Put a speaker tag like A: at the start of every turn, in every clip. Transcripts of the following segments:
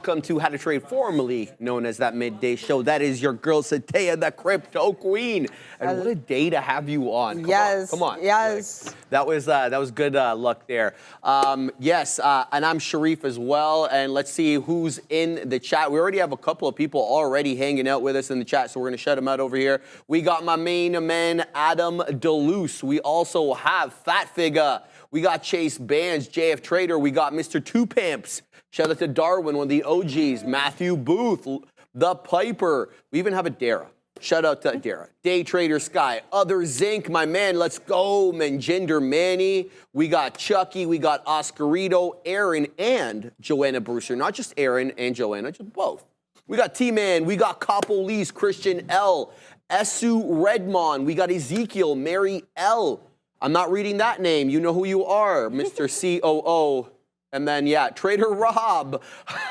A: Welcome to How to Trade, formerly known as That Midday Show. That is your girl, Sataya, the crypto queen. And what a day to have you on. Come on.
B: Yes.
A: Like, that was good luck there. And I'm Sharif as well. And let's see who's in the chat. We already have a couple of people already hanging out with us in the chat, so we're going to shut them out over here. We got my main man, Adam DeLuce. We also have Fat Figure. We got Chase Bands, JF Trader. We got Mr. Two Pimps. Shout out to Darwin, one of the OGs. Matthew Booth, The Piper. We even have a Dara. Shout out to Dara. Day Trader Sky. Other Zinc, my man. Let's go. Manjinder Manny. We got Chucky. We got Oscarito, Aaron, and Joanna Brewster. Not just Aaron and Joanna, just both. We got T-Man. We got Capo Lees, Christian L. Esu Redmond. We got Ezekiel, Mary L. I'm not reading that name. You know who you are, Mr. COO. And then, Trader Rob,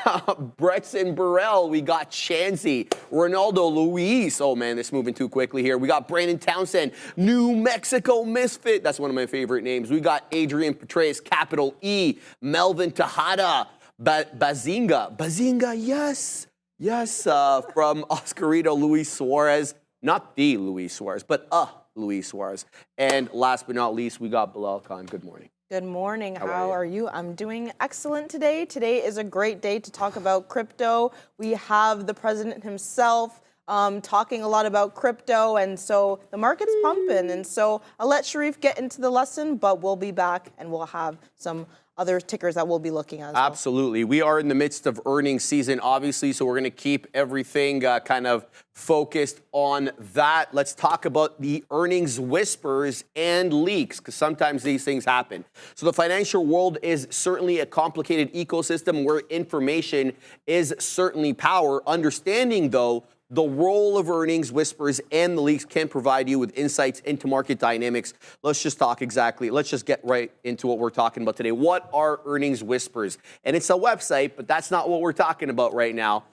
A: Bretson Burrell, we got Chansey, Ronaldo Luis. Oh, man, this is moving too quickly here. We got Brandon Townsend, New Mexico Misfit. That's one of my favorite names. We got Adrian Petraeus, capital E, Melvin Tejada, Bazinga, yes. Yes, from Oscarito Luis Suarez. Not the Luis Suarez, but Luis Suarez. And last but not least, we got Bilal Khan. Good morning.
B: Good morning. How are you? I'm doing excellent today. Today is a great day to talk about crypto. We have the president himself talking a lot about crypto, and so the market's pumping. And so I'll let Sharif get into the lesson, but we'll be back and we'll have some other tickers that we'll be looking at.
A: Absolutely. We are in the midst of earnings season, obviously, so we're going to keep everything kind of focused on that. Let's talk about the earnings whispers and leaks, because sometimes these things happen. So the financial world is certainly a complicated ecosystem where information is certainly power. Understanding, though, the role of earnings, whispers, and the leaks can provide you with insights into market dynamics. Let's just get right into what we're talking about today. What are earnings whispers? And it's a website, but that's not what we're talking about right now.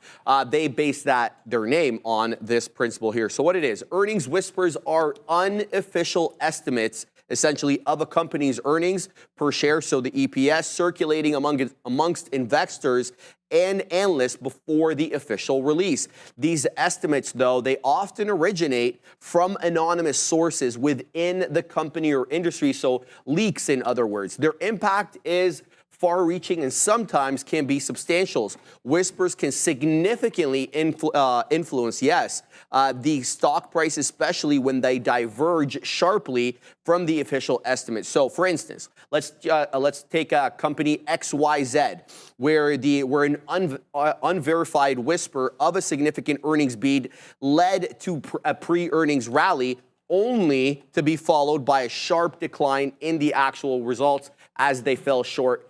A: They base their name on this principle here. So what it is, earnings whispers are unofficial estimates essentially of a company's earnings per share, so the EPS, circulating amongst investors and analysts before the official release. These estimates, though, they often originate from anonymous sources within the company or industry, so leaks in other words. Their impact is far-reaching and sometimes can be substantial. Whispers can significantly influence, the stock price, especially when they diverge sharply from the official estimate. So, for instance, let's take a company XYZ, where an unverified whisper of a significant earnings beat led to a pre-earnings rally, only to be followed by a sharp decline in the actual results as they fell short.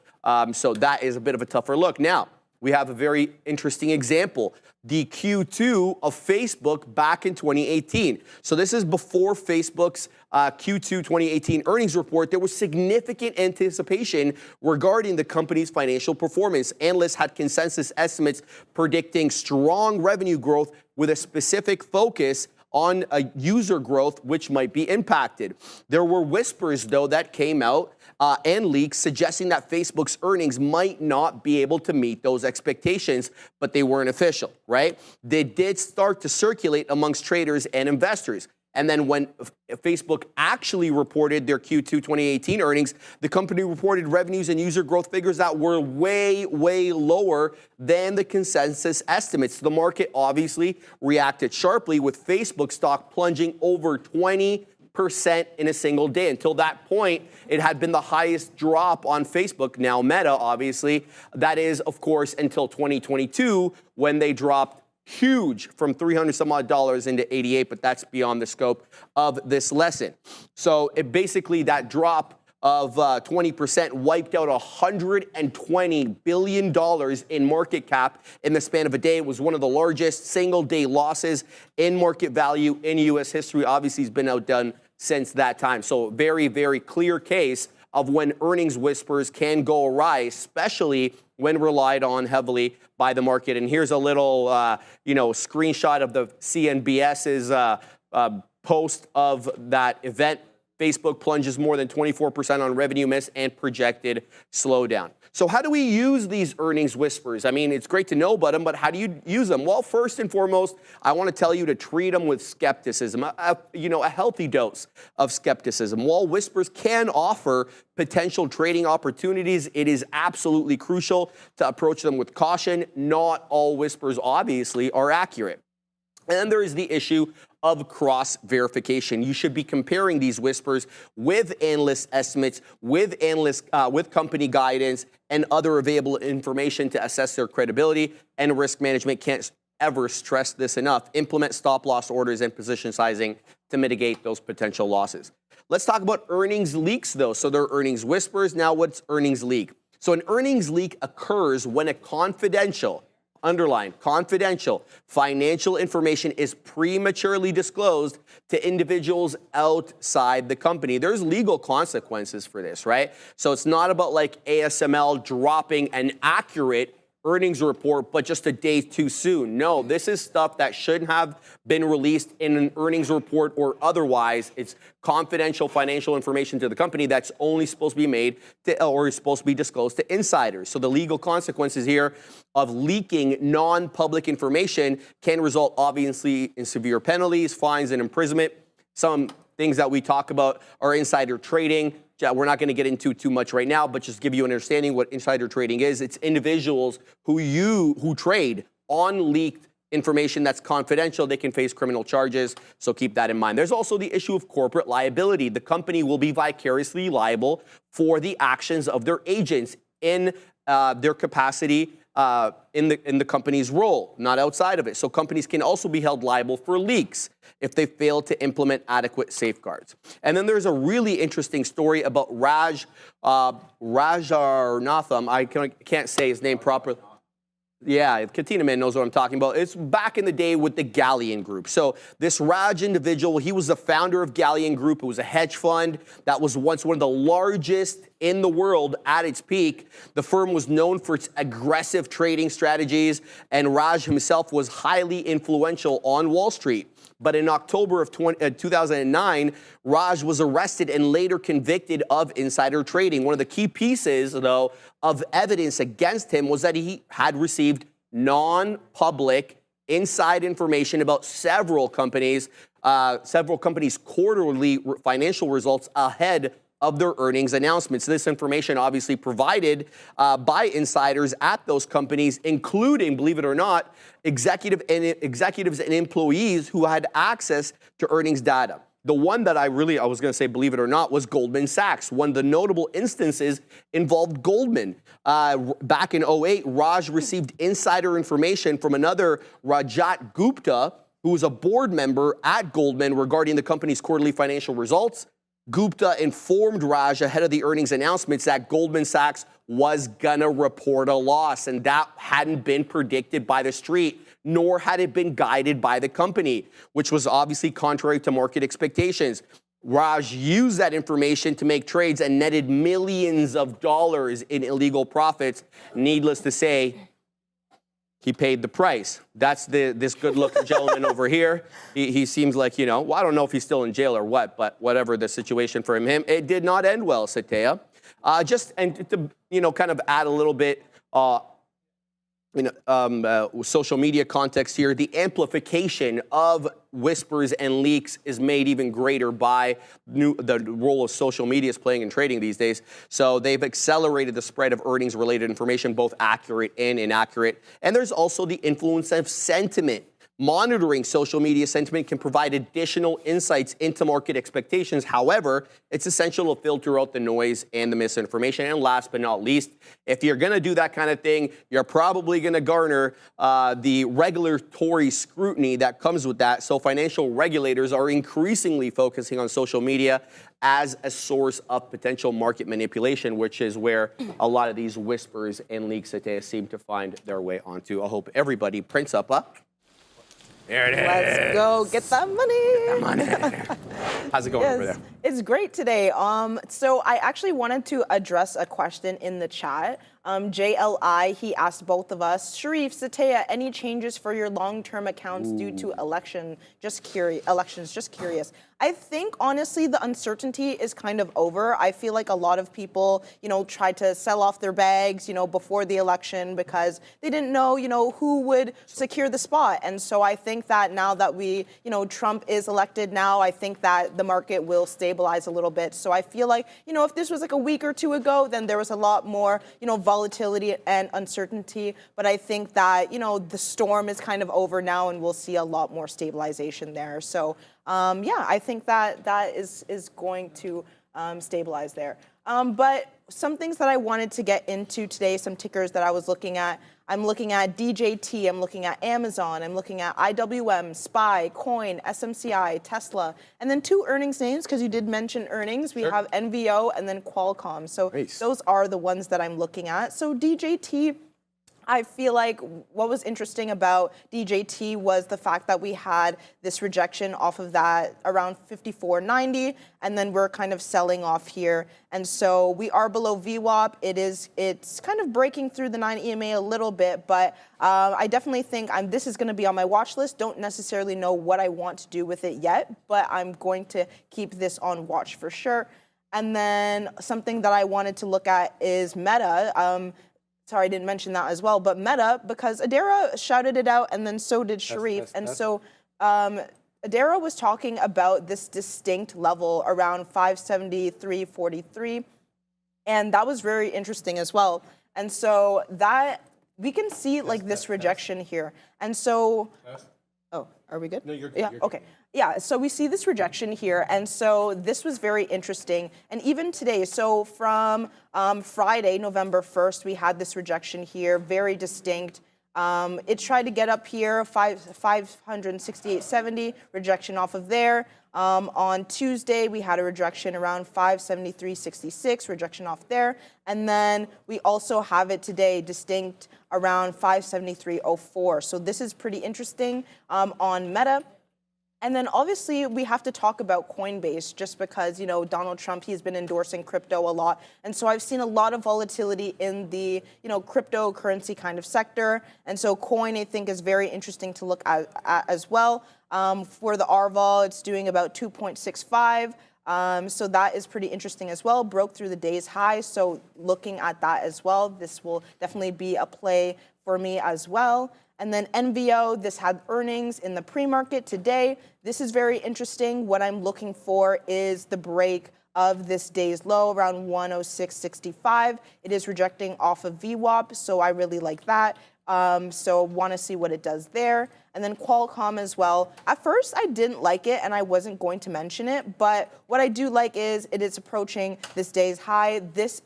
A: So that is a bit of a tougher look. Now, we have a very interesting example. The Q2 of Facebook back in 2018. So this is before Facebook's Q2 2018 earnings report. There was significant anticipation regarding the company's financial performance. Analysts had consensus estimates predicting strong revenue growth with a specific focus on user growth, which might be impacted. There were whispers, though, that came out and leaks suggesting that Facebook's earnings might not be able to meet those expectations, but they weren't official, right? They did start to circulate amongst traders and investors. And then when Facebook actually reported their Q2 2018 earnings, the company reported revenues and user growth figures that were way, way lower than the consensus estimates. The market obviously reacted sharply, with Facebook stock plunging over 20% in a single day. Until that point, it had been the highest drop on Facebook, now Meta, obviously. That is, of course, until 2022, when they dropped huge from $300 some odd into 88, but that's beyond the scope of this lesson. So basically that drop of 20% wiped out $120 billion in market cap in the span of a day. It was one of the largest single day losses in market value in U.S. history. Obviously, it's been outdone since that time. So very, very clear case of when earnings whispers can go awry, especially when relied on heavily by the market. And here's a little, screenshot of the CNBS's post of that event. Facebook plunges more than 24% on revenue miss and projected slowdown. So how do we use these earnings whispers? I mean, it's great to know about them, but how do you use them? Well, first and foremost, I want to tell you to treat them with skepticism, a healthy dose of skepticism. While whispers can offer potential trading opportunities, it is absolutely crucial to approach them with caution. Not all whispers, obviously, are accurate. And then there is the issue of cross-verification. You should be comparing these whispers with analyst estimates, with company guidance, and other available information to assess their credibility. And risk management can't ever stress this enough. Implement stop-loss orders and position sizing to mitigate those potential losses. Let's talk about earnings leaks, though. So there are earnings whispers. Now, what's earnings leak? So an earnings leak occurs when a confidential, underline, confidential financial information is prematurely disclosed to individuals outside the company. There's legal consequences for this, right? So it's not about like ASML dropping an accurate earnings report, but just a day too soon. No, this is stuff that shouldn't have been released in an earnings report or otherwise. It's confidential financial information to the company that's only supposed to be made to, or is supposed to be disclosed to insiders. So the legal consequences here of leaking non-public information can result obviously in severe penalties, fines, and imprisonment. Some things that we talk about are insider trading. We're not going to get into too much right now, but just give you an understanding what insider trading is. It's individuals who trade on leaked information that's confidential. They can face criminal charges, so keep that in mind. There's also the issue of corporate liability. The company will be vicariously liable for the actions of their agents in their capacity in the company's role, not outside of it. So companies can also be held liable for leaks if they fail to implement adequate safeguards. And then there's a really interesting story about Rajarnatham. I can't say his name properly. Yeah, Katina Man knows what I'm talking about. It's back in the day with the Galleon Group. So this Raj individual, he was the founder of Galleon Group. It was a hedge fund that was once one of the largest in the world at its peak. The firm was known for its aggressive trading strategies, and Raj himself was highly influential on Wall Street. But in October of 2009, Raj was arrested and later convicted of insider trading. One of the key pieces, though, of evidence against him was that he had received non-public inside information about several companies' quarterly financial results ahead of their earnings announcements. This information obviously provided by insiders at those companies, including, believe it or not, executives and employees who had access to earnings data. The one that I was going to say, believe it or not, was Goldman Sachs. One of the notable instances involved Goldman. Back in 2008, Raj received insider information from another Rajat Gupta, who was a board member at Goldman regarding the company's quarterly financial results. Gupta informed Raj ahead of the earnings announcements that Goldman Sachs was gonna report a loss, and that hadn't been predicted by the street, nor had it been guided by the company, which was obviously contrary to market expectations. Raj used that information to make trades and netted millions of dollars in illegal profits. Needless to say, he paid the price. That's this good-looking gentleman over here. He seems like, well, I don't know if he's still in jail or what, but whatever the situation for him, it did not end well, Satea. And to kind of add a little bit, social media context here, the amplification of whispers and leaks is made even greater by the role of social media is playing in trading these days. So they've accelerated the spread of earnings-related information, both accurate and inaccurate. And there's also the influence of sentiment. Monitoring social media sentiment can provide additional insights into market expectations. However, it's essential to filter out the noise and the misinformation. And last but not least, if you're going to do that kind of thing, you're probably going to garner the regulatory scrutiny that comes with that. So financial regulators are increasingly focusing on social media as a source of potential market manipulation, which is where a lot of these whispers and leaks that they seem to find their way onto. I hope everybody prints up a... There it is.
B: Let's go get that money.
A: Get that money. How's it going over there?
B: It's great today. So I actually wanted to address a question in the chat. JLI, he asked both of us, Sharif, Sataya, any changes for your long-term accounts due to elections? Just curious. I think, honestly, the uncertainty is kind of over. I feel like a lot of people, tried to sell off their bags, before the election because they didn't know, who would secure the spot. And so I think that now that Trump is elected now, I think that the market will stabilize a little bit. So I feel like, if this was like a week or two ago, then there was a lot more, volatility and uncertainty. But I think that, the storm is kind of over now and we'll see a lot more stabilization there. So, yeah, I think that is going to stabilize there. But some things that I wanted to get into today, some tickers that I was looking at. I'm looking at DJT, I'm looking at Amazon, I'm looking at IWM, SPY, Coin, SMCI, Tesla, and then two earnings names, because you did mention earnings. We have NVO and then Qualcomm. So those are the ones that I'm looking at. So DJT, I feel like what was interesting about DJT was the fact that we had this rejection off of that around 54.90, and then we're kind of selling off here. And so we are below VWAP. It's kind of breaking through the 9 EMA a little bit, but I definitely think this is going to be on my watch list. Don't necessarily know what I want to do with it yet, but I'm going to keep this on watch for sure. And then something that I wanted to look at is Meta. Sorry, I didn't mention that as well, but Meta, because Adara shouted it out, and then so did Sharif. So Adara was talking about this distinct level around 573.43, and that was very interesting as well. And so that we can see like this rejection here. And so, oh, are we good?
C: No, you're good.
B: Yeah, okay. Yeah, so we see this rejection here, and so this was very interesting. And even today, so from Friday, November 1st, we had this rejection here, very distinct. It tried to get up here, 568.70, rejection off of there. On Tuesday, we had a rejection around 573.66, rejection off there. And then we also have it today, distinct around 573.04. So this is pretty interesting on Meta. And then obviously we have to talk about Coinbase just because, Donald Trump, he's been endorsing crypto a lot. And so I've seen a lot of volatility in the, cryptocurrency kind of sector. And so Coin, I think, is very interesting to look at as well. For the RVOL, it's doing about 2.65. So that is pretty interesting as well. Broke through the day's high. So looking at that as well, this will definitely be a play for me as well. And then NVO, this had earnings in the pre-market today. This is very interesting. What I'm looking for is the break of this day's low around 106.65. It is rejecting off of VWAP, so I really like that. So want to see what it does there. And then Qualcomm as well. At first, I didn't like it, and I wasn't going to mention it. But what I do like is it is approaching this day's high. This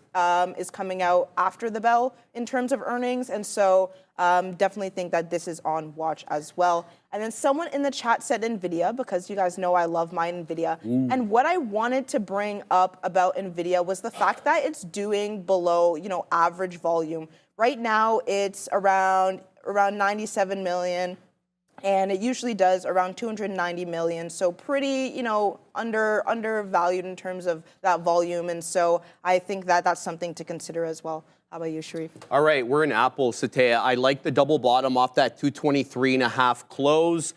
B: is coming out after the bell in terms of earnings. And so definitely think that this is on watch as well. And then someone in the chat said Nvidia, because you guys know I love my Nvidia. And what I wanted to bring up about Nvidia was the fact that it's doing below, average volume. Right now, it's around 97 million. And it usually does around 290 million. So pretty, undervalued in terms of that volume. And so I think that that's something to consider as well. How about you, Sharif? All
A: right, we're in Apple, Sataya. I like the double bottom off that 223.5 close.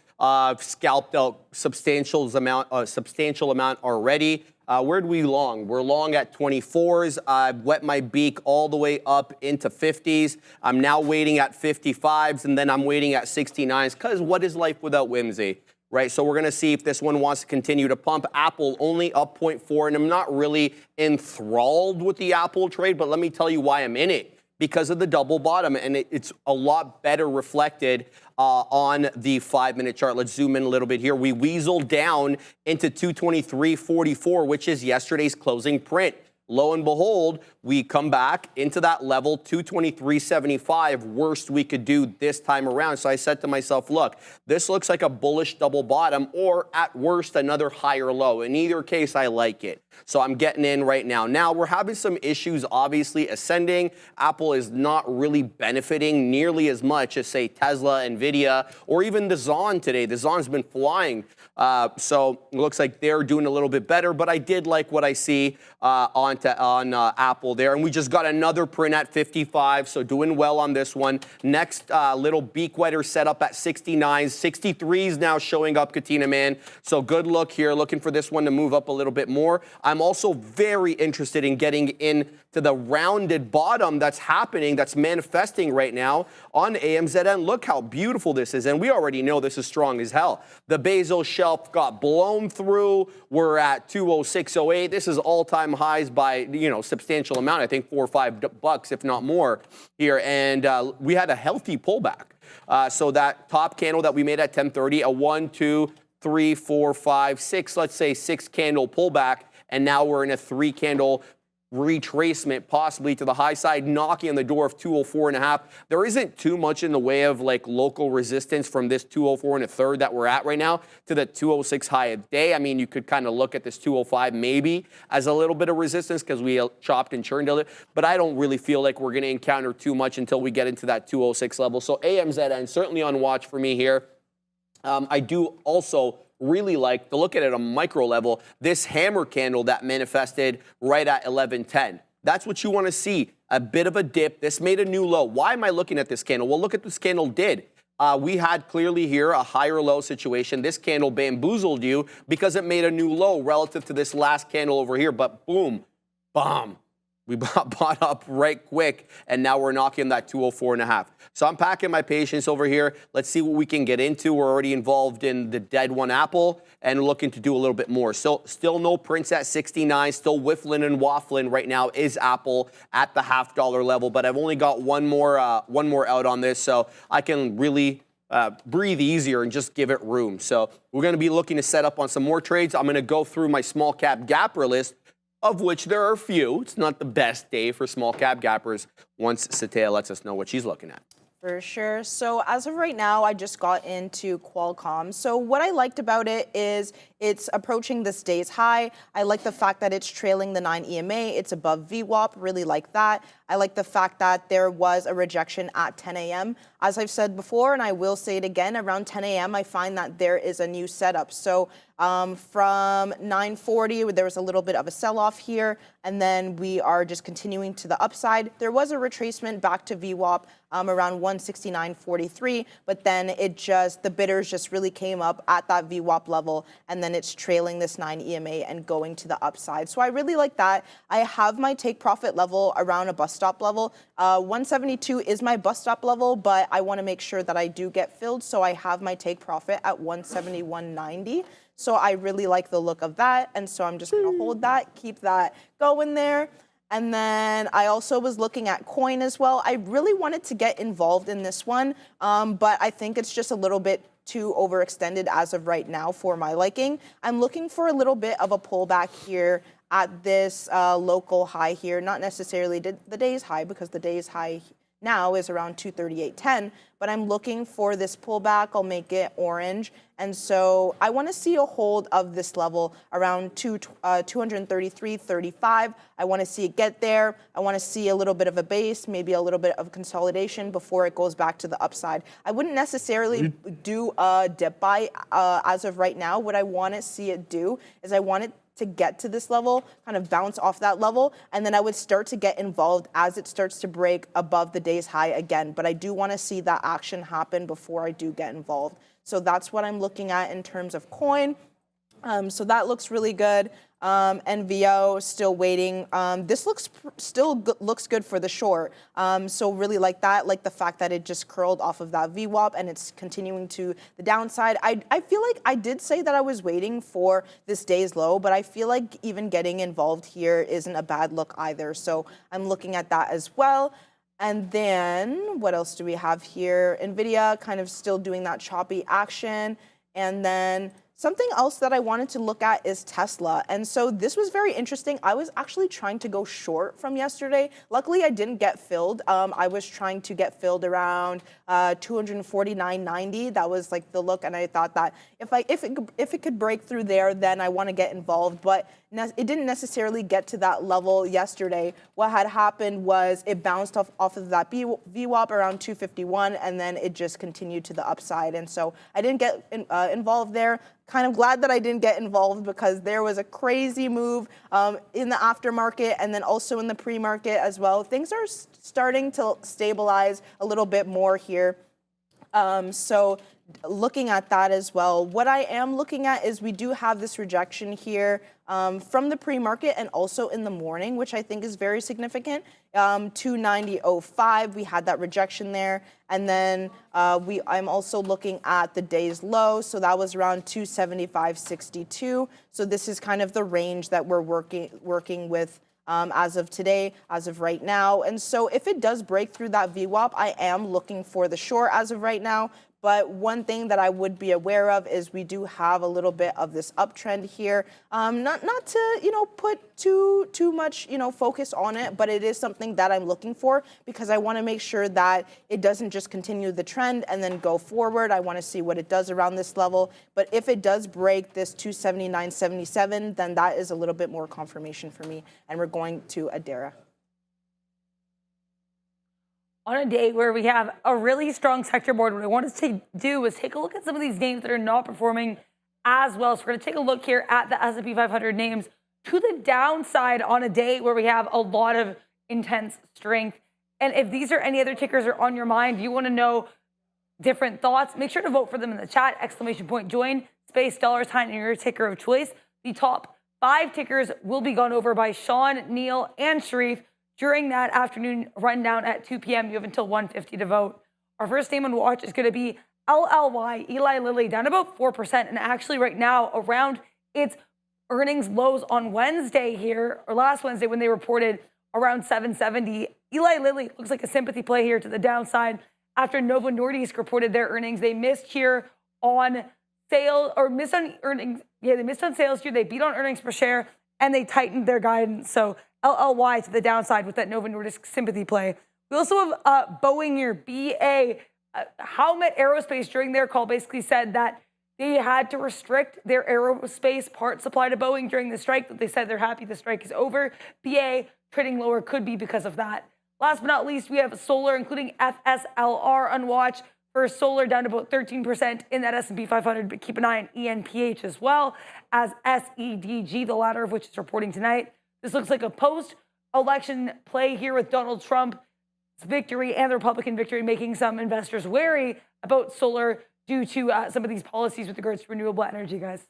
A: Scalped out substantial amount already. Where'd we long? We're long at 24s. I've wet my beak all the way up into 50s. I'm now waiting at 55s, and then I'm waiting at 69s, because what is life without whimsy, right? So we're going to see if this one wants to continue to pump. Apple only up 0.4, and I'm not really enthralled with the Apple trade, but let me tell you why I'm in it. Because of the double bottom, and it's a lot better reflected on the 5-minute chart. Let's zoom in a little bit here. We weaseled down into 223.44, which is yesterday's closing print. Lo and behold, we come back into that level, 223.75, worst we could do this time around. So I said to myself, look, this looks like a bullish double bottom, or at worst, another higher low. In either case, I like it. So I'm getting in right now. Now, we're having some issues, obviously, ascending. Apple is not really benefiting nearly as much as, say, Tesla, Nvidia, or even the Zon today. The Zon's been flying. So it looks like they're doing a little bit better, but I did like what I see on Apple there, and we just got another print at 55, so doing well on this one. Next little beak wetter setup at 69, 63s now showing up, Katina man. So good look here, looking for this one to move up a little bit more. I'm also very interested in getting into the rounded bottom that's happening, that's manifesting right now on AMZN. Look how beautiful this is, and we already know this is strong as hell. The Bezos shelf got blown through. We're at 206.08. This is all-time highs by, you know, substantial amount. I think $4 or $5, if not more here. And we had a healthy pullback. So that top candle that we made at 10:30, a 1, 2, 3, 4, 5, 6, let's say 6 candle pullback. And now we're in a 3 candle retracement, possibly to the high side, knocking on the door of 204.5. There isn't too much in the way of like local resistance from this 204 1/3 that we're at right now to the 206 high a day. I mean, you could kind of look at this 205 maybe as a little bit of resistance because we chopped and churned it, but I don't really feel like we're going to encounter too much until we get into that 206 level. So AMZN certainly on watch for me here. I do also really like to look at it at a micro level, this hammer candle that manifested right at 11:10. That's what you want to see, a bit of a dip. This made a new low. Why am I looking at this candle? Well, look at this candle did. We had clearly here a higher low situation. This candle bamboozled you because it made a new low relative to this last candle over here, but boom, bomb. We bought up right quick, and now we're knocking that 204.5. So I'm packing my patience over here. Let's see what we can get into. We're already involved in the dead one Apple and looking to do a little bit more. So still no prints at 69, still whiffling and waffling right now is Apple at the $0.50 level, but I've only got one more out on this, so I can really breathe easier and just give it room. So we're going to be looking to set up on some more trades. I'm going to go through my small cap gapper list, of which there are a few. It's not the best day for small cap gappers once Satea lets us know what she's looking at.
B: For sure. So as of right now, I just got into Qualcomm. So what I liked about it is it's approaching this day's high. I like the fact that it's trailing the 9 EMA. It's above VWAP. Really like that. I like the fact that there was a rejection at 10 a.m. As I've said before, and I will say it again, around 10 a.m. I find that there is a new setup. So from 9:40, there was a little bit of a sell-off here, and then we are just continuing to the upside. There was a retracement back to VWAP around 169.43, but then the bidders just really came up at that VWAP level, and then it's trailing this 9 EMA and going to the upside. So I really like that. I have my take profit level around a bus stop level. 172 is my bus stop level, but I want to make sure that I do get filled, so I have my take profit at 171.90. So I really like the look of that, and so I'm just going to hold that, keep that going there. And then I also was looking at coin as well. I really wanted to get involved in this one, but I think it's just a little bit too overextended as of right now for my liking. I'm looking for a little bit of a pullback here at this local high here, not necessarily the day's high, because the day's high now is around 238.10, but I'm looking for this pullback. I'll make it orange. And so I want to see a hold of this level around 233.35. I want to see it get there. I want to see a little bit of a base, maybe a little bit of consolidation before it goes back to the upside. I wouldn't necessarily do a dip buy as of right now. What I want to see it do is I want it to get to this level, kind of bounce off that level, and then I would start to get involved as it starts to break above the day's high again. But I do want to see that action happen before I do get involved. So that's what I'm looking at in terms of coin. So that looks really good. NVO still waiting. This looks good for the short. So really like that, like the fact that it just curled off of that VWAP and it's continuing to the downside. I feel like I did say that I was waiting for this day's low, but I feel like even getting involved here isn't a bad look either. So I'm looking at that as well. And then what else do we have here? Nvidia kind of still doing that choppy action. And then something else that I wanted to look at is Tesla. And so this was very interesting. I was actually trying to go short from yesterday. Luckily, I didn't get filled. I was trying to get filled around 249.90. That was like the look. And I thought that if it could break through there, then I want to get involved. But it didn't necessarily get to that level yesterday. What had happened was it bounced off of that VWAP around 251, and then it just continued to the upside. And so I didn't get involved there. kind of glad that I didn't get involved because there was a crazy move in the aftermarket and then also in the pre-market as well. Things are starting to stabilize a little bit more here. So looking at that as well, what I am looking at is we do have this rejection here from the pre-market and also in the morning, which I think is very significant. 290.05, we had that rejection there. And then I'm also looking at the day's low, so that was around 275.62. So this is kind of the range that we're working with as of today, as of right now. And so if it does break through that VWAP, I am looking for the short as of right now. But one thing that I would be aware of is we do have a little bit of this uptrend here. Not to put too much focus on it, but it is something that I'm looking for because I want to make sure that it doesn't just continue the trend and then go forward. I want to see what it does around this level. But if it does break this 279.77, then that is a little bit more confirmation for me. And we're going to Adara.
C: On a day where we have a really strong sector board, what I wanted to do is take a look at some of these names that are not performing as well. So we're going to take a look here at the S&P 500 names to the downside on a day where we have a lot of intense strength. And if these are any other tickers are on your mind, you want to know different thoughts, make sure to vote for them in the chat, _join, space $sign in your ticker of choice. The top 5 tickers will be gone over by Sean, Neil, and Sharif during that afternoon rundown at 2 p.m. You have until 1:50 to vote. Our first name on watch is going to be LLY, Eli Lilly, down about 4%. And actually right now around its earnings lows on Wednesday here, or last Wednesday when they reported around 770. Eli Lilly looks like a sympathy play here to the downside after Novo Nordisk reported their earnings. They missed here on sales, or missed on earnings. Yeah, they missed on sales here. They beat on earnings per share, and they tightened their guidance. So LLY to the downside with that Novo Nordisk sympathy play. We also have Boeing here, BA. Howmet Aerospace during their call basically said that they had to restrict their aerospace part supply to Boeing during the strike, but they said they're happy the strike is over. BA trading lower could be because of that. Last but not least, we have solar, including FSLR on watch. For solar down to about 13% in that S&P 500, but keep an eye on ENPH as well as SEDG, the latter of which is reporting tonight. This looks like a post-election play here with Donald Trump's victory and the Republican victory, making some investors wary about solar due to some of these policies with regards to renewable energy, guys.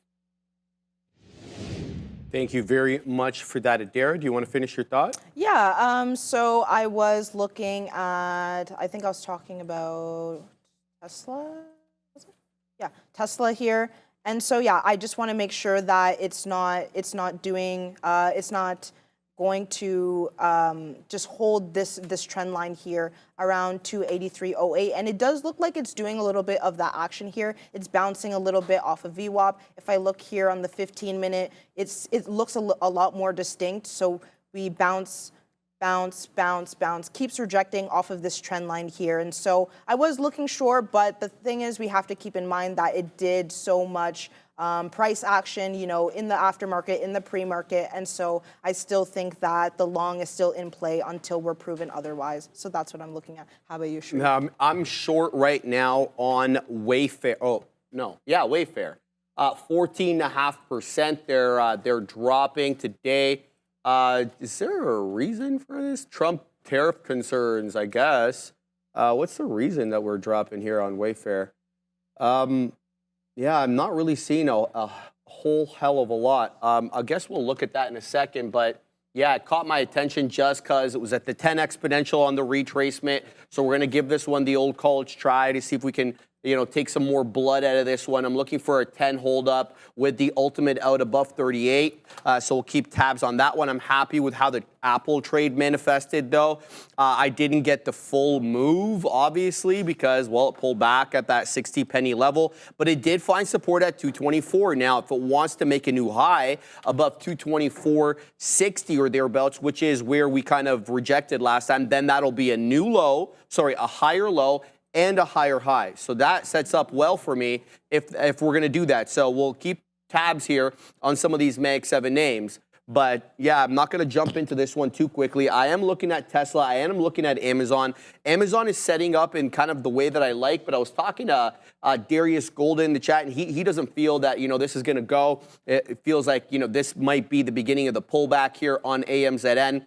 A: Thank you very much for that, Adara. Do you want to finish your thought?
B: Yeah, so I was looking at, I think I was talking about Tesla, was it? Yeah, Tesla here. And so, yeah, I just want to make sure that it's not going to just hold this trend line here around 283.08. And it does look like it's doing a little bit of that action here. It's bouncing a little bit off of VWAP. If I look here on the 15-minute, it looks a lot more distinct. So we bounce, keeps rejecting off of this trend line here. And so I was looking short, but the thing is we have to keep in mind that it did so much price action, in the aftermarket, in the pre-market. And so I still think that the long is still in play until we're proven otherwise. So that's what I'm looking at. How about you, Sharif?
A: I'm short right now on Wayfair. Oh, no. Yeah, Wayfair. 14.5%. They're dropping today. Is there a reason for this? Trump tariff concerns, I guess. What's the reason that we're dropping here on Wayfair? Yeah, I'm not really seeing a whole hell of a lot. I guess we'll look at that in a second, but yeah, it caught my attention just because it was at the 10 exponential on the retracement. So we're going to give this one the old college try to see if we can, take some more blood out of this one. I'm looking for a 10 hold up with the ultimate out above 38. So we'll keep tabs on that one. I'm happy with how the Apple trade manifested, though. I didn't get the full move, obviously, because, well, it pulled back at that 60 penny level, but it did find support at 224. Now, if it wants to make a new high above 224.60 or thereabouts, which is where we kind of rejected last time, then that'll be a new low, a higher low, and a higher high. So that sets up well for me if we're going to do that. So we'll keep tabs here on some of these Mag 7 names. But yeah, I'm not going to jump into this one too quickly. I am looking at Tesla. I am looking at Amazon. Amazon is setting up in kind of the way that I like, but I was talking to Darius Golden in the chat, and he doesn't feel that, this is going to go. It feels like, this might be the beginning of the pullback here on AMZN.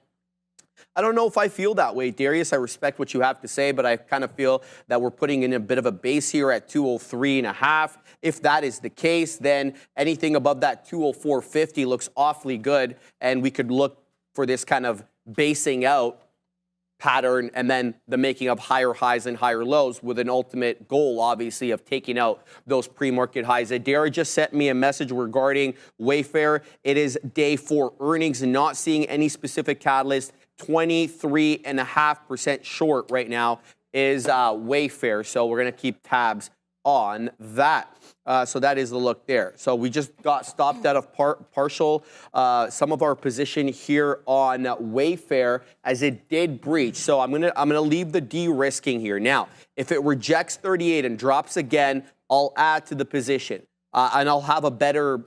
A: I don't know if I feel that way, Darius. I respect what you have to say, but I kind of feel that we're putting in a bit of a base here at 203.5. If that is the case, then anything above that 204.50 looks awfully good, and we could look for this kind of basing out pattern and then the making of higher highs and higher lows with an ultimate goal, obviously, of taking out those pre-market highs. Adara just sent me a message regarding Wayfair. It is day 4 earnings and not seeing any specific catalyst. 23.5% short right now is Wayfair. So we're going to keep tabs on that. So that is the look there. So we just got stopped out of partial some of our position here on Wayfair as it did breach. So I'm gonna leave the de-risking here. Now, if it rejects 38 and drops again, I'll add to the position. And I'll have a better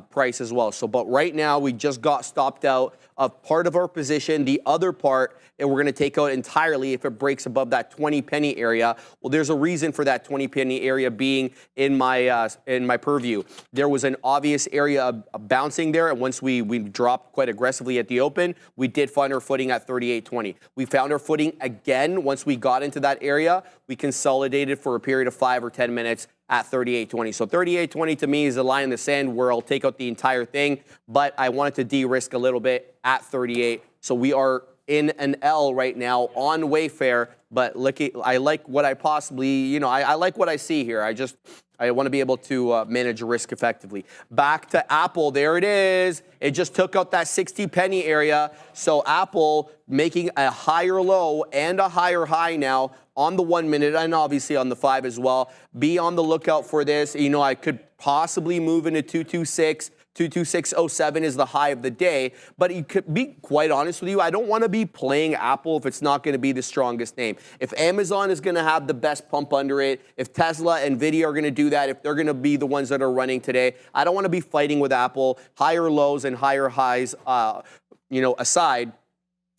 A: price as well. So, but right now we just got stopped out of part of our position. The other part, and we're going to take out entirely if it breaks above that 20 penny area. Well, there's a reason for that 20 penny area being in my purview. There was an obvious area of bouncing there, and once we dropped quite aggressively at the open, we did find our footing at 38.20. We found our footing again once we got into that area. We consolidated for a period of 5 or 10 minutes at 38.20. So 38.20 to me is a line in the sand where I'll take out the entire thing, but I wanted to de-risk a little bit at 38. So we are in an L right now on Wayfair, but I like what I possibly, I like what I see here. I want to be able to manage risk effectively. Back to Apple, there it is. It just took out that 60 penny area. So Apple making a higher low and a higher high now on the 1 minute and obviously on the 5 as well. Be on the lookout for this. I could possibly move into 226. 226.07 is the high of the day, but you could be quite honest with you, I don't want to be playing Apple if it's not going to be the strongest name. If Amazon is going to have the best pump under it, if Tesla, Nvidia are going to do that, if they're going to be the ones that are running today, I don't want to be fighting with Apple. Higher lows and higher highs, aside,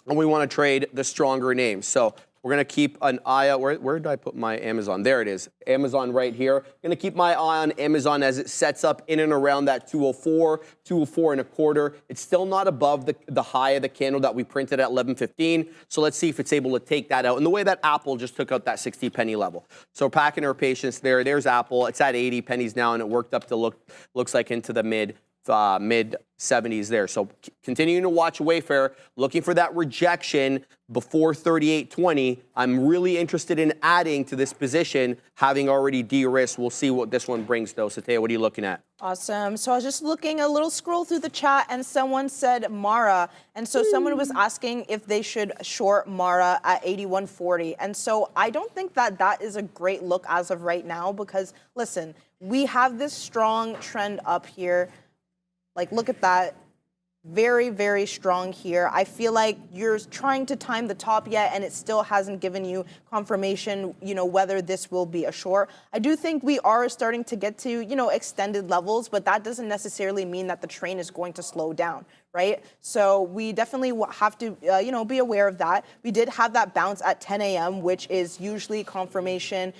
A: and we want to trade the stronger names. So we're going to keep an eye out. Where did I put my Amazon? There it is. Amazon right here. Going to keep my eye on Amazon as it sets up in and around that 204, 204.25. It's still not above the high of the candle that we printed at 11.15. So let's see if it's able to take that out in the way that Apple just took out that 60 penny level. So packing our patience there. There's Apple. It's at 80 pennies now, and it worked up to looks like into the mid 70s there. So continuing to watch Wayfair, looking for that rejection before 38.20. I'm really interested in adding to this position, having already de-risked. We'll see what this one brings, though. Satya, what are you looking at?
B: Awesome. So I was just looking a little scroll through the chat, and someone said Mara. And so someone was asking if they should short Mara at 81.40. And so I don't think that is a great look as of right now because, listen, we have this strong trend up here. Like, look at that. Very, very strong here. I feel like you're trying to time the top yet, and it still hasn't given you confirmation, whether this will be a short. I do think we are starting to get to, extended levels, but that doesn't necessarily mean that the train is going to slow down, right? So we definitely have to, be aware of that. We did have that bounce at 10 a.m., which is usually confirmation,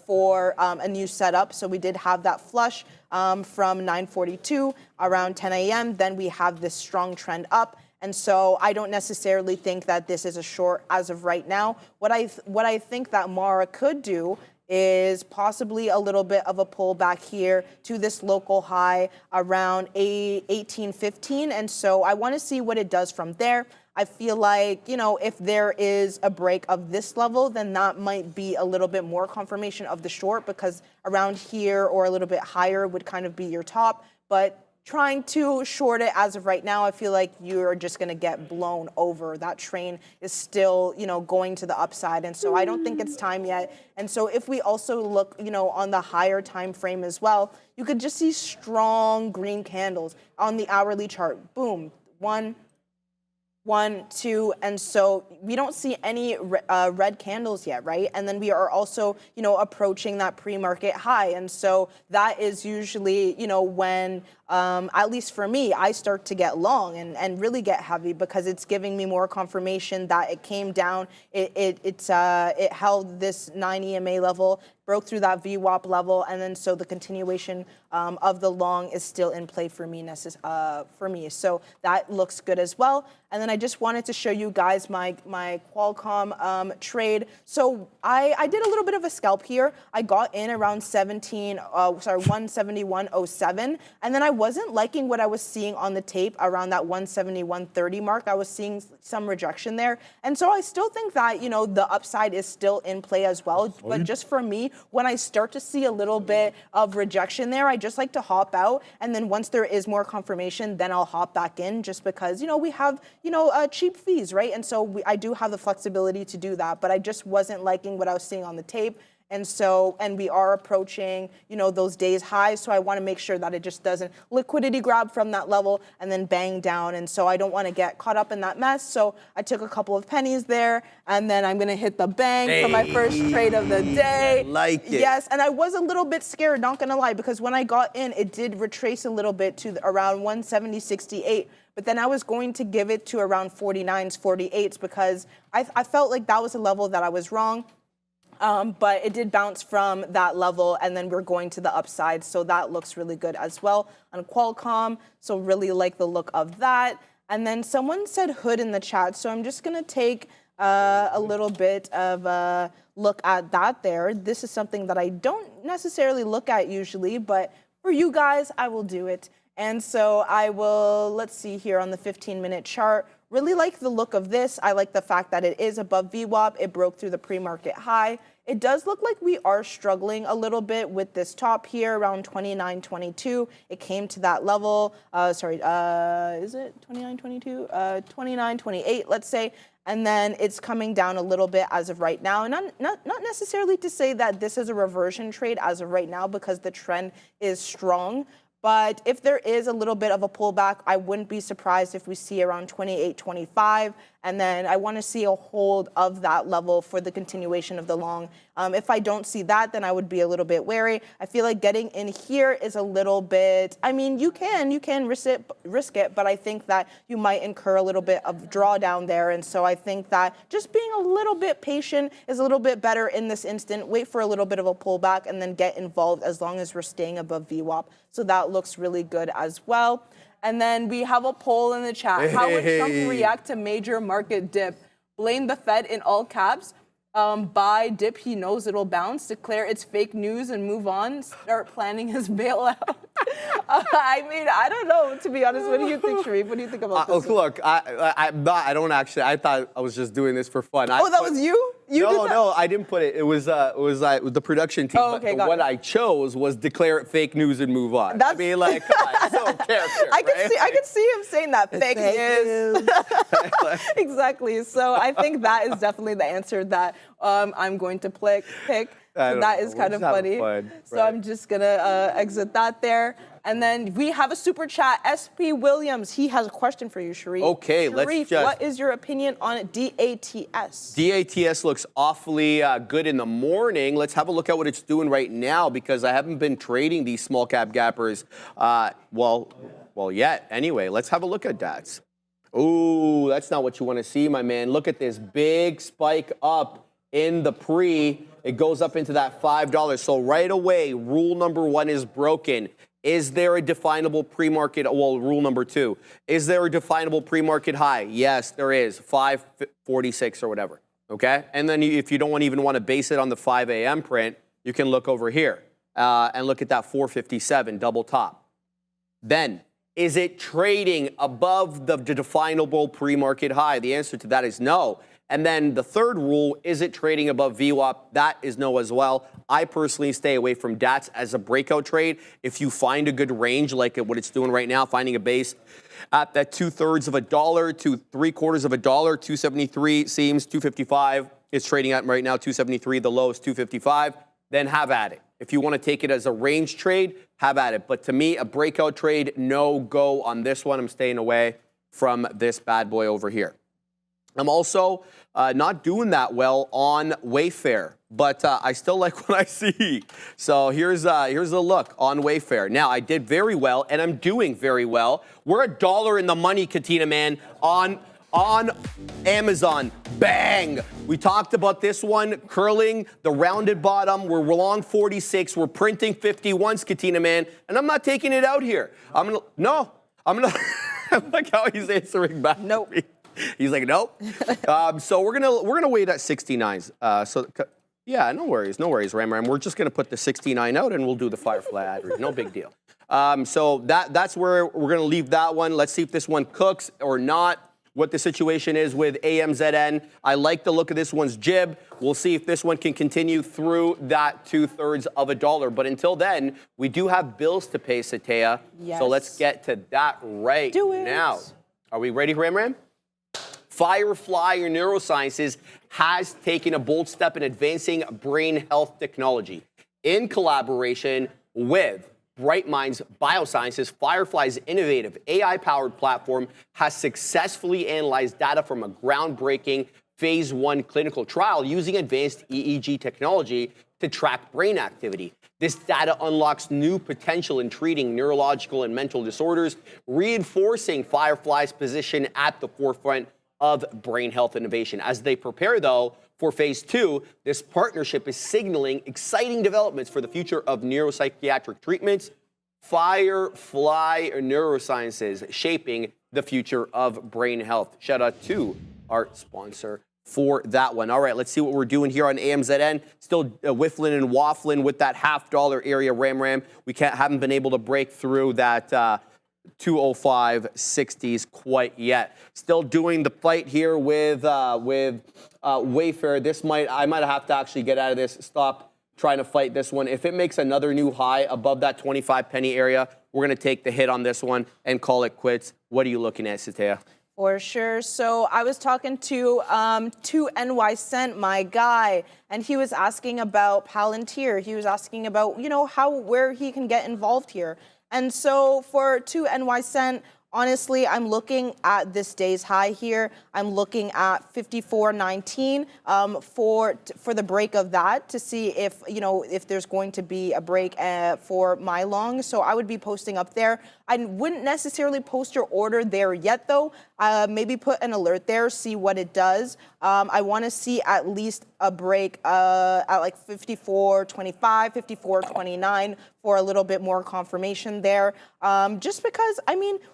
B: for a new setup. So we did have that flush from 9:42 around 10 a.m. Then we have this strong trend up. And so I don't necessarily think that this is a short as of right now. What I think that Mara could do is possibly a little bit of a pullback here to this local high around 18.15. And so I want to see what it does from there. I feel like, if there is a break of this level, then that might be a little bit more confirmation of the short, because around here or a little bit higher would kind of be your top. But trying to short it as of right now, I feel like you're just going to get blown over. That train is still, going to the upside. And so I don't think it's time yet. And so if we also look, on the higher time frame as well, you could just see strong green candles on the hourly chart. Boom. One, two, and so we don't see any red candles yet, right? And then we are also, approaching that pre-market high. And so that is usually, when at least for me, I start to get long and really get heavy because it's giving me more confirmation that it came down. It held this 9 EMA level, broke through that VWAP level, and then so the continuation of the long is still in play for me. So that looks good as well. And then I just wanted to show you guys my Qualcomm trade. So I did a little bit of a scalp here. I got in around 171.07, and then I wasn't liking what I was seeing on the tape around that 171.30 mark. I was seeing some rejection there, and so I still think that the upside is still in play as well. But just for me, when I start to see a little bit of rejection there, I just like to hop out, and then once there is more confirmation, then I'll hop back in, just because we have cheap fees, right? And so I do have the flexibility to do that, but I just wasn't liking what I was seeing on the tape. And we are approaching, those days highs. So I want to make sure that it just doesn't liquidity grab from that level and then bang down. And so I don't want to get caught up in that mess. So I took a couple of pennies there, and then I'm going to hit the bank for my first trade of the day.
A: Like it.
B: Yes, and I was a little bit scared, not going to lie, because when I got in, it did retrace a little bit to around 170.68. But then I was going to give it to around 49s, 48s, because I felt like that was a level that I was wrong. But it did bounce from that level, and then we're going to the upside. So that looks really good as well on Qualcomm. So really like the look of that. And then someone said hood in the chat. So I'm just going to take a little bit of a look at that there. This is something that I don't necessarily look at usually, but for you guys, I will do it. And so I will, let's see here on the 15-minute chart. Really like the look of this. I like the fact that it is above VWAP. It broke through the pre-market high. It does look like we are struggling a little bit with this top here around 29.22. It came to that level. Is it 29.22? 29.28, let's say. And then it's coming down a little bit as of right now. And not necessarily to say that this is a reversion trade as of right now, because the trend is strong. But if there is a little bit of a pullback, I wouldn't be surprised if we see around 28.25. And then I want to see a hold of that level for the continuation of the long. If I don't see that, then I would be a little bit wary. I feel like getting in here is a little bit, I mean, you can risk it, but I think that you might incur a little bit of drawdown there. And so I think that just being a little bit patient is a little bit better in this instant. Wait for a little bit of a pullback and then get involved as long as we're staying above VWAP. So that looks really good as well. And then we have a poll in the chat. How would Trump react to major market dip? Blame the Fed in all caps. Buy dip, he knows it'll bounce. Declare it's fake news and move on. Start planning his bailout. I mean, I don't know, to be honest. What do you think, Sharif? What do you think about this?
A: Look, I don't actually. I thought I was just doing this for fun.
B: Oh, that was you?
A: No, I didn't put it. It was the production team.
B: Oh, okay,
A: but what I chose was declare it fake news and move on. I mean, like, come on, so character,
B: I could see him saying that. Fake news. Exactly. So I think that is definitely the answer that I'm going to pick. So that is kind of funny. So I'm just going to exit that there. And then we have a super chat. SP Williams, he has a question for you, Sharif.
A: Okay,
B: Sharif,
A: let's just...
B: what is your opinion on DATS?
A: DATS looks awfully good in the morning. Let's have a look at what it's doing right now, because I haven't been trading these small cap gappers yet. Anyway, let's have a look at DATS. Ooh, that's not what you want to see, my man. Look at this big spike up in the pre. It goes up into that $5. So right away, rule number one is broken. Is there a definable pre-market? Well, rule number two. Is there a definable pre-market high? Yes, there is. 546 or whatever. Okay? And then if you don't even want to base it on the 5 a.m. print, you can look over here and look at that 457 double top. Then, is it trading above the definable pre-market high? The answer to that is no. And then the third rule, is it trading above VWAP? That is no as well. I personally stay away from DATS as a breakout trade. If you find a good range like what it's doing right now, finding a base at that $0.00 of a dollar to $0.75 of a dollar, 273 seems 255. It's trading at right now 273. The low is 255. Then have at it. If you want to take it as a range trade, have at it. But to me, a breakout trade, no go on this one. I'm staying away from this bad boy over here. I'm also not doing that well on Wayfair, but I still like what I see. So here's a look on Wayfair. Now, I did very well, and I'm doing very well. We're $1 in the money, Katina, man, on Amazon. Bang! We talked about this one, curling the rounded bottom. We're long 46. We're printing 51s, Katina, man, and I'm not taking it out here. I'm gonna. I like how he's answering back.
B: Nope.
A: He's like, nope. So we're gonna wait at 69s. Yeah, no worries, Ram. We're just gonna put the 69 out and we'll do the Firefly ad read. No big deal. So that's where we're gonna leave that one. Let's see if this one cooks or not. What the situation is with AMZN. I like the look of this one's jib. We'll see if this one can continue through that 2/3 of a dollar. But until then, we do have bills to pay, Satea.
B: Yes.
A: So let's get to that right now. Are we ready, Ram? Firefly or Neurosciences has taken a bold step in advancing brain health technology. In collaboration with Bright Minds Biosciences, Firefly's innovative AI-powered platform has successfully analyzed data from a groundbreaking phase 1 clinical trial using advanced EEG technology to track brain activity. This data unlocks new potential in treating neurological and mental disorders, reinforcing Firefly's position at the forefront of brain health innovation. As they prepare, though, for phase 2, this partnership is signaling exciting developments for the future of neuropsychiatric treatments. Firefly Neurosciences shaping the future of brain health. Shout out to our sponsor for that one. All right, let's see what we're doing here on AMZN. Still whiffling and waffling with that $0.50 area, Ram. We haven't been able to break through that 205.60s quite yet. Still doing the fight here with Wayfair. I might have to actually get out of this. Stop trying to fight this one. If it makes another new high above that 25 penny area, we're going to take the hit on this one and call it quits. What are you looking at, Satea?
B: For sure. So I was talking to NY Cent, my guy, and he was asking about Palantir. He was asking about, where he can get involved here. And so for 2NY Cent, honestly, I'm looking at this day's high here. I'm looking at 54.19 for the break of that to see if there's going to be a break for my long. So I would be posting up there. I wouldn't necessarily post your order there yet, though. Maybe put an alert there, see what it does. I want to see at least a break at like 54.25, 54.29 for a little bit more confirmation there. Just because,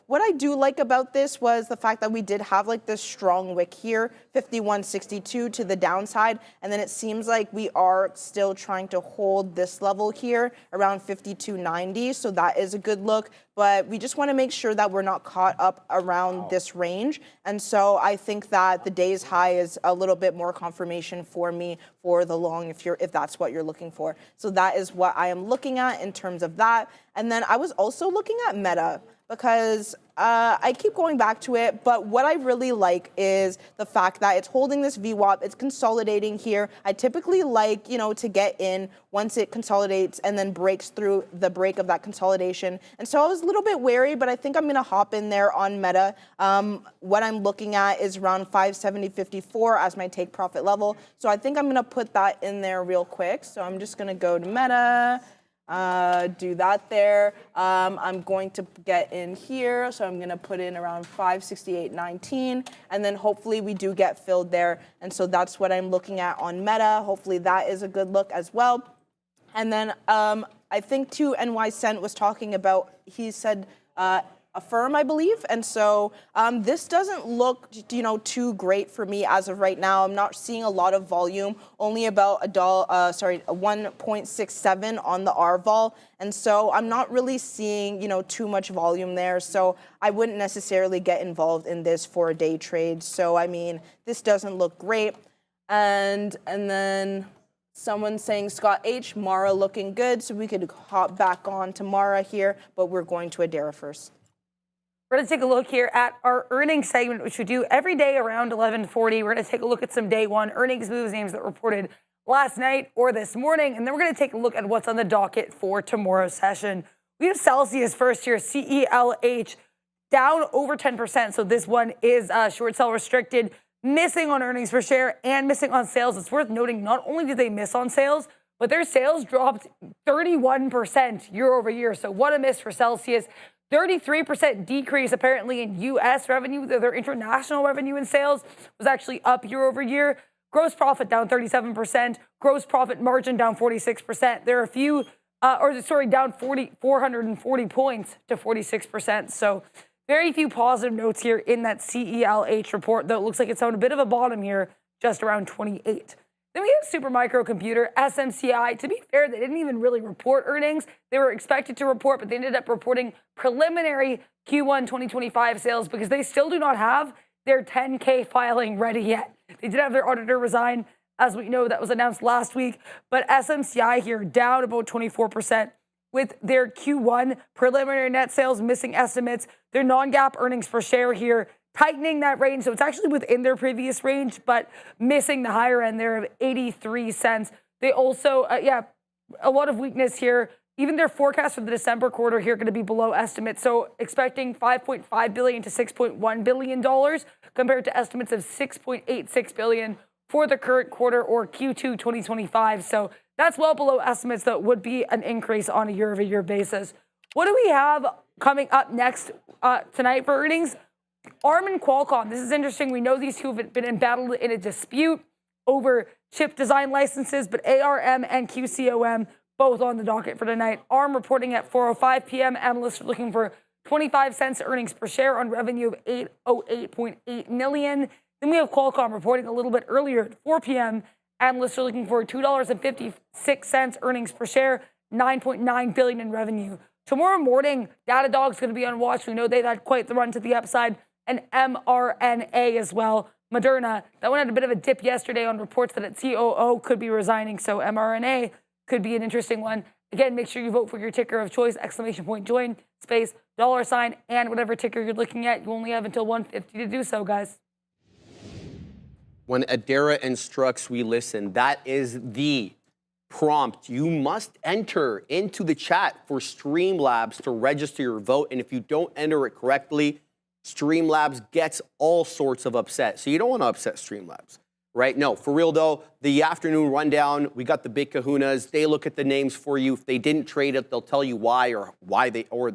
B: what I do like about this was the fact that we did have like this strong wick here, 51.62 to the downside, and then it seems like we are still trying to hold this level here around 52.90, so that is a good look. But we just want to make sure that we're not caught up around this range. And so I think that the day's high is a little bit more confirmation for me for the long if that's what you're looking for. So that is what I am looking at in terms of that. And then I was also looking at Meta because I keep going back to it, but what I really like is the fact that it's holding this VWAP, it's consolidating here. I typically like, to get in once it consolidates and then breaks through the break of that consolidation. And so I was a little bit wary, but I think I'm gonna hop in there on Meta. What I'm looking at is around 570.54 as my take profit level. So I think I'm gonna put that in there real quick. So I'm just gonna go to Meta. Do that there. I'm going to get in here, so I'm going to put in around 568.19, and then hopefully we do get filled there. And so that's what I'm looking at on Meta. Hopefully that is a good look as well. And then I think too, NY Cent was talking about, he said Affirm, I believe. And so this doesn't look, too great for me as of right now. I'm not seeing a lot of volume, only about a 1.67 on the RVol. And so I'm not really seeing, too much volume there. So I wouldn't necessarily get involved in this for a day trade. So, this doesn't look great. And then someone saying Scott H, Mara looking good. So we could hop back on to Mara here, but we're going to Adara first.
C: We're going to take a look here at our earnings segment, which we do every day around 11:40. We're going to take a look at some day one earnings moves, names that reported last night or this morning, and then we're going to take a look at what's on the docket for tomorrow's session. We have Celsius first here, CELH, down over 10%. So this one is short sell restricted. missing on earnings per share and missing on sales. It's worth noting not only did they miss on sales, but their sales dropped 31% year over year. So what a miss for Celsius. 33% decrease apparently in U.S. revenue. Their international revenue and sales was actually up year over year. Gross profit down 37%. Gross profit margin down 46%. There are a few, down 440 points to 46%. So very few positive notes here in that CELH report, though it looks like it's on a bit of a bottom here, just around 28. Then we have Supermicro Computer, SMCI. To be fair, they didn't even really report earnings. They were expected to report, but they ended up reporting preliminary Q1 2025 sales because they still do not have their 10K filing ready yet. They did have their auditor resign, as we know, that was announced last week. But SMCI here down about 24% with their Q1 preliminary net sales missing estimates. Their non-GAAP earnings per share here tightening that range. So it's actually within their previous range, but missing the higher end there of 83 cents. They also, a lot of weakness here. Even their forecast for the December quarter here going to be below estimates. So expecting $5.5 billion to $6.1 billion compared to estimates of $6.86 billion for the current quarter or Q2 2025. So that's well below estimates. That would be an increase on a year-over-year basis. What do we have coming up next tonight for earnings? ARM and Qualcomm. This is interesting. We know these two have been embattled in a dispute over chip design licenses, but ARM and QCOM both on the docket for tonight. ARM reporting at 4:05 p.m. Analysts are looking for 25 cents earnings per share on revenue of $808.8 million. Then we have Qualcomm reporting a little bit earlier at 4 p.m. Analysts are looking for $2.56 earnings per share, $9.9 billion in revenue. Tomorrow morning, Datadog's going to be on watch. We know they've had quite the run to the upside. And mRNA as well. Moderna, that one had a bit of a dip yesterday on reports that its COO could be resigning. So mRNA could be an interesting one. Again, make sure you vote for your ticker of choice, !join, space, $, and whatever ticker you're looking at. You only have until 1:50 to do so, guys.
A: When Adara instructs, we listen. That is the prompt. You must enter into the chat for Streamlabs to register your vote. And if you don't enter it correctly, Streamlabs gets all sorts of upset. So you don't want to upset Streamlabs, right? No, for real though, the afternoon rundown, we got the big kahunas. They look at the names for you. If they didn't trade it, they'll tell you why or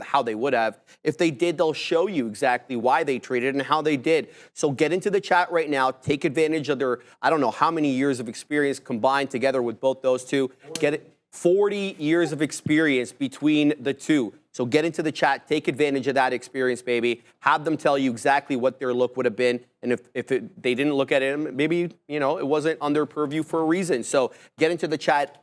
A: how they would have. If they did, they'll show you exactly why they traded and how they did. So get into the chat right now. Take advantage of their, I don't know how many years of experience combined together with both those two. Get it. 40 years of experience between the two. So get into the chat, take advantage of that experience, baby. Have them tell you exactly what their look would have been. And if they didn't look at it, maybe, it wasn't on their purview for a reason. So get into the chat, !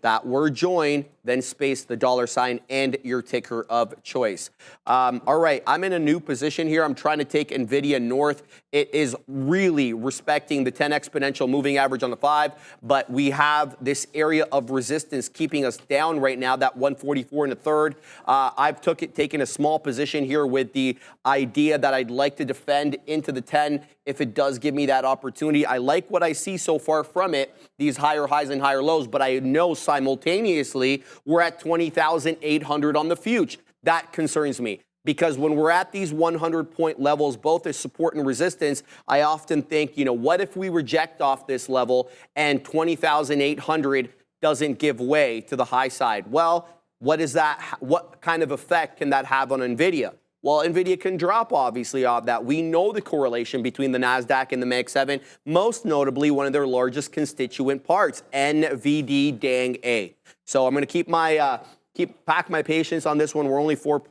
A: That word join, then space the $, and your ticker of choice. All right, I'm in a new position here. I'm trying to take Nvidia north. It is really respecting the 10 exponential moving average on the 5, but we have this area of resistance keeping us down right now, that 144 and a third. I've taken a small position here with the idea that I'd like to defend into the 10 if it does give me that opportunity. I like what I see so far from it, these higher highs and higher lows, but I know simultaneously we're at 20,800 on the future. That concerns me because when we're at these 100-point levels, both as support and resistance, I often think, what if we reject off this level and 20,800 doesn't give way to the high side? Well, what kind of effect can that have on Nvidia? Well, Nvidia can drop, obviously, off that. We know the correlation between the NASDAQ and the Mag 7, most notably one of their largest constituent parts, NVDA. So I'm going to pack my patience on this one. We're only 4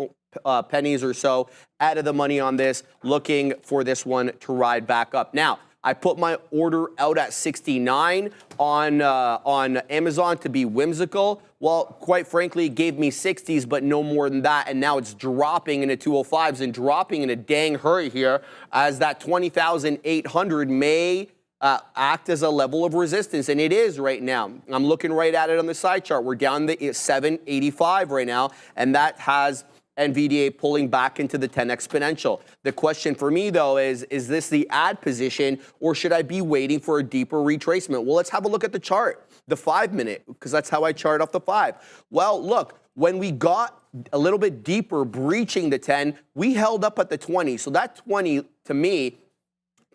A: pennies or so out of the money on this, looking for this one to ride back up. Now, I put my order out at 69 on Amazon to be whimsical. Well, quite frankly, it gave me 60s, but no more than that. And now it's dropping into 205s and dropping in a dang hurry here as that 20,800 may act as a level of resistance. And it is right now. I'm looking right at it on the side chart. We're down to 785 right now. And that has NVDA pulling back into the 10 exponential. The question for me, though, is this the add position or should I be waiting for a deeper retracement? Well, let's have a look at the chart, the 5-minute, because that's how I chart off the 5. Well, look, when we got a little bit deeper breaching the 10, we held up at the 20. So that 20, to me,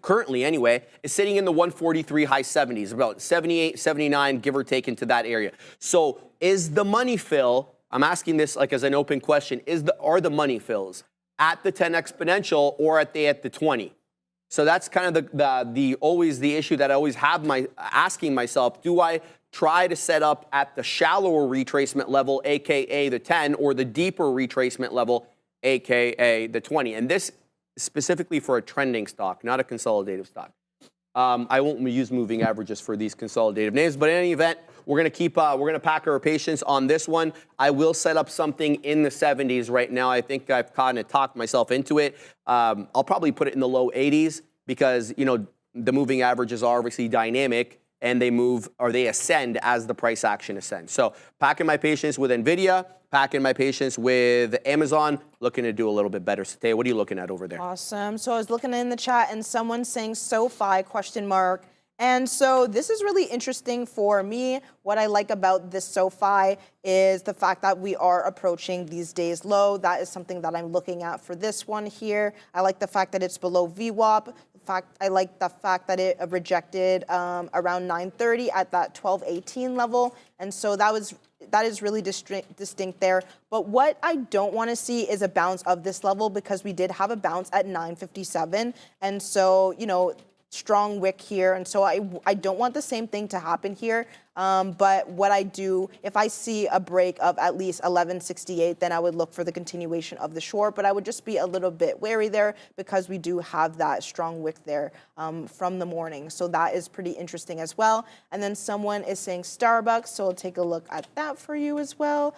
A: currently anyway, is sitting in the 143 high 70s, about 78, 79, give or take into that area. So is the money fill, I'm asking this like as an open question, are the money fills at the 10 exponential or at the 20? So that's kind of always the issue that I always have asking myself, do I try to set up at the shallower retracement level, AKA the 10, or the deeper retracement level, AKA the 20? And this specifically for a trending stock, not a consolidative stock. I won't use moving averages for these consolidative names, but in any event, we're gonna pack our patience on this one. I will set up something in the 70s right now. I think I've kind of talked myself into it. I'll probably put it in the low 80s because, you know, the moving averages are obviously dynamic and they move or they ascend as the price action ascends. So packing my patience with Nvidia, packing my patience with Amazon, looking to do a little bit better. Today, what are you looking at over there?
B: Awesome. So I was looking in the chat and someone's saying SOFI ? And so this is really interesting for me. What I like about this SOFI is the fact that we are approaching these days low. That is something that I'm looking at for this one here. I like the fact that it's below VWAP. I like the fact that it rejected around 930 at that 1218 level. And so that is really distinct there. But what I don't want to see is a bounce of this level because we did have a bounce at 957. And so, you know, strong wick here, and so I don't want the same thing to happen here. But what I do, if I see a break of at least 1168, then I would look for the continuation of the short. But I would just be a little bit wary there because we do have that strong wick there from the morning. So that is pretty interesting as well. And then someone is saying Starbucks, so I'll take a look at that for you as well.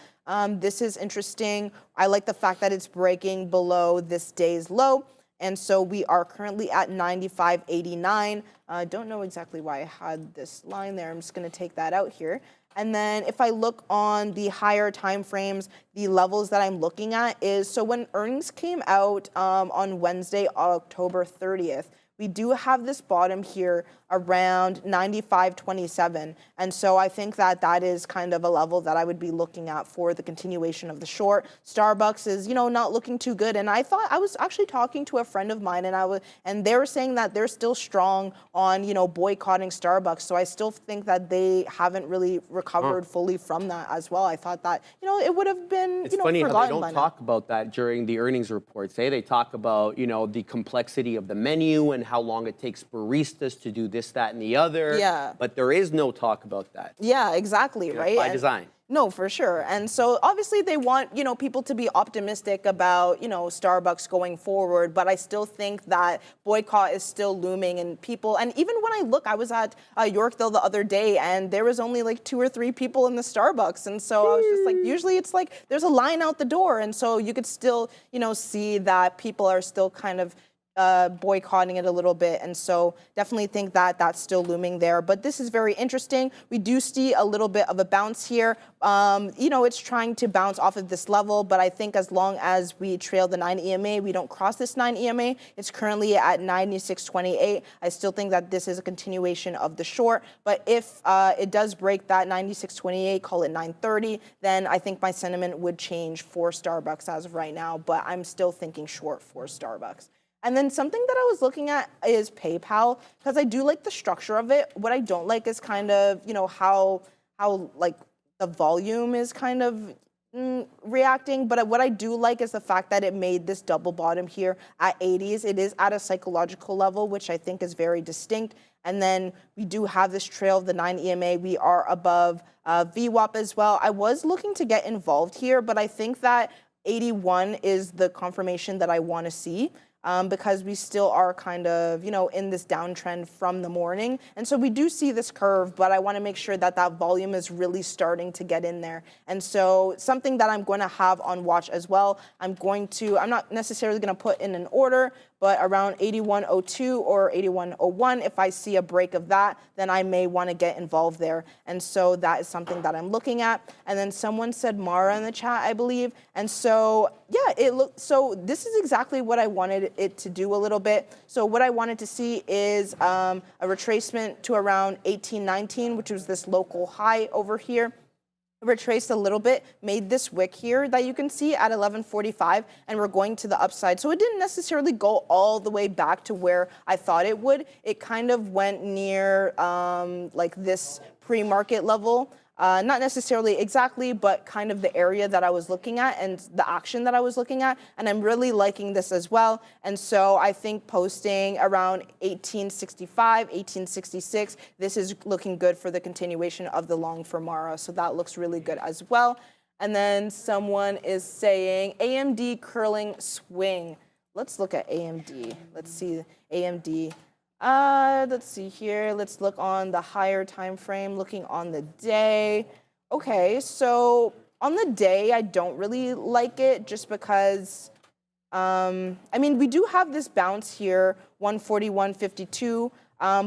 B: This is interesting. I like the fact that it's breaking below this day's low. And so we are currently at 95.89. I don't know exactly why I had this line there. I'm just going to take that out here. And then if I look on the higher time frames, the levels that I'm looking at is, so when earnings came out on Wednesday, October 30th, we do have this bottom here around 95.27. And so I think that that is kind of a level that I would be looking at for the continuation of the short. Starbucks is, you know, not looking too good. And I thought, I was actually talking to a friend of mine and they were saying that they're still strong on, you know, boycotting Starbucks. So I still think that they haven't really recovered fully from that as well. I thought that, you know, it would have been,
A: it's funny how they don't talk about that during the earnings reports. They talk about, you know, the complexity of the menu and how long it takes baristas to do this, that, and the other.
B: Yeah.
A: But there is no talk about that.
B: Yeah, exactly, right?
A: By design.
B: No, for sure. And so obviously they want, you know, people to be optimistic about, you know, Starbucks going forward, but I still think that boycott is still looming and people, and even when I look, I was at Yorkville the other day and there was only like 2 or 3 people in the Starbucks. And so I was just like, usually it's like there's a line out the door. And so you could still, you know, see that people are still kind of boycotting it a little bit. And so definitely think that that's still looming there. But this is very interesting. We do see a little bit of a bounce here. You know, it's trying to bounce off of this level, but I think as long as we trail the 9 EMA, we don't cross this 9 EMA. It's currently at 96.28. I still think that this is a continuation of the short. But if it does break that 96.28, call it 930, then I think my sentiment would change for Starbucks as of right now. But I'm still thinking short for Starbucks. And then something that I was looking at is PayPal, because I do like the structure of it. What I don't like is kind of, you know, how like the volume is kind of reacting. But what I do like is the fact that it made this double bottom here at 80s. It is at a psychological level, which I think is very distinct. And then we do have this trail of the 9 EMA. We are above VWAP as well. I was looking to get involved here, but I think that 81 is the confirmation that I want to see. Because we still are kind of, you know, in this downtrend from the morning. And so we do see this curve, but I want to make sure that that volume is really starting to get in there. And so something that I'm going to have on watch as well, I'm not necessarily going to put in an order, but around 81.02 or 81.01, if I see a break of that, then I may want to get involved there. And so that is something that I'm looking at. And then someone said Mara in the chat, I believe. And so, yeah, so this is exactly what I wanted it to do a little bit. So what I wanted to see is a retracement to around 1819, which was this local high over here. retraced a little bit, made this wick here that you can see at 11:45, and we're going to the upside. So it didn't necessarily go all the way back to where I thought it would. It kind of went near like this pre-market level. Not necessarily exactly, but kind of the area that I was looking at and the action that I was looking at. And I'm really liking this as well. And so I think posting around 1865, 1866, this is looking good for the continuation of the long for Mara. So that looks really good as well. And then someone is saying AMD curling swing. Let's look at AMD. Let's see AMD. Let's see here. Let's look on the higher time frame, looking on the day. Okay, so on the day, I don't really like it just because, I mean, we do have this bounce here, 141.52,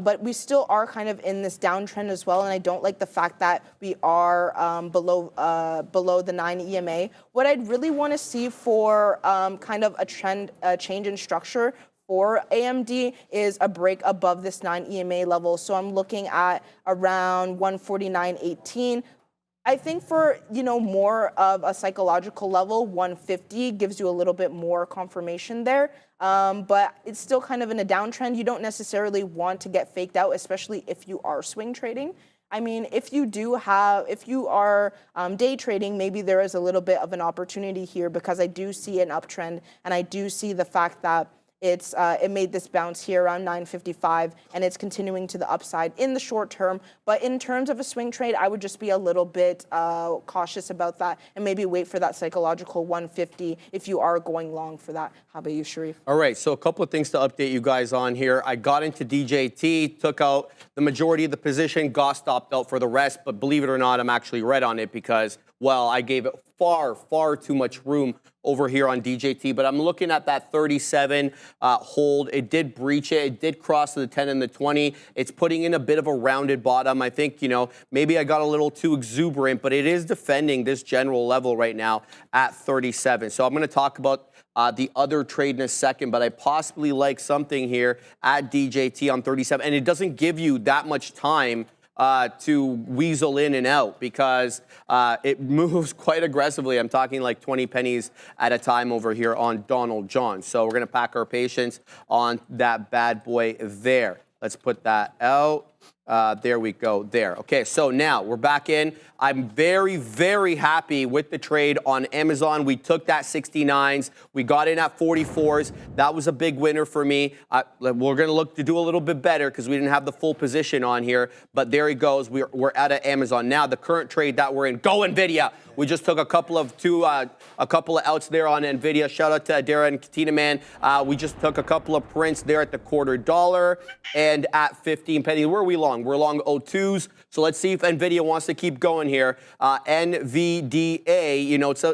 B: but we still are kind of in this downtrend as well, and I don't like the fact that we are below the 9 EMA. What I'd really want to see for kind of a change in structure for AMD is a break above this 9 EMA level. So I'm looking at around 149.18. I think for, more of a psychological level, 150 gives you a little bit more confirmation there. But it's still kind of in a downtrend. You don't necessarily want to get faked out, especially if you are swing trading. I mean, if you are day trading, maybe there is a little bit of an opportunity here because I do see an uptrend, and I do see the fact that it made this bounce here around 955, and it's continuing to the upside in the short term. But in terms of a swing trade, I would just be a little bit cautious about that and maybe wait for that psychological 150 if you are going long for that. How about you, Sharif?
A: All right, so a couple of things to update you guys on here. I got into DJT, took out the majority of the position, got stopped out for the rest, but believe it or not, I'm actually red on it because, well, I gave it far too much room over here on DJT, but I'm looking at that 37 hold. It did breach it. It did cross the 10 and the 20. It's putting in a bit of a rounded bottom. I think, maybe I got a little too exuberant, but it is defending this general level right now at 37. So I'm going to talk about the other trade in a second, but I possibly like something here at DJT on 37, and it doesn't give you that much time to weasel in and out because it moves quite aggressively. I'm talking like 20 pennies at a time over here on Donald John. So we're going to pack our patience on that bad boy there. Let's put that out. There we go, there. Okay, so now we're back in. I'm very happy with the trade on Amazon. We took that 69s. We got in at 44s. That was a big winner for me. We're going to look to do a little bit better because we didn't have the full position on here. But there he goes. We're out of Amazon. Now the current trade that we're in, go Nvidia. We just took a couple of outs there on Nvidia. Shout out to Adara and Katina, man. We just took a couple of prints there at the $0.25 and at 15 pennies. Where are we long? We're long 02s. So let's see if Nvidia wants to keep going here. NVDA,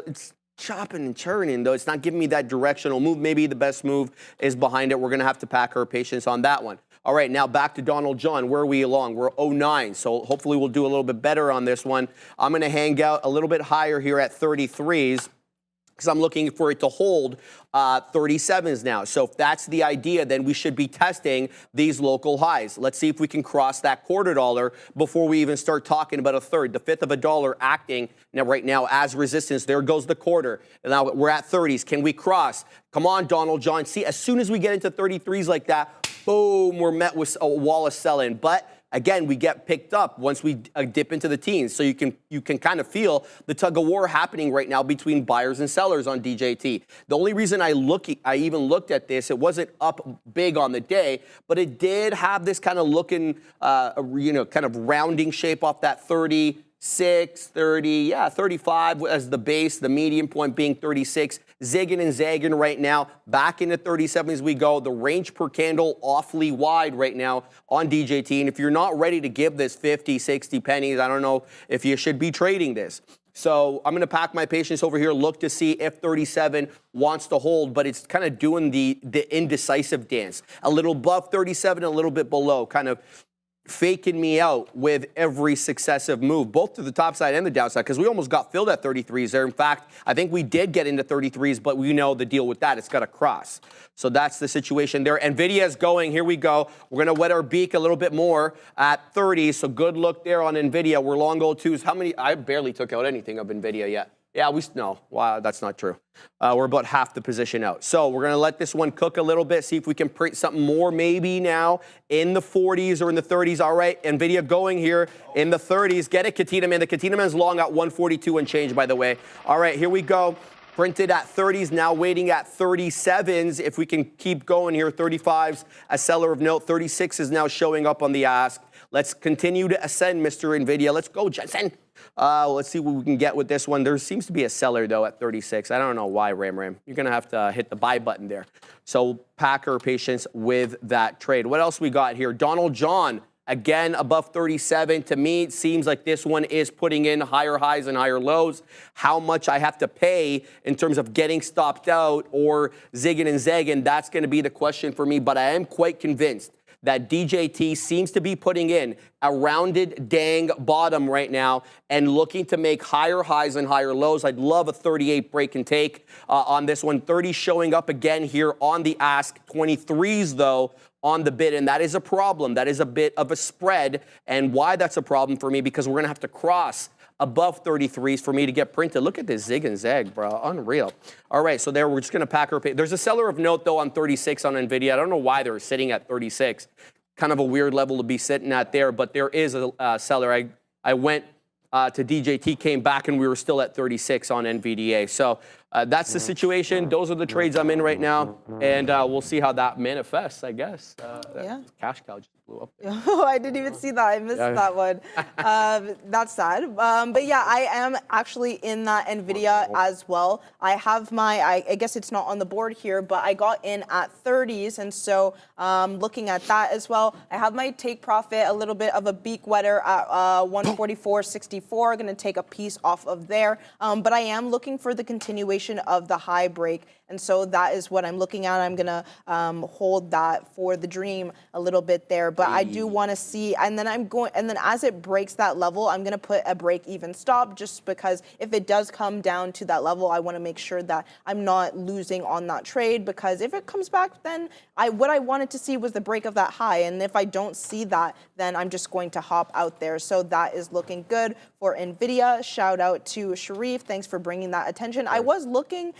A: it's chopping and churning, though. It's not giving me that directional move. Maybe the best move is behind it. We're going to have to pack our patience on that one. All right, now back to Donald John. Where are we along? We're 09, so hopefully we'll do a little bit better on this one. I'm going to hang out a little bit higher here at 33s because I'm looking for it to hold 37s now. So if that's the idea, then we should be testing these local highs. Let's see if we can cross that $0.25 before we even start talking about a third. The fifth of a dollar acting now right now as resistance. There goes the quarter. And now we're at 30s. Can we cross? Come on, Donald John. See, as soon as we get into 33s like that, boom, we're met with a wall of selling. But again, we get picked up once we dip into the teens. So you can kind of feel the tug of war happening right now between buyers and sellers on DJT. The only reason I even looked at this, it wasn't up big on the day, but it did have this kind of looking, kind of rounding shape off that 36, 30, 35 as the base, the median point being 36. Zigging and zagging right now, back into 37 as we go. The range per candle awfully wide right now on DJT. And if you're not ready to give this 50, 60 pennies, I don't know if you should be trading this. So I'm going to pack my patience over here, look to see if 37 wants to hold, but it's kind of doing the indecisive dance. A little above 37, a little bit below, kind of faking me out with every successive move, both to the top side and the downside, because we almost got filled at 33s there. In fact, I think we did get into 33s, but we know the deal with that. It's got to cross. So that's the situation there. Nvidia is going. Here we go. We're going to wet our beak a little bit more at 30. So good look there on Nvidia. We're long gold twos. How many? I barely took out anything of Nvidia yet. Yeah, no. Wow, that's not true. We're about half the position out. So we're going to let this one cook a little bit, see if we can print something more maybe now in the 40s or in the 30s. All right, Nvidia going here in the 30s. Get it, Katina Man. The Katina Man's long at 142 and change, by the way. All right, here we go. Printed at 30s, now waiting at 37s. If we can keep going here, 35s, a seller of note. 36 is now showing up on the ask. Let's continue to ascend, Mr. Nvidia. Let's go, Jensen. Let's see what we can get with this one. There seems to be a seller, though, at 36. I don't know why, Ram. You're going to have to hit the buy button there. So pack our patience with that trade. What else we got here? Donald John, again, above 37. To me, it seems like this one is putting in higher highs and higher lows. How much I have to pay in terms of getting stopped out or zigging and zagging, that's going to be the question for me. But I am quite convinced that DJT seems to be putting in a rounded dang bottom right now and looking to make higher highs and higher lows. I'd love a 38 break and take on this one. 30 showing up again here on the ask. 23s, though, on the bid, and that is a problem. That is a bit of a spread, and why that's a problem for me, because we're going to have to cross above 33s for me to get printed. Look at this zig and zag, bro. Unreal. All right, so there we're just going to pack our pay. There's a seller of note, though, on 36 on Nvidia. I don't know why they're sitting at 36. Kind of a weird level to be sitting at there, but there is a seller. I went to DJT, came back, and we were still at 36 on NVDA. So that's the situation. Those are the trades I'm in right now, and we'll see how that manifests, I guess.
B: Yeah.
A: Cash cow just blew up there.
B: Oh, I didn't even see that. I missed that one. That's sad. But yeah, I am actually in that Nvidia as well. I have my, I guess it's not on the board here, but I got in at 30s. And so looking at that as well, I have my take profit, a little bit of a beak wetter at 144.64. Going to take a piece off of there. But I am looking for the continuation of the high break. And so that is what I'm looking at. I'm going to hold that for the dream a little bit there. But I do want to see, and then as it breaks that level, I'm going to put a break even stop, just because if it does come down to that level, I want to make sure that I'm not losing on that trade, because if it comes back, then what I wanted to see was the break of that high. And if I don't see that, then I'm just going to hop out there. So that is looking good for Nvidia. Shout out to Sharif. Thanks for bringing that attention. I was looking,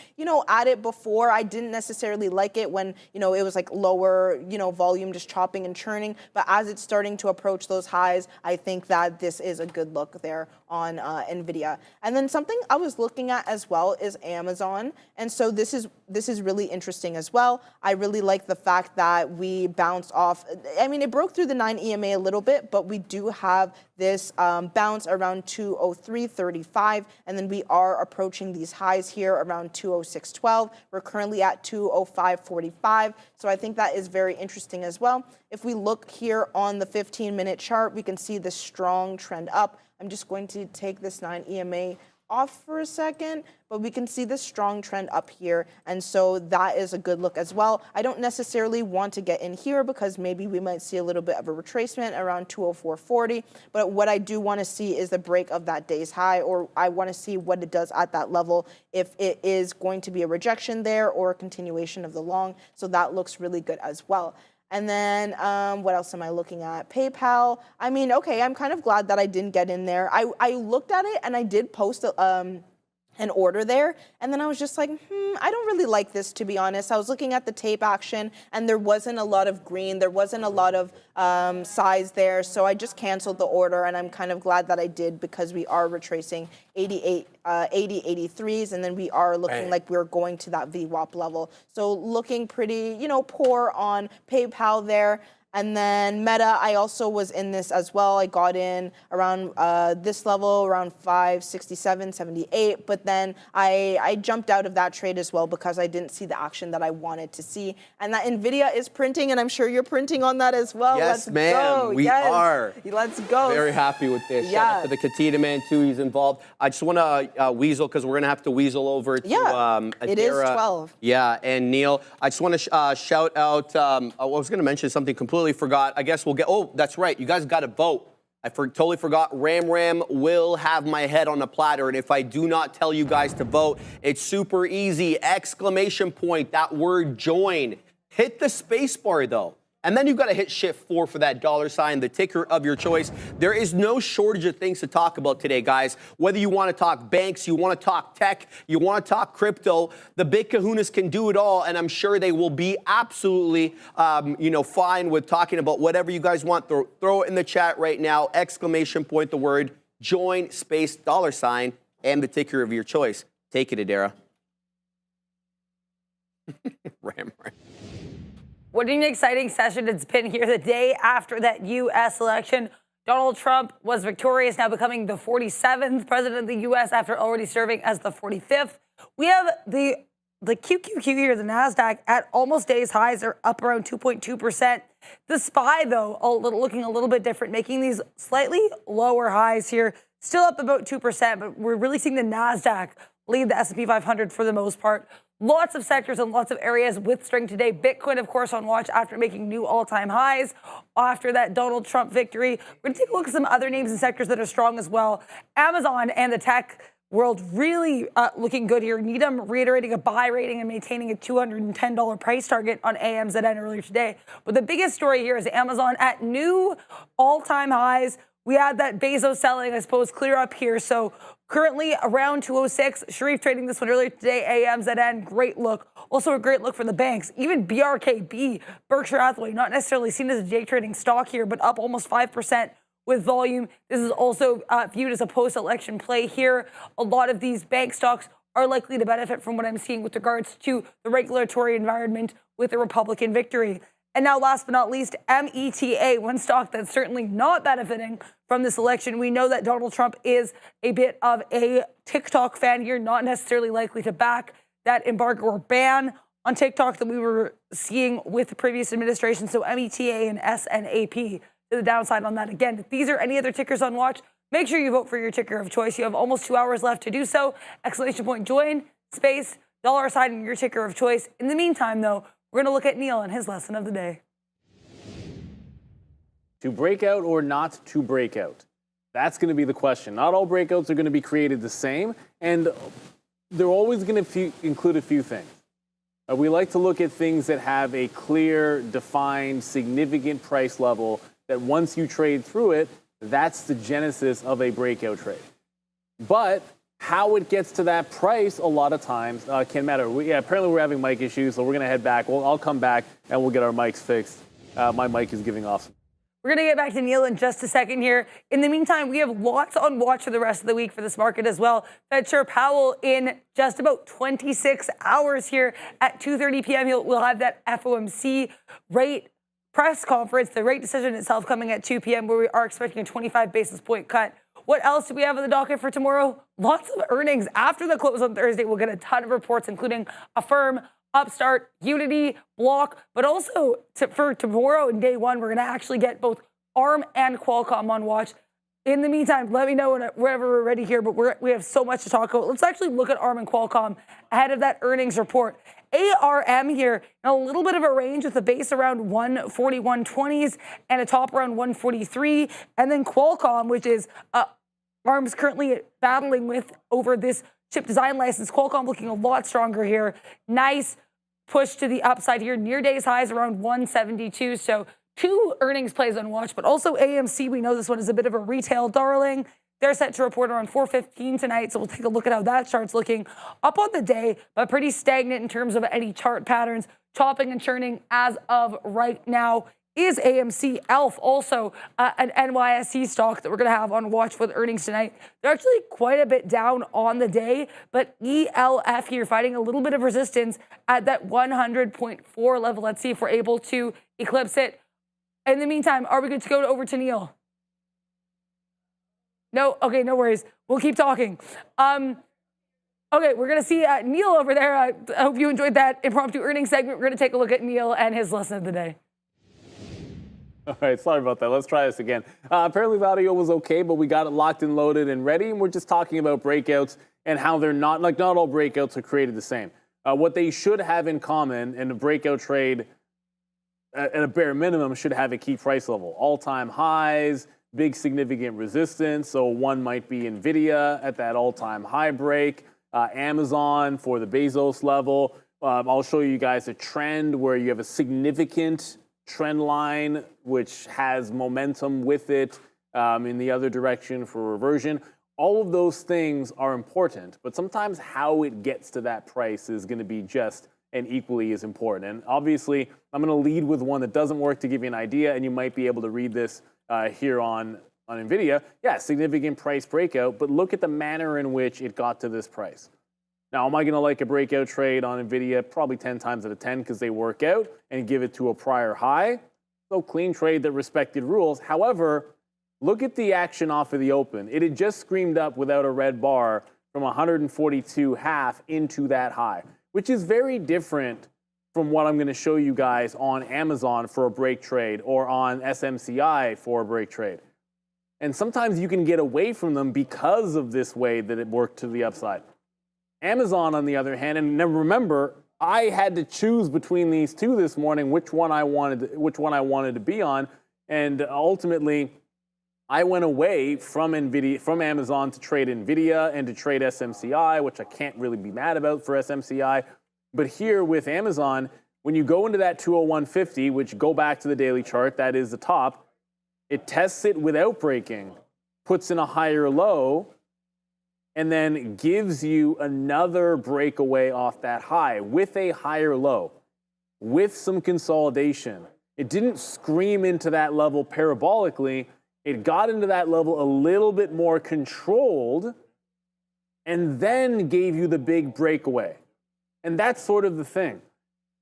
B: at it before. I didn't necessarily like it when, it was like lower, volume, just chopping and churning. But as it's starting to approach those highs, I think that this is a good look there on Nvidia. And then something I was looking at as well is Amazon. And so this is really interesting as well. I really like the fact that we bounced off. I mean, it broke through the 9 EMA a little bit, but we do have this bounce around 203.35, and then we are approaching these highs here around 206.12. We're currently at 205.45, so I think that is very interesting as well. If we look here on the 15-minute chart, we can see this strong trend up. I'm just going to take this 9 EMA off for a second, but we can see this strong trend up here, and so that is a good look as well. I don't necessarily want to get in here because maybe we might see a little bit of a retracement around 204.40, but what I do want to see is the break of that day's high, or I want to see what it does at that level, if it is going to be a rejection there or a continuation of the long. So that looks really good as well. And then what else am I looking at? PayPal. I mean, okay, I'm kind of glad that I didn't get in there. I looked at it and I did post an order there, and then I was just like, I don't really like this, to be honest. I was looking at the tape action, and there wasn't a lot of green. There wasn't a lot of size there, so I just canceled the order, and I'm kind of glad that I did, because we are retracing 80, 83s, and then we are looking like we're going to that VWAP level. So looking pretty, poor on PayPal there. And then Meta, I also was in this as well. I got in around this level, around 567.78, but then I jumped out of that trade as well because I didn't see the action that I wanted to see. And that Nvidia is printing, and I'm sure you're printing on that as well.
A: Yes,
B: Let's
A: ma'am,
B: go.
A: we are.
B: Let's go.
A: Very happy with this.
B: Yeah.
A: Shout out to the Katina Man, too. He's involved. I just want to weasel, because we're going to have to weasel over to Adara.
B: It is 12.
A: Yeah, and Neil. I just want to shout out, I was going to mention something completely totally forgot. I guess we'll get, oh, that's right. You guys got to vote. I totally forgot. Ram will have my head on a platter. And if I do not tell you guys to vote, it's super easy. Exclamation point, that word join. Hit the space bar though. And then you've got to hit shift 4 for that $, the ticker of your choice. There is no shortage of things to talk about today, guys. Whether you want to talk banks, you want to talk tech, you want to talk crypto, the big kahunas can do it all. And I'm sure they will be absolutely, fine with talking about whatever you guys want. Throw it in the chat right now. Exclamation point, the word join, space, $, and the ticker of your choice. Take it, Adara. Ram.
C: What an exciting session it's been here the day after that U.S. election. Donald Trump was victorious, now becoming the 47th president of the U.S. after already serving as the 45th. We have the QQQ here, the NASDAQ, at almost day's highs, are up around 2.2%. The SPY, though, looking a little bit different, making these slightly lower highs here, still up about 2%, but we're really seeing the NASDAQ lead the S&P 500 for the most part. Lots of sectors and lots of areas with strength today. Bitcoin, of course, on watch after making new all-time highs after that Donald Trump victory. We're going to take a look at some other names and sectors that are strong as well. Amazon and the tech world really looking good here. Needham reiterating a buy rating and maintaining a $210 price target on AMZN earlier today. But the biggest story here is Amazon at new all-time highs. We had that Bezos selling, I suppose, clear up here. So currently around 206. Sharif trading this one earlier today. AMZN, great look. Also a great look for the banks. Even BRKB, Berkshire Hathaway, not necessarily seen as a day trading stock here, but up almost 5% with volume. This is also viewed as a post-election play here. A lot of these bank stocks are likely to benefit from what I'm seeing with regards to the regulatory environment with the Republican victory. And now, last but not least, META, one stock that's certainly not benefiting from this election. We know that Donald Trump is a bit of a TikTok fan here, not necessarily likely to back that embargo or ban on TikTok that we were seeing with the previous administration. So META and SNAP to the downside on that. Again, if these are any other tickers on watch, make sure you vote for your ticker of choice. You have almost 2 hours left to do so. Exclamation point, join, space, $, in your ticker of choice. In the meantime, though, we're going to look at Neil and his lesson of the day.
D: To break out or not to break out? That's going to be the question. Not all breakouts are going to be created the same, and they're always going to include a few things. We like to look at things that have a clear, defined, significant price level that once you trade through it, that's the genesis of a breakout trade. But how it gets to that price a lot of times can matter. Apparently we're having mic issues, so we're going to head back. I'll come back and we'll get our mics fixed. My mic is giving off.
C: We're going to get back to Neil in just a second here. In the meantime, we have lots on watch for the rest of the week for this market as well. Fed Chair Powell in just about 26 hours here at 2:30 p.m. We'll have that FOMC rate press conference, the rate decision itself coming at 2 p.m. where we are expecting a 25 basis point cut. What else do we have on the docket for tomorrow? Lots of earnings after the close on Thursday. We'll get a ton of reports, including Affirm, Upstart, Unity, Block, but also for tomorrow and day one, we're going to actually get both ARM and Qualcomm on watch. In the meantime, let me know whenever we're ready here, but we have so much to talk about. Let's actually look at ARM and Qualcomm ahead of that earnings report. ARM here in a little bit of a range with a base around 140, 120s and a top around 143. And then Qualcomm, which is ARM's currently battling with over this chip design license. Qualcomm looking a lot stronger here. Nice push to the upside here. Near days highs around 172. So two earnings plays on watch, but also AMC. We know this one is a bit of a retail darling. They're set to report around 4:15 tonight, so we'll take a look at how that chart's looking up on the day, but pretty stagnant in terms of any chart patterns. Chopping and churning as of right now is AMC. ELF, also an NYSE stock that we're going to have on watch with earnings tonight. They're actually quite a bit down on the day, but ELF here fighting a little bit of resistance at that 100.4 level. Let's see if we're able to eclipse it. In the meantime, are we good to go over to Neil? No? Okay, no worries. We'll keep talking. Okay, we're going to see Neil over there. I hope you enjoyed that impromptu earnings segment. We're going to take a look at Neil and his lesson of the day.
D: All right, sorry about that. Let's try this again. Apparently the audio was okay, but we got it locked and loaded and ready, and we're just talking about not all breakouts are created the same. What they should have in common in a breakout trade, at a bare minimum, should have a key price level. All-time highs, big significant resistance. So one might be Nvidia at that all-time high break, Amazon for the Bezos level. I'll show you guys a trend where you have a significant trend line which has momentum with it in the other direction for reversion. All of those things are important, but sometimes how it gets to that price is going to be just and equally as important. And obviously, I'm going to lead with one that doesn't work to give you an idea, and you might be able to read this here on Nvidia. Yeah, significant price breakout, but look at the manner in which it got to this price. Now, am I going to like a breakout trade on Nvidia? Probably 10 times out of 10 because they work out and give it to a prior high. So clean trade that respected rules. However, look at the action off of the open. It had just screamed up without a red bar from 142.5 into that high, which is very different from what I'm going to show you guys on Amazon for a break trade or on SMCI for a break trade. And sometimes you can get away from them because of this way that it worked to the upside. Amazon, on the other hand, and remember, I had to choose between these two this morning, which one I wanted to be on, and ultimately, I went away from Amazon to trade Nvidia and to trade SMCI, which I can't really be mad about for SMCI. But here with Amazon, when you go into that 201.50, which go back to the daily chart, that is the top, it tests it without breaking, puts in a higher low, and then gives you another breakaway off that high with a higher low, with some consolidation. It didn't scream into that level parabolically. It got into that level a little bit more controlled and then gave you the big breakaway. And that's sort of the thing.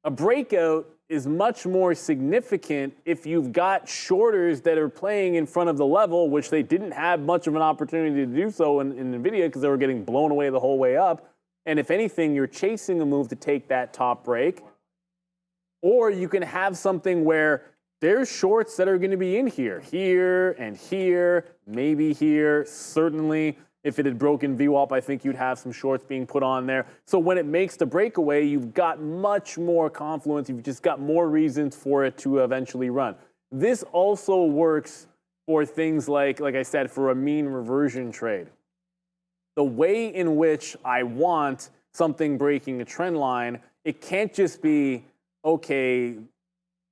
D: A breakout is much more significant if you've got shorters that are playing in front of the level, which they didn't have much of an opportunity to do so in Nvidia because they were getting blown away the whole way up. And if anything, you're chasing a move to take that top break. Or you can have something where there's shorts that are going to be in here, and here, maybe here, certainly. If it had broken VWAP, I think you'd have some shorts being put on there. So when it makes the breakaway, you've got much more confluence. You've just got more reasons for it to eventually run. This also works for things like I said, for a mean reversion trade. The way in which I want something breaking a trend line, it can't just be, okay,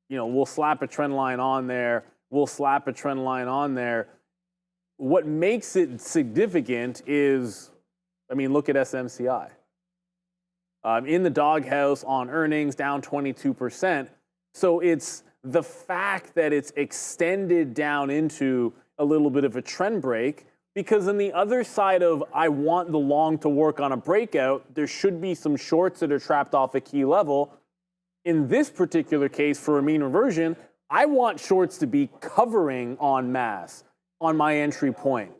D: we'll slap a trend line on there, we'll slap a trend line on there. What makes it significant is, look at SMCI. In the doghouse on earnings, down 22%. So it's the fact that it's extended down into a little bit of a trend break, because on the other side of I want the long to work on a breakout, there should be some shorts that are trapped off a key level. In this particular case, for a mean reversion, I want shorts to be covering en masse on my entry point.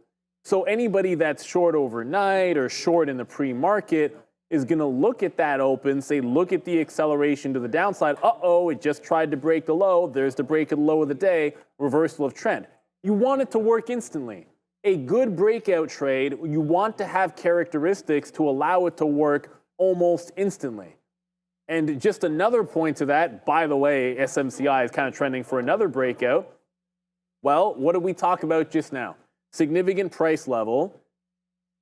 D: So anybody that's short overnight or short in the pre-market is going to look at that open, say, look at the acceleration to the downside. Uh-oh, it just tried to break the low. There's the break of the low of the day, reversal of trend. You want it to work instantly. A good breakout trade, you want to have characteristics to allow it to work almost instantly. And just another point to that, by the way, SMCI is kind of trending for another breakout. Well, what did we talk about just now? Significant price level,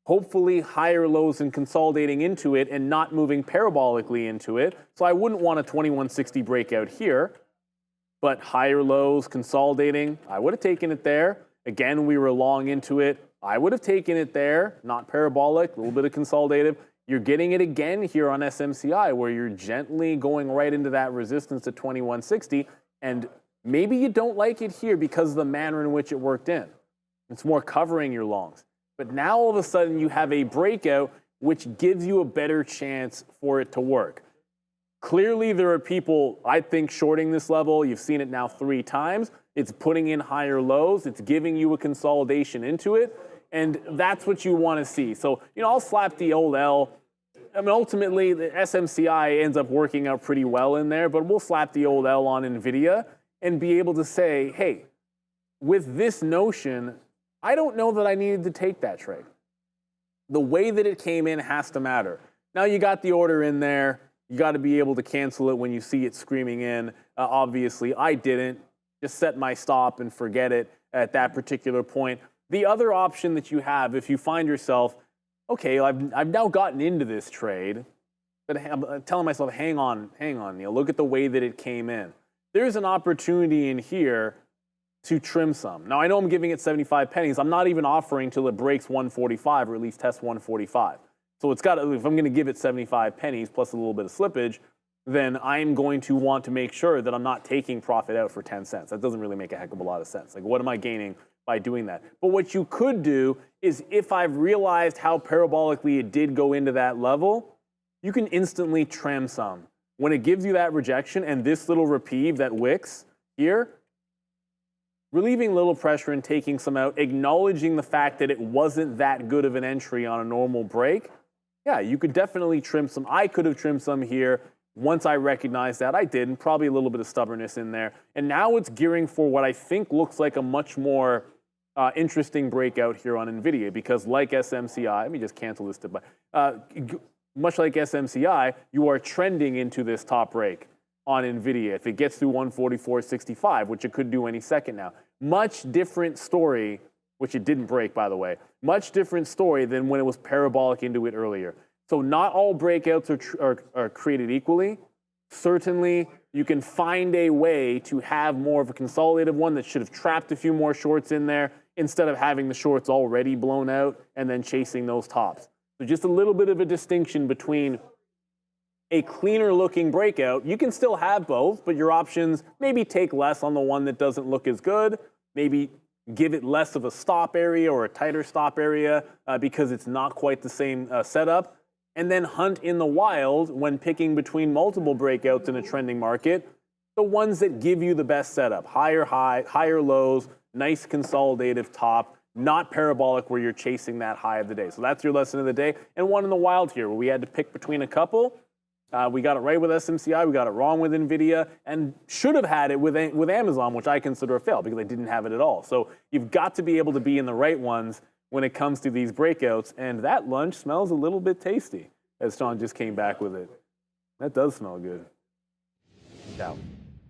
D: hopefully higher lows and consolidating into it and not moving parabolically into it. So I wouldn't want a 2160 breakout here, but higher lows, consolidating, I would have taken it there. Again, we were long into it. I would have taken it there, not parabolic, a little bit of consolidative. You're getting it again here on SMCI where you're gently going right into that resistance at 2160, and maybe you don't like it here because of the manner in which it worked in. It's more covering your longs. But now all of a sudden you have a breakout which gives you a better chance for it to work. Clearly there are people, I think, shorting this level. You've seen it now 3 times. It's putting in higher lows. It's giving you a consolidation into it. And that's what you want to see. So, I'll slap the old L. Ultimately, the SMCI ends up working out pretty well in there, but we'll slap the old L on Nvidia and be able to say, hey, with this notion, I don't know that I needed to take that trade. The way that it came in has to matter. Now you got the order in there. You got to be able to cancel it when you see it screaming in. Obviously, I didn't. Just set my stop and forget it at that particular point. The other option that you have, if you find yourself, okay, I've now gotten into this trade, but I'm telling myself, hang on, Neil, look at the way that it came in. There's an opportunity in here to trim some. Now, I know I'm giving it 75 pennies. I'm not even offering till it breaks 145 or at least tests 145. So it's got to, if I'm going to give it 75 pennies plus a little bit of slippage, then I'm going to want to make sure that I'm not taking profit out for 10 cents. That doesn't really make a heck of a lot of sense. Like, what am I gaining by doing that? But what you could do is, if I've realized how parabolically it did go into that level, you can instantly trim some. When it gives you that rejection and this little reprieve that wicks here, relieving a little pressure and taking some out, acknowledging the fact that it wasn't that good of an entry on a normal break, yeah, you could definitely trim some. I could have trimmed some here. Once I recognized that, I did, and probably a little bit of stubbornness in there. And now it's gearing for what I think looks like a much more interesting breakout here on Nvidia, because like SMCI, let me just cancel this to much like SMCI, you are trending into this top break on Nvidia. If it gets through 144.65, which it could do any second now, much different story, which it didn't break, by the way, much different story than when it was parabolic into it earlier. So not all breakouts are created equally. Certainly, you can find a way to have more of a consolidated one that should have trapped a few more shorts in there instead of having the shorts already blown out and then chasing those tops. So just a little bit of a distinction between a cleaner looking breakout. You can still have both, but your options maybe take less on the one that doesn't look as good, maybe give it less of a stop area or a tighter stop area because it's not quite the same setup. And then hunt in the wild when picking between multiple breakouts in a trending market, the ones that give you the best setup. Higher high, higher lows, nice consolidative top, not parabolic where you're chasing that high of the day. So that's your lesson of the day. And one in the wild here where we had to pick between a couple. We got it right with SMCI, we got it wrong with Nvidia, and should have had it with Amazon, which I consider a fail because I didn't have it at all. So you've got to be able to be in the right ones when it comes to these breakouts, and that lunch smells a little bit tasty, as Sean just came back with it. That does smell good. Yeah.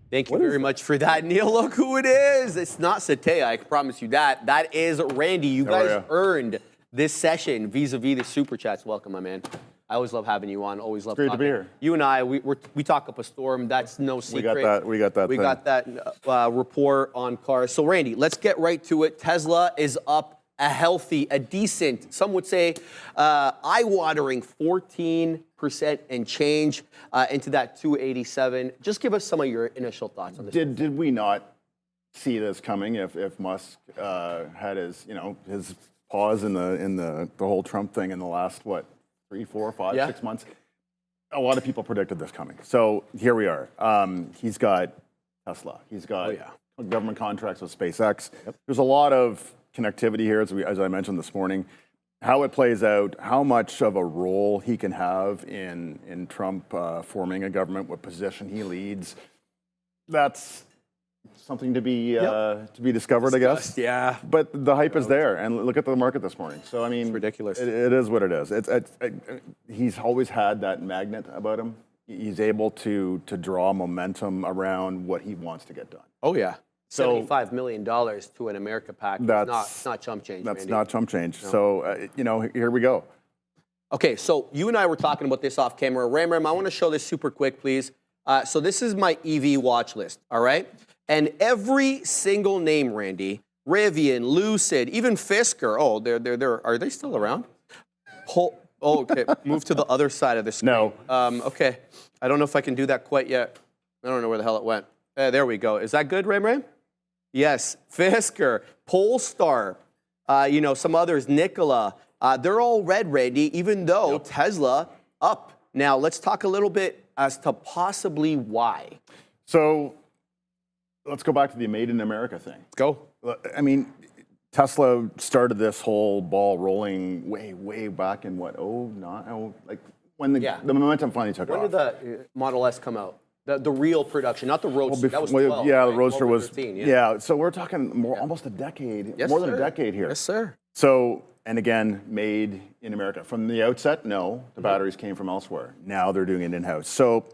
A: Thank you very much for that, Neil. Look who it is. It's not Satya, I can promise you that. That is Randy. You guys earned this session vis-a-vis the Super Chats. Welcome, my man. I always love having you on. Always love talking.
E: Great to be here.
A: You and I, we talk up a storm. That's no secret.
E: We got that
A: rapport on cars. So, Randy, let's get right to it. Tesla is up a healthy, a decent, some would say eye-watering 14% and change into that 287. Just give us some of your initial thoughts on this.
E: Did we not see this coming if Musk had his pause in the whole Trump thing in the last 3, 4, 5, 6 months? A lot of people predicted this coming. So here we are. He's got Tesla. He's got government contracts with SpaceX. There's a lot of connectivity here, as I mentioned this morning. How it plays out, how much of a role he can have in Trump forming a government, what position he leads, that's something to be discovered, I guess.
A: Yeah.
E: But the hype is there, and look at the market this morning. So I mean,
A: it's ridiculous.
E: It is what it is. He's always had that magnet about him. He's able to draw momentum around what he wants to get done.
A: Oh yeah. So $75 million to an America PAC. It's not chump change.
E: That's
A: Randy.
E: not chump change. No. So here we go.
A: Okay, so you and I were talking about this off camera. Ram, I want to show this super quick, please. So this is my EV watch list, all right? And every single name, Randy, Rivian, Lucid, even Fisker. Oh, they're are they still around? Okay, move to the other side of the screen.
E: No.
A: Okay, I don't know if I can do that quite yet. I don't know where the hell it went. There we go. Is that good, Ram? Yes, Fisker, Polestar, some others, Nikola. They're all red, Randy, even though Tesla up. Now, let's talk a little bit as to possibly why.
E: So let's go back to the Made in America thing.
A: Go.
E: I mean, Tesla started this whole ball rolling way back in when the momentum finally took off.
A: When did the Model S come out? The real production, not the Roadster. That was 12,
E: yeah,
A: right?
E: the Roadster was
A: 13,
E: yeah. So we're talking almost a decade, more than a decade here.
A: Yes, sir.
E: So And again, made in America. From the outset, no, the batteries came from elsewhere. Now they're doing it in-house. So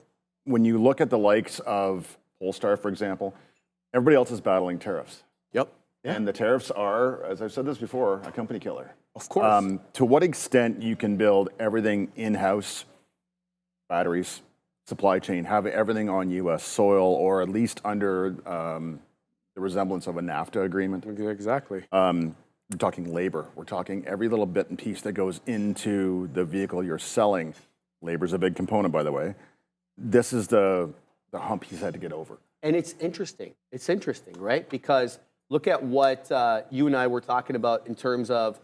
E: when you look at the likes of Polestar, for example, everybody else is battling tariffs.
A: Yep.
E: And the tariffs are, as I've said this before, a company killer.
A: Of course.
E: To what extent you can build everything in-house, batteries, supply chain, have everything on U.S. soil, or at least under the resemblance of a NAFTA agreement.
D: Exactly.
E: We're talking labor. We're talking every little bit and piece that goes into the vehicle you're selling. Labor's a big component, by the way. This is the hump he's had to get over.
A: And it's interesting. It's interesting, right? Because look at what you and I were talking about in terms of,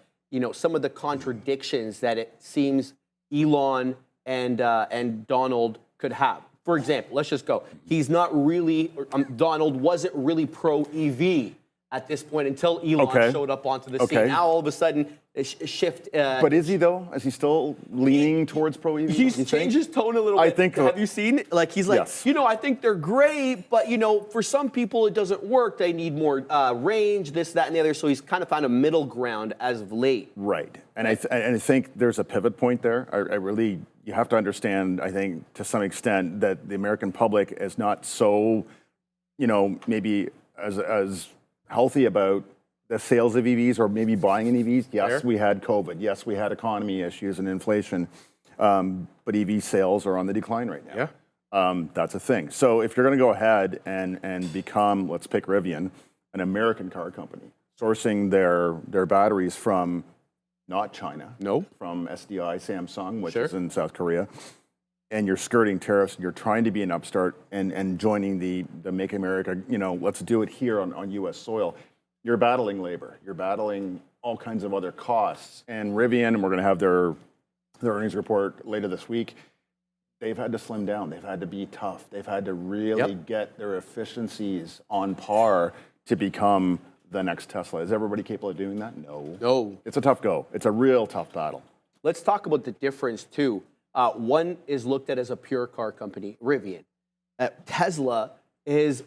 A: some of the contradictions that it seems Elon and Donald could have. For example, let's just go. He's not really, Donald wasn't really pro-EV at this point until Elon showed up onto the scene. Now all of a sudden, a shift.
E: But is he though? Is he still leaning towards pro-EV?
A: He's changed his tone a little bit.
E: I think.
A: Have you seen? Like he's like,
E: Yes.
A: I think they're great, but for some people it doesn't work. They need more range, this, that, and the other. So he's kind of found a middle ground as of late.
E: Right, and I think there's a pivot point there. I really, you have to understand, I think, to some extent, that the American public is not so, maybe as healthy about the sales of EVs or maybe buying an EVs. Yes, we had COVID. Yes, we had economy issues and inflation. But EV sales are on the decline right now.
A: Yeah.
E: That's a thing. So if you're going to go ahead and become, let's pick Rivian, an American car company, sourcing their batteries from not China, from SDI, Samsung, which is in South Korea, and you're skirting tariffs, you're trying to be an upstart and joining the Make America, let's do it here on U.S. soil. You're battling labor. You're battling all kinds of other costs. And Rivian, we're going to have their earnings report later this week. They've had to slim down. They've had to be tough. They've had to really get their efficiencies on par to become the next Tesla. Is everybody capable of doing that? No. It's a tough go. It's a real tough battle.
A: Let's talk about the difference, too. One is looked at as a pure car company, Rivian. Tesla is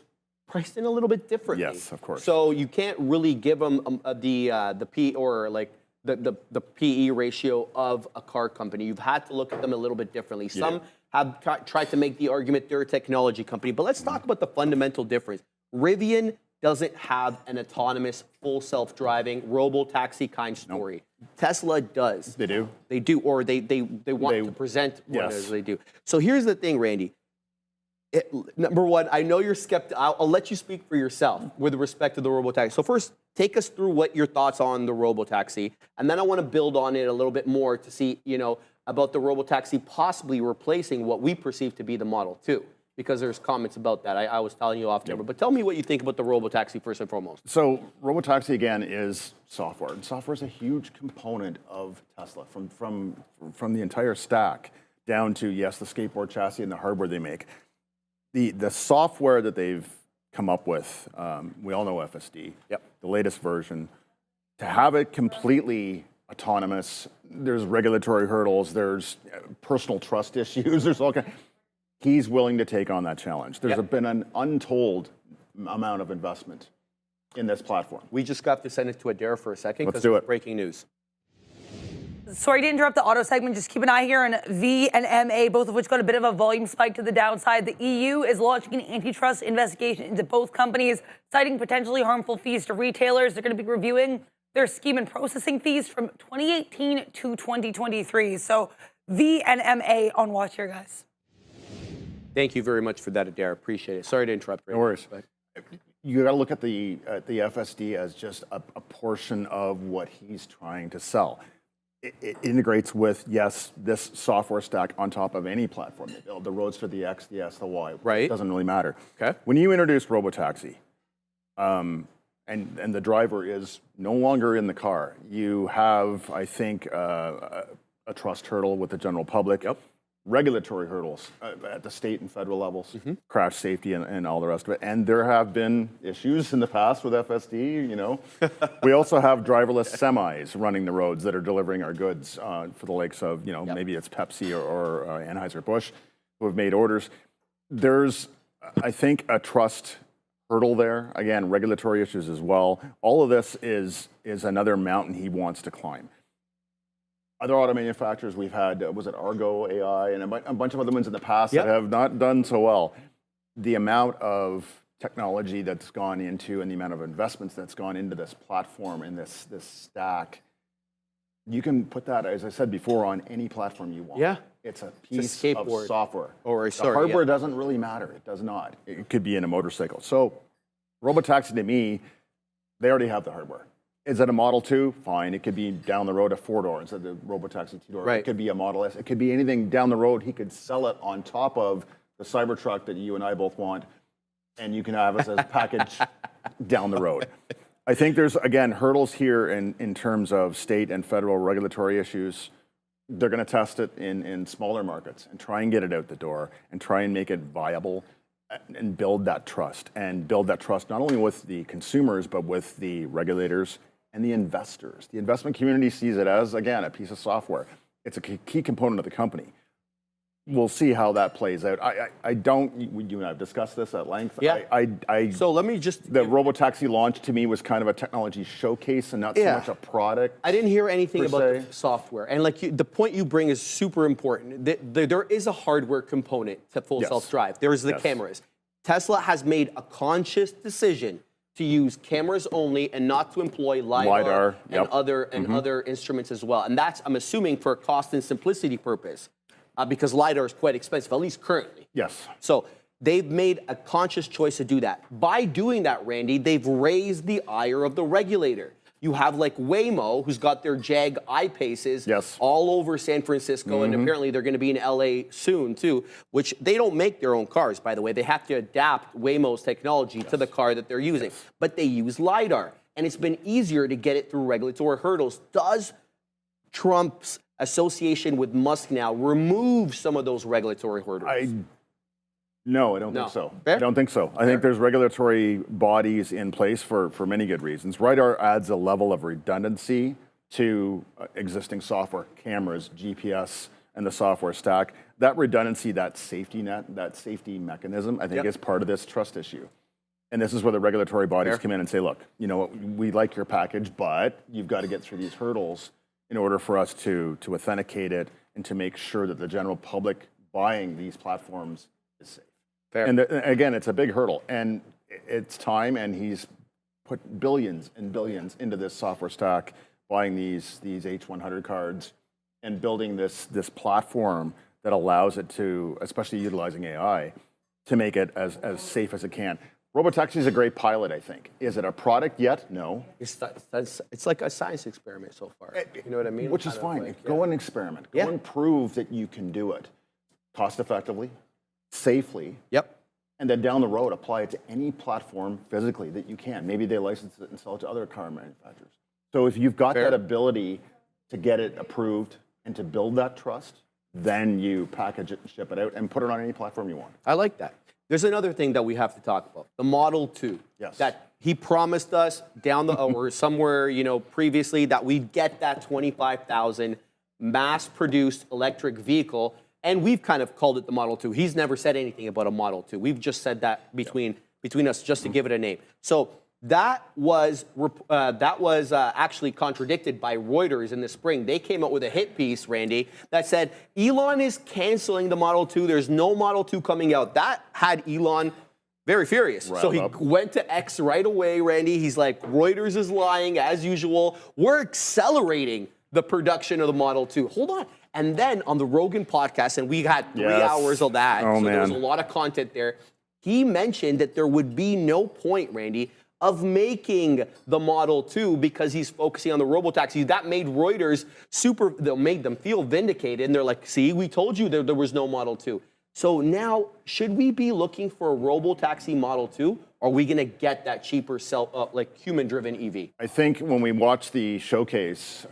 A: priced in a little bit differently.
E: Yes, of course.
A: So you can't really give them the P or like the PE ratio of a car company. You've had to look at them a little bit differently. Some have tried to make the argument they're a technology company, but let's talk about the fundamental difference. Rivian doesn't have an autonomous, full self-driving, robo-taxi kind story. Tesla does.
E: They do?
A: They do, or they want to present what it is they do. So here's the thing, Randy. Number one, I know you're skeptical. I'll let you speak for yourself with respect to the robotaxi. So first, take us through what your thoughts on the robotaxi, and then I want to build on it a little bit more to see, about the robotaxi possibly replacing what we perceive to be the Model 2, because there's comments about that. I was telling you off camera, but tell me what you think about the robotaxi first and foremost.
E: So robotaxi, again, is software. And software is a huge component of Tesla, from the entire stack down to, yes, the skateboard chassis and the hardware they make. The software that they've come up with, we all know FSD, the latest version. To have it completely autonomous, there's regulatory hurdles, there's personal trust issues, there's all kinds. He's willing to take on that challenge. There's been an untold amount of investment in this platform.
A: We just got to send it to Adair for a second.
E: Let's do it.
A: Breaking news.
C: Sorry to interrupt the auto segment. Just keep an eye here on V and MA, both of which got a bit of a volume spike to the downside. The EU is launching an antitrust investigation into both companies, citing potentially harmful fees to retailers. They're going to be reviewing their scheme and processing fees from 2018 to 2023. So V and MA on watch here, guys.
A: Thank you very much for that, Adair. Appreciate it. Sorry to interrupt.
E: No worries. You got to look at the FSD as just a portion of what he's trying to sell. It integrates with, yes, this software stack on top of any platform they build, the Roadster, the X, the S, the Y.
A: Right.
E: It doesn't really matter.
A: Okay.
E: When you introduce robotaxi, and the driver is no longer in the car, you have, I think, a trust hurdle with the general public. Regulatory hurdles at the state and federal levels, crash safety and all the rest of it. And there have been issues in the past with FSD, We also have driverless semis running the roads that are delivering our goods for the likes of, maybe it's Pepsi or Anheuser-Busch who have made orders. There's, I think, a trust hurdle there. Again, regulatory issues as well. All of this is another mountain he wants to climb. Other auto manufacturers we've had, was it Argo AI and a bunch of other ones in the past
A: Yep.
E: that have not done so well. The amount of technology that's gone into and the amount of investments that's gone into this platform and this stack, you can put that, as I said before, on any platform you want.
A: Yeah.
E: It's a piece of
A: skateboard.
E: software.
A: Or,
E: the
A: sorry,
E: hardware
A: yeah.
E: doesn't really matter. It does not. It could be in a motorcycle. So Robotaxi to me, they already have the hardware. Is it a Model 2? Fine. It could be down the road a 4-door instead of the Robotaxi 2-door.
A: Right.
E: It could be a Model S. It could be anything down the road. He could sell it on top of the Cybertruck that you and I both want, and you can have us as a package down the road. I think there's, again, hurdles here in terms of state and federal regulatory issues. They're going to test it in smaller markets and try and get it out the door and try and make it viable and build that trust. And build that trust not only with the consumers, but with the regulators and the investors. The investment community sees it as, again, a piece of software. It's a key component of the company. We'll see how that plays out. I don't, you and I have discussed this at length.
A: Yeah. So let me just...
E: The Robotaxi launch to me was kind of a technology showcase and not so much a product.
A: I didn't hear anything
E: per
A: about
E: se.
A: the software. And like the point you bring is super important. There is a hardware component to full
E: Yes.
A: self-drive. There's the
E: Yes.
A: cameras. Tesla has made a conscious decision to use cameras only and not to employ LiDAR, and
E: yep.
A: other instruments as well. And that's, I'm assuming, for a cost and simplicity purpose, because LiDAR is quite expensive, at least currently.
E: Yes.
A: So they've made a conscious choice to do that. By doing that, Randy, they've raised the ire of the regulator. You have like Waymo, who's got their Jag I-Paces
E: Yes.
A: all over San Francisco, and apparently they're going to be in LA soon too, which they don't make their own cars, by the way. They have to adapt Waymo's technology to the car that they're using. But they use LiDAR, and it's been easier to get it through regulatory hurdles. Does Trump's association with Musk now remove some of those regulatory hurdles?
E: No, I don't
A: No.
E: think so.
A: Fair?
E: I don't think so. I think there's regulatory bodies in place for many good reasons. LiDAR adds a level of redundancy to existing software, cameras, GPS, and the software stack. That redundancy, that safety net, that safety mechanism, I think is part of this trust issue. And this is where the regulatory bodies come in and say, look, you know, we like your package, but you've got to get through these hurdles in order for us to authenticate it and to make sure that the general public buying these platforms is safe.
A: Fair.
E: And again, it's a big hurdle, and it's time, and he's put billions and billions into this software stack, buying these H100 cards and building this platform that allows it to, especially utilizing AI, to make it as safe as it can. Robotaxi is a great pilot, I think. Is it a product yet? No.
A: It's like a science experiment so far. You know what I mean?
E: Which is
A: Kind of
E: fine.
A: like,
E: Go and experiment. Go and prove that you can do it cost effectively, safely,
A: Yep.
E: and then down the road, apply it to any platform physically that you can. Maybe they license it and sell it to other car manufacturers. So if you've got that ability to get it approved and to build that trust, then you package it and ship it out and put it on any platform you want.
A: I like that. There's another thing that we have to talk about, the Model 2.
E: Yes.
A: That he promised us down the, or somewhere, you know, previously that we'd get that 25,000 mass-produced electric vehicle. And we've kind of called it the Model 2. He's never said anything about a Model 2. We've just said that between us just to give it a name. So that was actually contradicted by Reuters in the spring. They came out with a hit piece, Randy, that said Elon is canceling the Model 2. There's no Model 2 coming out. That had Elon very furious. So he went to X right away, Randy. He's like, Reuters is lying as usual. We're accelerating the production of the Model 2. Hold on. And then on the Rogan podcast, and we had 3 hours of that, so there was a lot of content there. He mentioned that there would be no point, Randy, of making the Model 2 because he's focusing on the Robotaxi. That made Reuters made them feel vindicated. And they're like, see, we told you there was no Model 2. So now, should we be looking for a Robotaxi Model 2? Or are we going to get that cheaper, like human-driven EV?
E: I think when we watched the showcase,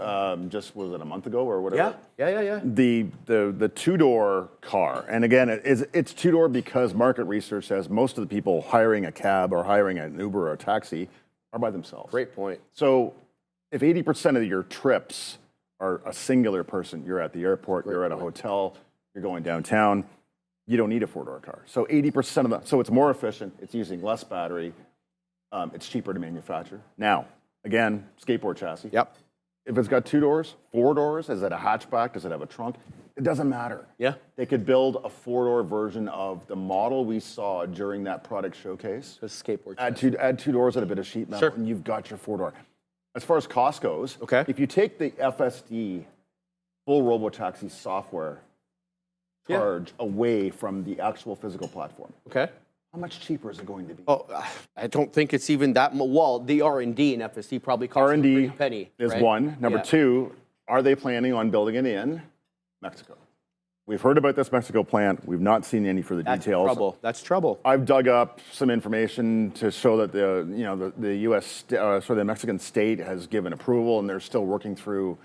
E: just was it a month ago or whatever?
A: Yeah.
E: The two-door car, and again, it's two-door because market research says most of the people hiring a cab or hiring an Uber or a taxi are by themselves.
A: Great point.
E: So if 80% of your trips are a singular person, you're at the airport, you're at a hotel, you're going downtown, you don't need a four-door car. So 80% of that, so it's more efficient, it's using less battery, it's cheaper to manufacture. Now, again, skateboard chassis.
A: Yep.
E: If it's got 2 doors, 4 doors, is it a hatchback? Does it have a trunk? It doesn't matter.
A: Yeah.
E: They could build a 4-door version of the model we saw during that product showcase.
A: The skateboard.
E: Add two doors and a bit of sheet metal,
A: Sure.
E: and you've got your 4-door. As far as cost goes,
A: Okay.
E: if you take the FSD full robotaxi software charge away from the actual physical platform,
A: Okay.
E: how much cheaper is it going to be?
A: Oh, I don't think it's even that. Well, the R&D in FSD probably costs a
E: R&D
A: pretty penny.
E: is
A: right?
E: one. Number
A: Yeah.
E: 2, are they planning on building it in Mexico? We've heard about this Mexico plant. We've not seen any further
A: That's
E: details.
A: trouble. That's trouble.
E: I've dug up some information to show that the U.S. The Mexican state has given approval, and they're still working through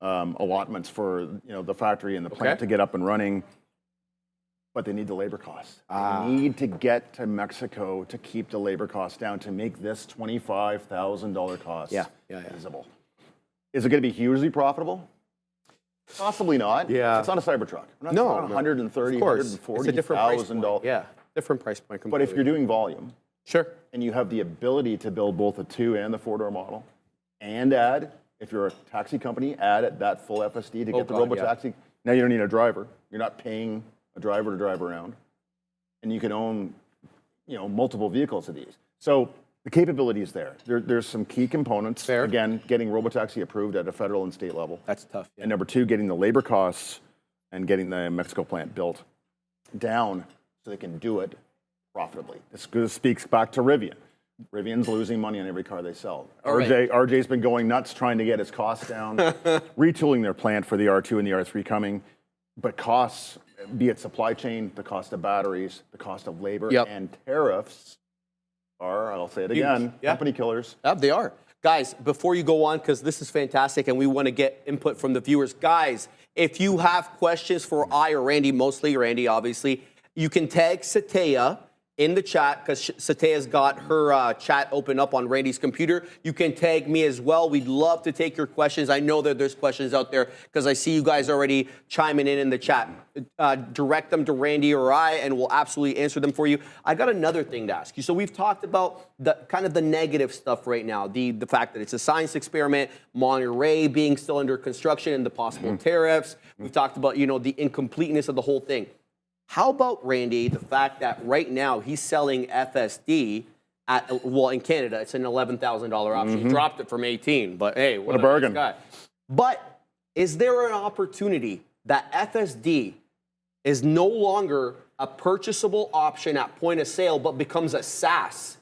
E: allotments for the factory and the plant to get up and running. But they need the labor costs. They need to get to Mexico to keep the labor costs down to make this $25,000 cost feasible. Is it going to be hugely profitable? Possibly not.
A: Yeah.
E: It's not a Cybertruck. We're not
A: No,
E: talking $130,000,
A: of course. It's a different price point.
E: $140,000.
A: Yeah, different price point.
E: But
A: Completely.
E: if you're doing volume,
A: sure.
E: and you have the ability to build both the 2 and the 4-door model, and add, if you're a taxi company, add that full FSD to get the robotaxi. Now you don't need a driver. You're not paying a driver to drive around, and you can own, multiple vehicles of these. So the capability is there. There's some key components.
A: Fair.
E: Again, getting robotaxi approved at a federal and state level.
A: That's tough. Yeah.
E: And number 2, getting the labor costs and getting the Mexico plant built down so they can do it profitably. This speaks back to Rivian. Rivian's losing money on every car they sell. RJ's been going nuts trying to get his costs down, retooling their plant for the R2 and the R3 coming. But costs, be it supply chain, the cost of batteries, the cost of labor, and tariffs are, I'll say it again, company killers.
A: Yeah, they are. Guys, before you go on, because this is fantastic and we want to get input from the viewers. Guys, if you have questions for I or Randy, mostly Randy, obviously, you can tag Satya in the chat because Satya's got her chat open up on Randy's computer. You can tag me as well. We'd love to take your questions. I know that there's questions out there because I see you guys already chiming in the chat. Direct them to Randy or I, and we'll absolutely answer them for you. I got another thing to ask you. So we've talked about the kind of the negative stuff right now, the fact that it's a science experiment, Monterey being still under construction, and the possible tariffs. We've talked about the incompleteness of the whole thing. How about, Randy, the fact that right now he's selling FSD at, in Canada, it's an $11,000 option. He dropped it from 18, but hey, what
E: a bargain.
A: Nice guy. But is there an opportunity that FSD is no longer a purchasable option at point of sale, but becomes a SaaS?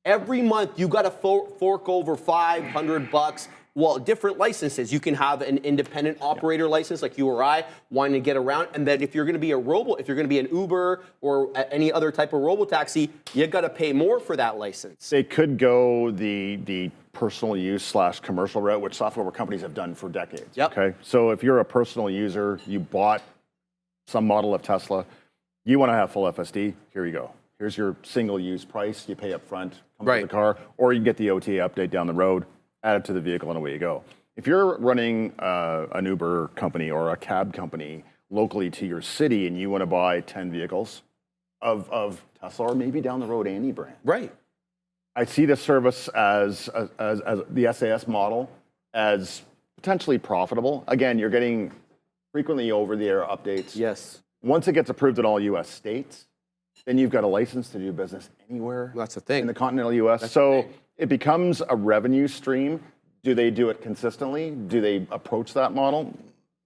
A: Every month you got to fork over $500. Well, different licenses. You can have an independent operator license like you or I wanting to get around. And then if you're going to be if you're going to be an Uber or any other type of robotaxi, you got to pay more for that license.
E: They could go the personal use / commercial route, which software companies have done for decades.
A: Yep.
E: Okay. So if you're a personal user, you bought some model of Tesla, you want to have full FSD, here you go. Here's your single use price. You pay up front, comes with the car, or you can get the OTA update down the road, add it to the vehicle, and away you go. If you're running an Uber company or a cab company locally to your city and you want to buy 10 vehicles of Tesla or maybe down the road any brand.
A: Right.
E: I see the service as the SAS model as potentially profitable. Again, you're getting frequently over-the-air updates.
A: Yes.
E: Once it gets approved in all U.S. states, then you've got a license to do business anywhere.
A: That's the thing.
E: In the continental U.S. So it becomes a revenue stream. Do they do it consistently? Do they approach that model?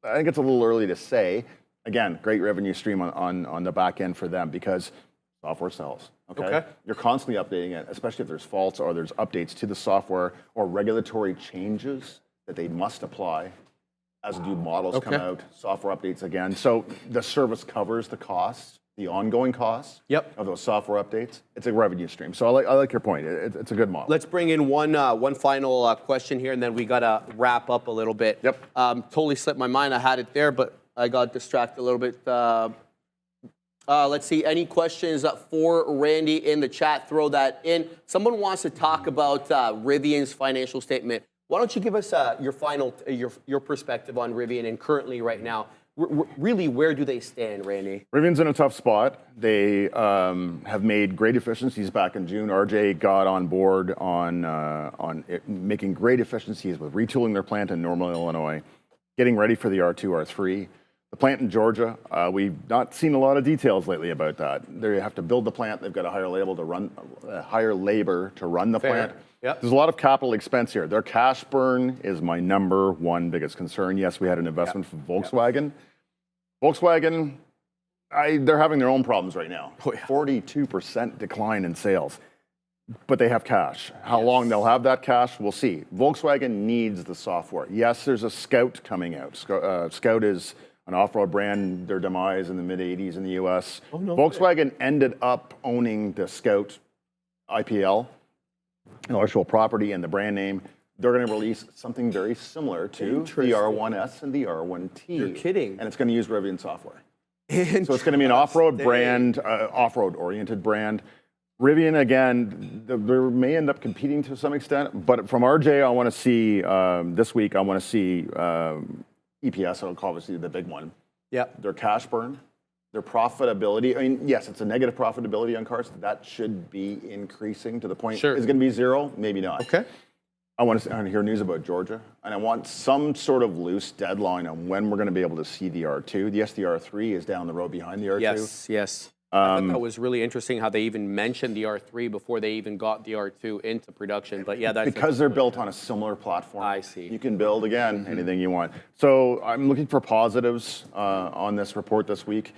E: I think it's a little early to say. Again, great revenue stream on the back end for them because software sells. Okay. You're constantly updating it, especially if there's faults or there's updates to the software or regulatory changes that they must apply as new models come out, software updates again. So the service covers the costs, the ongoing costs of those software updates. It's a revenue stream. So I like your point. It's a good model.
A: Let's bring in one final question here, and then we got to wrap up a little bit. Totally slipped my mind. I had it there, but I got distracted a little bit. Let's see. Any questions for Randy in the chat? Throw that in. Someone wants to talk about Rivian's financial statement. Why don't you give us your perspective on Rivian and currently right now really, where do they stand, Randy?
E: Rivian's in a tough spot. They have made great efficiencies back in June. RJ got on board on making great efficiencies with retooling their plant in Normal, Illinois, getting ready for the R2, R3. The plant in Georgia, we've not seen a lot of details lately about that. They have to build the plant. They've got a higher labor to run the plant.
A: Yep.
E: There's a lot of capital expense here. Their cash burn is my number one biggest concern. Yes, we had an investment from Volkswagen. Volkswagen, they're having their own problems right now. 42% decline in sales, but they have cash. How long they'll have that cash, we'll see. Volkswagen needs the software. Yes, there's a Scout coming out. Scout is an off-road brand, their demise in the mid-'80s in the US. Oh, no Volkswagen ended up owning the Scout IPL, intellectual property and the brand name. They're going to release something very similar to the R1S and the R1T.
A: You're kidding.
E: And it's going to use Rivian software. So it's going to be an off-road brand, off-road oriented brand. Rivian, again, they may end up competing to some extent, but from RJ, I want to see, this week, I want to see EPS, obviously the big one.
A: Yeah.
E: Their cash burn, their profitability. I mean, yes, it's a negative profitability on cars. That should be increasing to the point.
A: Sure.
E: Is it going to be zero? Maybe not.
A: Okay.
E: I want to hear news about Georgia, and I want some sort of loose deadline on when we're going to be able to see the R2. Yes, the R3 is down the road behind the R2.
A: Yes, yes. I thought that was really interesting how they even mentioned the R3 before they even got the R2 into production. But yeah, that's
E: because they're built on a similar platform.
A: I see.
E: You can build, again, anything you want. So I'm looking for positives on this report this week.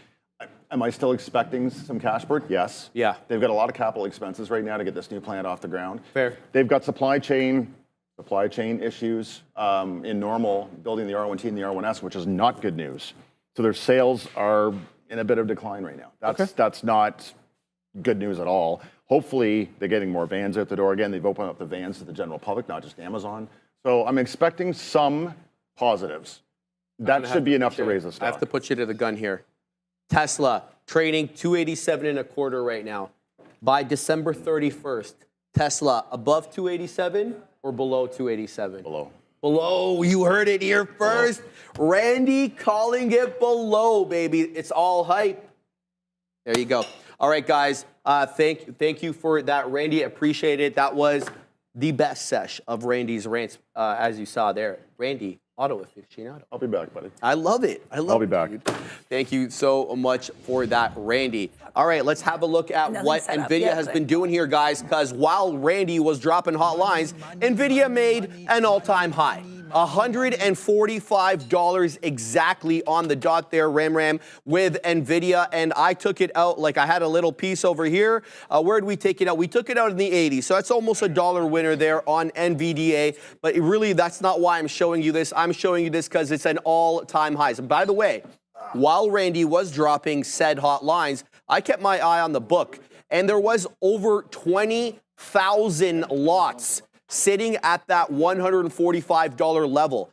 E: Am I still expecting some cash burn? Yes.
A: Yeah.
E: They've got a lot of capital expenses right now to get this new plant off the ground.
A: Fair.
E: They've got supply chain issues in Normal, building the R1T and the R1S, which is not good news. So their sales are in a bit of decline right now. That's not good news at all. Hopefully, they're getting more vans out the door. Again, they've opened up the vans to the general public, not just Amazon. So I'm expecting some positives. That should be enough to raise the stock.
A: I have to put you to the gun here. Tesla trading 287.25 right now. By December 31st, Tesla above 287 or below 287?
E: Below.
A: Below. You heard it here first. Below. Randy calling it below, baby. It's all hype. There you go. All right, guys. Thank you for that, Randy. Appreciate it. That was the best sesh of Randy's rants, as you saw there. Randy, auto aficionado.
E: I'll be back, buddy.
A: I love it.
E: I'll be back.
A: Dude. Thank you so much for that, Randy. All right, let's have a look at what Nvidia has been doing here, guys, because while Randy was dropping hot lines, Nvidia made an all-time high. $145 exactly on the dot there, Ram, with Nvidia, and I took it out, like I had a little piece over here. Where did we take it out? We took it out in the 80s, so that's almost a dollar winner there on NVDA, but really, that's not why I'm showing you this. I'm showing you this because it's an all-time high. And by the way, while Randy was dropping said hot lines, I kept my eye on the book, and there was over 20,000 lots sitting at that $145 level,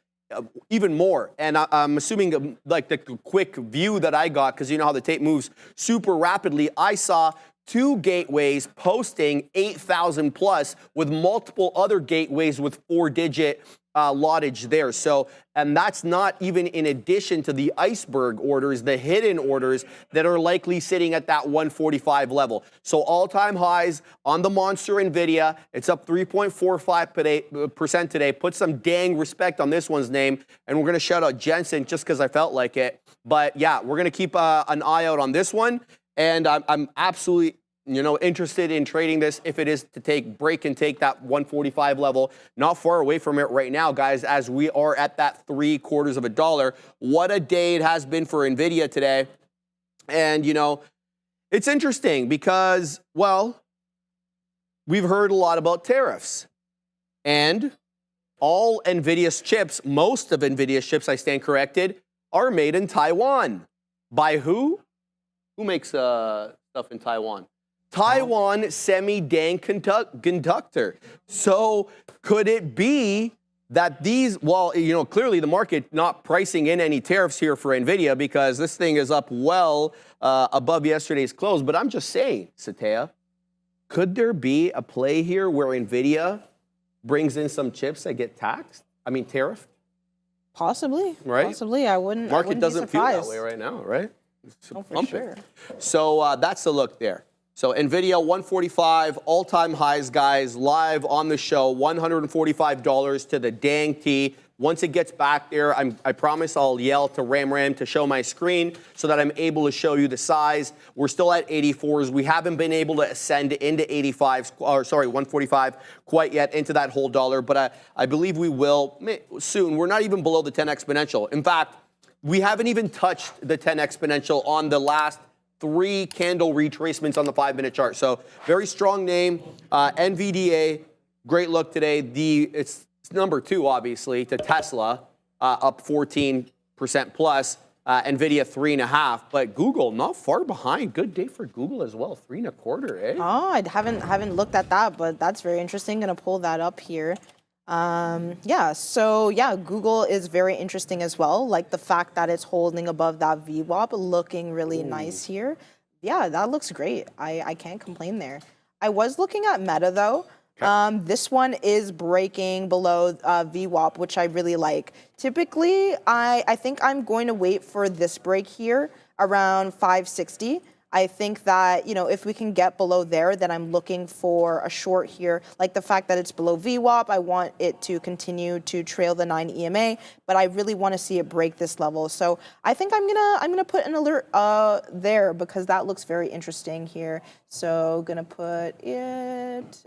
A: even more. And I'm assuming, like the quick view that I got, because you know how the tape moves super rapidly, I saw two gateways posting 8,000 plus with multiple other gateways with 4-digit lottage there. So, and that's not even in addition to the iceberg orders, the hidden orders that are likely sitting at that 145 level. So all-time highs on the monster Nvidia. It's up 3.45% today. Put some dang respect on this one's name. And we're going to shout out Jensen just because I felt like it. But yeah, we're going to keep an eye out on this one. And I'm absolutely interested in trading this if it is to break and take that 145 level. Not far away from it right now, guys, as we are at that $0.75. What a day it has been for Nvidia today. And, it's interesting because, well, we've heard a lot about tariffs. And all Nvidia's chips, most of Nvidia's chips, I stand corrected, are made in Taiwan. By who? Who makes stuff in Taiwan? Taiwan semi-dang conductor. So could it be that these, well, clearly the market not pricing in any tariffs here for Nvidia because this thing is up well above yesterday's close. But I'm just saying, Satea, could there be a play here where Nvidia brings in some chips that get tariffed?
B: Possibly.
A: Right?
B: Possibly. I wouldn't.
A: Market doesn't feel that
B: surprised.
A: way right now, right?
B: Oh, for
A: Pumping.
B: sure.
A: So that's the look there. So Nvidia 145 all-time highs, guys, live on the show, $145 to the dang T. Once it gets back there, I promise I'll yell to Ram to show my screen so that I'm able to show you the size. We're still at 84s. We haven't been able to ascend into 85s, or sorry, 145 quite yet into that whole dollar, but I believe we will soon. We're not even below the 10 exponential. In fact, we haven't even touched the 10 exponential on the last 3 candle retracements on the 5-minute chart. So very strong name. NVDA, great look today. It's number 2, obviously, to Tesla, up 14% plus. Nvidia 3.5, but Google not far behind. Good day for Google as well, 3.25, eh?
B: Oh, I haven't looked at that, but that's very interesting. Gonna pull that up here. Google is very interesting as well. Like the fact that it's holding above that VWAP, looking really nice here. Yeah, that looks great. I can't complain there. I was looking at Meta though. Okay. This one is breaking below VWAP, which I really like. Typically, I think I'm going to wait for this break here around 560. I think that, if we can get below there, then I'm looking for a short here. Like the fact that it's below VWAP, I want it to continue to trail the 9 EMA, but I really want to see it break this level. So I think I'm gonna put an alert there because that looks very interesting here. So gonna put it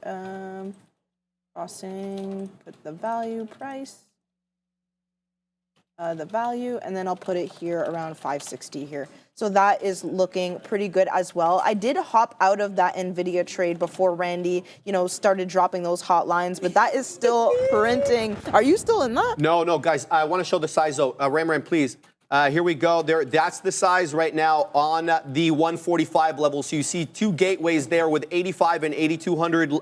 B: crossing, put the value price. The value, and then I'll put it here around 560 here. So that is looking pretty good as well. I did hop out of that Nvidia trade before Randy, started dropping those hot lines, but that is still printing. Are you still in that?
A: No, guys, I want to show the size though. Ram, please. Here we go. That's the size right now on the 145 level. So you see 2 gateways there with 85 and 8200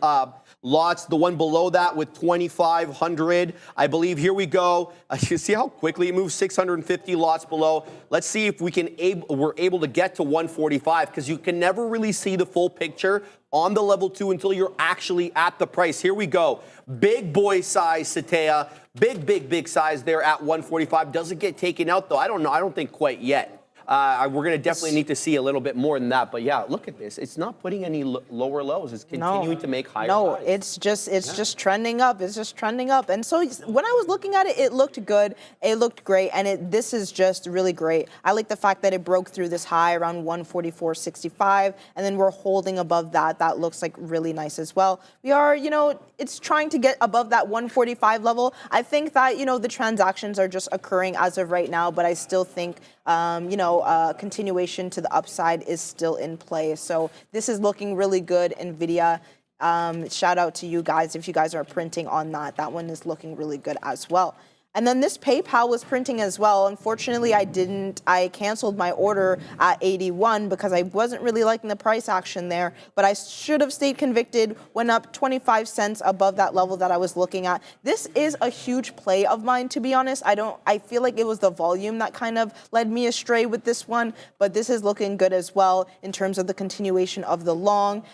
A: lots. The one below that with 2,500, I believe. Here we go. You see how quickly it moves? 650 lots below. Let's see if we're able to get to 145 because you can never really see the full picture on the level 2 until you're actually at the price. Here we go. Big boy size, Satea. Big size there at 145. Doesn't get taken out though. I don't know. I don't think quite yet. We're going to definitely need to see a little bit more than that. But yeah, look at this. It's not putting any lower lows. It's continuing to make higher highs.
B: It's just trending up. It's just trending up. And so when I was looking at it, it looked good. It looked great. And this is just really great. I like the fact that it broke through this high around 144.65. And then we're holding above that. That looks like really nice as well. We are, it's trying to get above that 145 level. I think that, the transactions are just occurring as of right now. But I still think, continuation to the upside is still in play. So this is looking really good, Nvidia. Shout out to you guys if you guys are printing on that. That one is looking really good as well. And then this PayPal was printing as well. Unfortunately, I canceled my order at 81 because I wasn't really liking the price action there, but I should have stayed convicted, went up 25 cents above that level that I was looking at. This is a huge play of mine, to be honest. I feel like it was the volume that kind of led me astray with this one, but this is looking good as well in terms of the continuation of the long.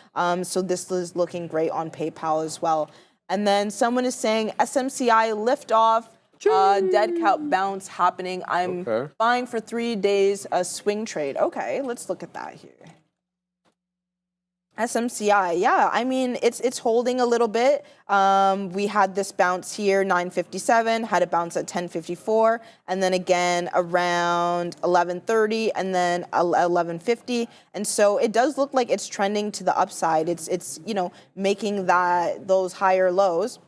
B: So this is looking great on PayPal as well. And then someone is saying SMCI liftoff. Dead cow bounce happening. I'm buying for 3 days a swing trade. Okay, let's look at that here. SMCI, yeah, I mean, it's holding a little bit. We had this bounce here, 957, had a bounce at 1054, and then again around 1130, and then 1150. And so it does look like it's trending to the upside. It's making those higher lows.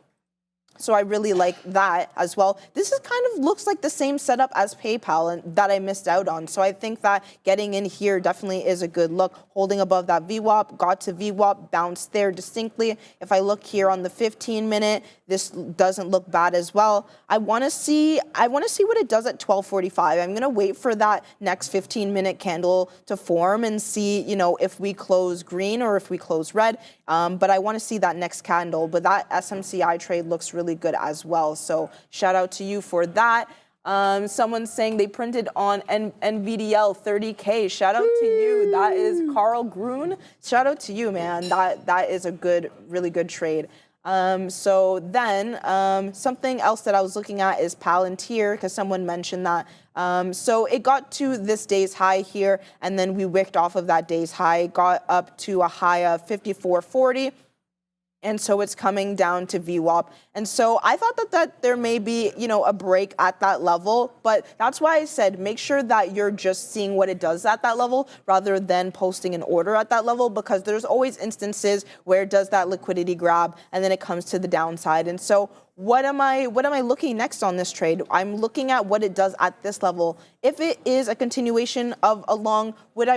B: So I really like that as well. This is kind of looks like the same setup as PayPal and that I missed out on. So I think that getting in here definitely is a good look. Holding above that VWAP, got to VWAP, bounced there distinctly. If I look here on the 15-minute, this doesn't look bad as well. I want to see what it does at 12:45. I'm going to wait for that next 15-minute candle to form and see, if we close green or if we close red. But I want to see that next candle. But that SMCI trade looks really good as well. So shout out to you for that. Someone's saying they printed on NVDL 30K. Shout out to you. That is Carl Grun. Shout out to you, man. That is a really good trade. So then something else that I was looking at is Palantir, because someone mentioned that. So it got to this day's high here, and then we wicked off of that day's high, got up to a high of 54.40. And so it's coming down to VWAP. And so I thought that there may be, a break at that level. But that's why I said make sure that you're just seeing what it does at that level rather than posting an order at that level, because there's always instances where it does that liquidity grab and then it comes to the downside. And so what am I looking next on this trade? I'm looking at what it does at this level. If it is a continuation of a long, what I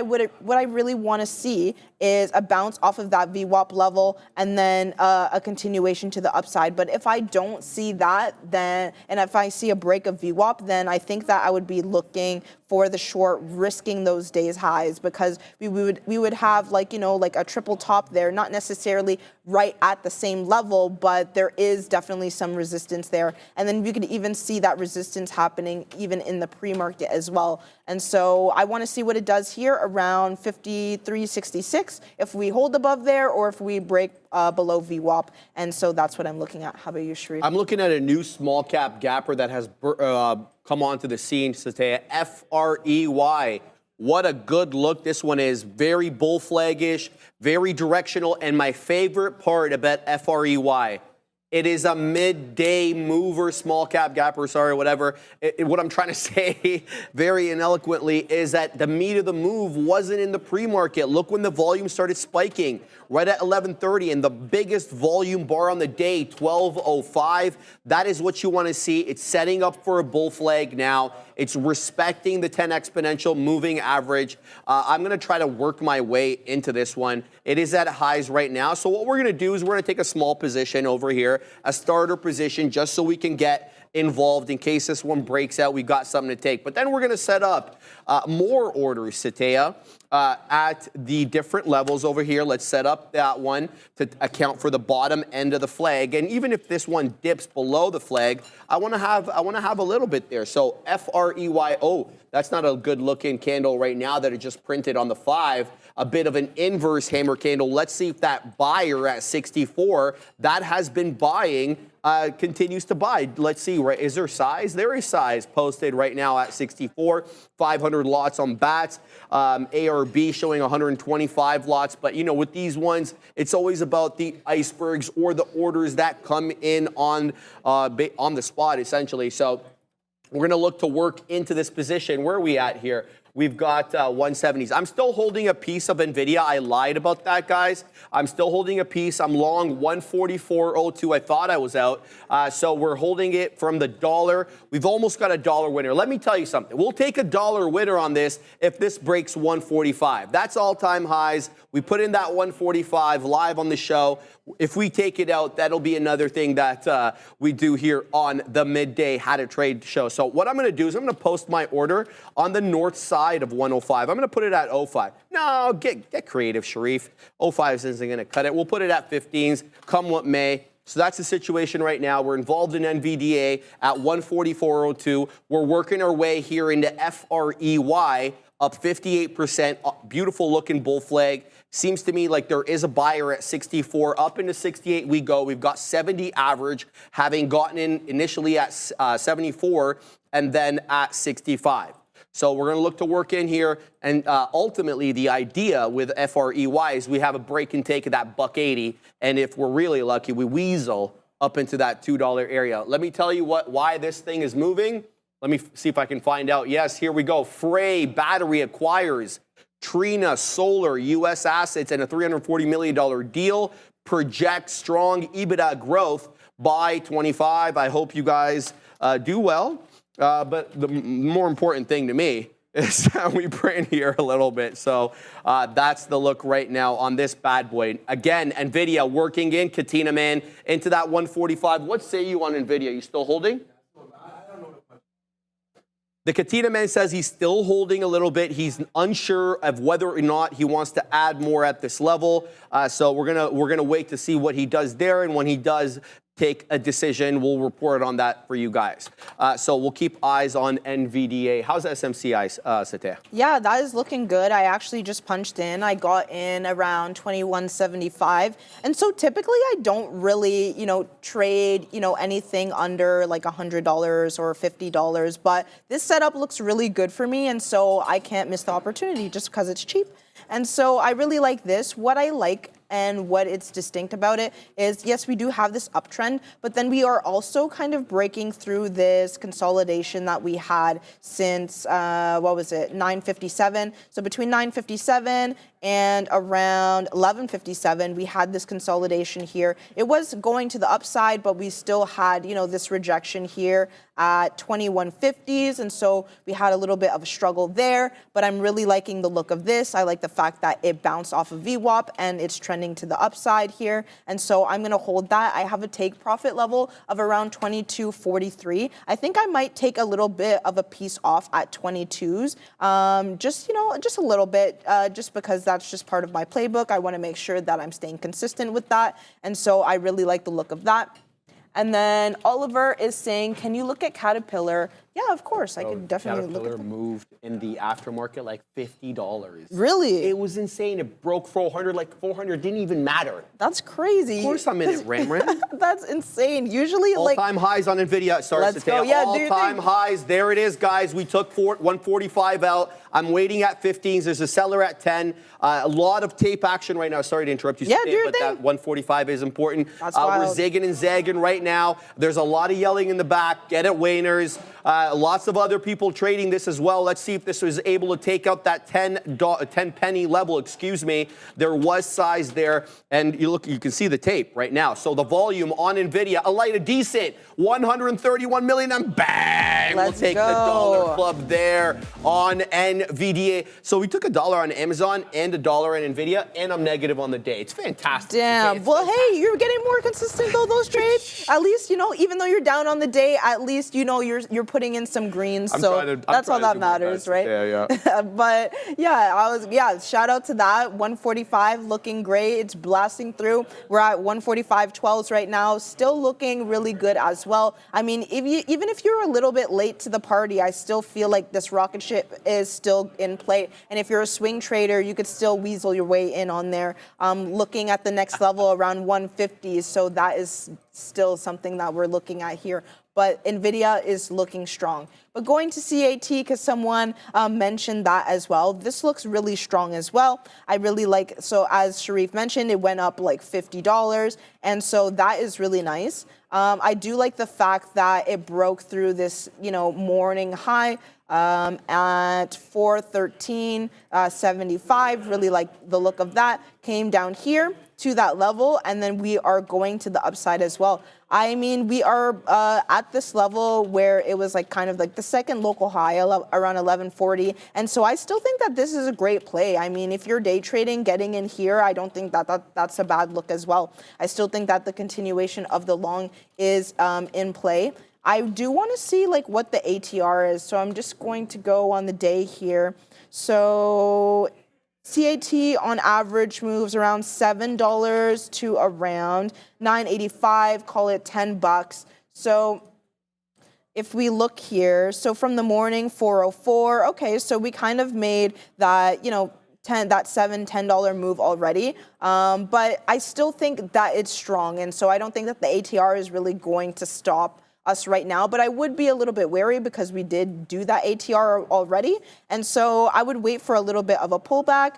B: really want to see is a bounce off of that VWAP level and then a continuation to the upside. But if I don't see that, then, and if I see a break of VWAP, then I think that I would be looking for the short, risking those days highs, because we would have like a triple top there, not necessarily right at the same level, but there is definitely some resistance there. And then you could even see that resistance happening even in the pre-market as well. And so I want to see what it does here around 53.66, if we hold above there or if we break below VWAP. And so that's what I'm looking at. How about you, Sharif?
A: I'm looking at a new small cap gapper that has come onto the scene, Satya. FREY. What a good look this one is. Very bull flaggish, very directional. And my favorite part about FREY, it is a midday mover, small cap gapper, sorry, whatever. What I'm trying to say very ineloquently is that the meat of the move wasn't in the pre-market. Look when the volume started spiking right at 11:30, and the biggest volume bar on the day, 12:05. That is what you want to see. It's setting up for a bull flag now. It's respecting the 10 exponential moving average. I'm going to try to work my way into this one. It is at highs right now. So what we're going to do is we're going to take a small position over here, a starter position, just so we can get involved in case this one breaks out. We've got something to take. But then we're going to set up more orders, Satya, at the different levels over here. Let's set up that one to account for the bottom end of the flag. And even if this one dips below the flag, I want to have a little bit there. So FREY. Oh, that's not a good looking candle right now that it just printed on the 5. A bit of an inverse hammer candle. Let's see if that buyer at 64 that has been buying continues to buy. Let's see, right? Is there size? There is size posted right now at 64. 500 lots on bats. ARB showing 125 lots. But, with these ones, it's always about the icebergs or the orders that come in on the spot, essentially. So we're going to look to work into this position. Where are we at here? We've got 170s. I'm still holding a piece of Nvidia. I lied about that, guys. I'm still holding a piece. I'm long 144.02. I thought I was out. So we're holding it from the dollar. We've almost got a dollar winner. Let me tell you something. We'll take a dollar winner on this if this breaks 145. That's all-time highs. We put in that 145 live on the show. If we take it out, that'll be another thing that we do here on the midday How to Trade show. So what I'm going to do is I'm going to post my order on the north side of 105. I'm going to put it at 05. No, get creative, Sharif. 05 isn't going to cut it. We'll put it at 15s, come what may. So that's the situation right now. We're involved in NVDA at 144.02. We're working our way here into FREY, up 58%. Beautiful looking bull flag. Seems to me like there is a buyer at 64. Up into 68 we go. We've got 70 average, having gotten in initially at 74 and then at 65. So we're going to look to work in here. And ultimately, the idea with FREY is we have a break and take of that $1.80. And if we're really lucky, we weasel up into that $2 area. Let me tell you why this thing is moving. Let me see if I can find out. Yes, here we go. Frey Battery acquires Trina Solar U.S. assets and a $340 million deal. Project strong EBITDA growth by 25. I hope you guys do well. But the more important thing to me is that we print here a little bit. So that's the look right now on this bad boy. Again, Nvidia working in, Katina man, into that 145. What say you on Nvidia? You still holding? The Katina man says he's still holding a little bit. He's unsure of whether or not he wants to add more at this level. So we're gonna wait to see what he does there. And when he does take a decision. We'll report on that for you guys. So we'll keep eyes on NVDA. How's SMCI, Satya?
B: Yeah, that is looking good. I actually just punched in. I got in around 21.75. And so typically I don't really, trade, anything under like $100 or $50. But this setup looks really good for me. And so I can't miss the opportunity just because it's cheap. And so I really like this. What I like and what it's distinct about it is, yes, we do have this uptrend, but then we are also kind of breaking through this consolidation that we had since, 9:57. So between 9:57 and around 11:57, we had this consolidation here. It was going to the upside, but we still had, this rejection here at 21.50s. And so we had a little bit of a struggle there, but I'm really liking the look of this. I like the fact that it bounced off of VWAP and it's trending to the upside here. And so I'm going to hold that. I have a take profit level of around 22.43. I think I might take a little bit of a piece off at 22s. Just a little bit, just because that's just part of my playbook. I want to make sure that I'm staying consistent with that. And so I really like the look of that. And then Oliver is saying, can you look at Caterpillar? Yeah, of course. I can definitely look at
A: Caterpillar moved in the aftermarket like $50.
B: Really?
A: It was insane. It broke 400, like 400 didn't even matter.
B: That's crazy.
A: Of course I'm in it, Ramran.
B: That's insane. Usually,
A: all-time highs on Nvidia. Sorry,
B: Let's
A: Satya.
B: go. Yeah,
A: all-time highs. There it is, guys. We took 145 out. I'm waiting at 15s. There's a seller at 10. A lot of tape action right now. Sorry to interrupt you, Satya, but that 145 is important.
B: That's
A: we're
B: wild.
A: zigging and zagging right now. There's a lot of yelling in the back. Get it, Wainers. Lots of other people trading this as well. Let's see if this was able to take out that 10 penny level. There was size there, and you can see the tape right now. So the volume on Nvidia, a decent 131 million, and bang, we'll take the dollar club there on NVDA. So we took $1 on Amazon and $1 on Nvidia, and I'm negative on the day. It's fantastic.
B: Damn.
A: It's
B: well,
A: fantastic.
B: hey, you're getting more consistent though, those trades. At least, even though you're down on the day, at least, you're putting in some greens. So that's all that matters, right?
A: Yeah.
B: But yeah, shout out to that. 145 looking great. It's blasting through. We're at 145.12s right now. Still looking really good as well. I mean, even if you're a little bit late to the party, I still feel like this rocket ship is still in play. And if you're a swing trader, you could still weasel your way in on there. Looking at the next level around 150s. So that is still something that we're looking at here. But Nvidia is looking strong. But going to CAT, because someone mentioned that as well, this looks really strong as well. I really like, so as Sharif mentioned, it went up like $50. And so that is really nice. I do like the fact that it broke through this, morning high at 413.75. Really like the look of that. Came down here to that level, and then we are going to the upside as well. I mean, we are at this level where it was like kind of like the second local high around 1140. And so I still think that this is a great play. I mean, if you're day trading, getting in here, I don't think that's a bad look as well. I still think that the continuation of the long is in play. I do want to see like what the ATR is. So I'm just going to go on the day here. So CAT on average moves around $7 to around $9.85, call it $10. So if we look here, so from the morning, 404, okay, so we kind of made that, $10 move already. But I still think that it's strong. And so I don't think that the ATR is really going to stop us right now, but I would be a little bit wary because we did do that ATR already. And so I would wait for a little bit of a pullback,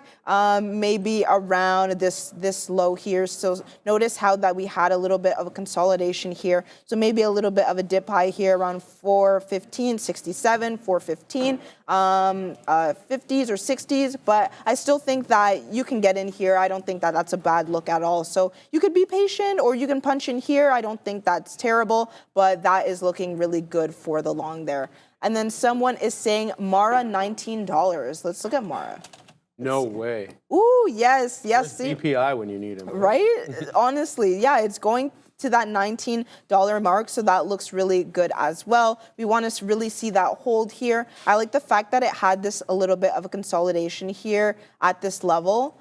B: maybe around this low here. So notice how that we had a little bit of a consolidation here. So maybe a little bit of a dip high here around 415.67, 415, 50s or 60s. But I still think that you can get in here. I don't think that that's a bad look at all. So you could be patient or you can punch in here. I don't think that's terrible, but that is looking really good for the long there. And then someone is saying Mara $19. Let's look at Mara.
A: No way.
B: Ooh, yes.
A: DPI when you need him.
B: Right? Honestly, yeah, it's going to that $19 mark, so that looks really good as well. We want to really see that hold here. I like the fact that it had this a little bit of a consolidation here at this level.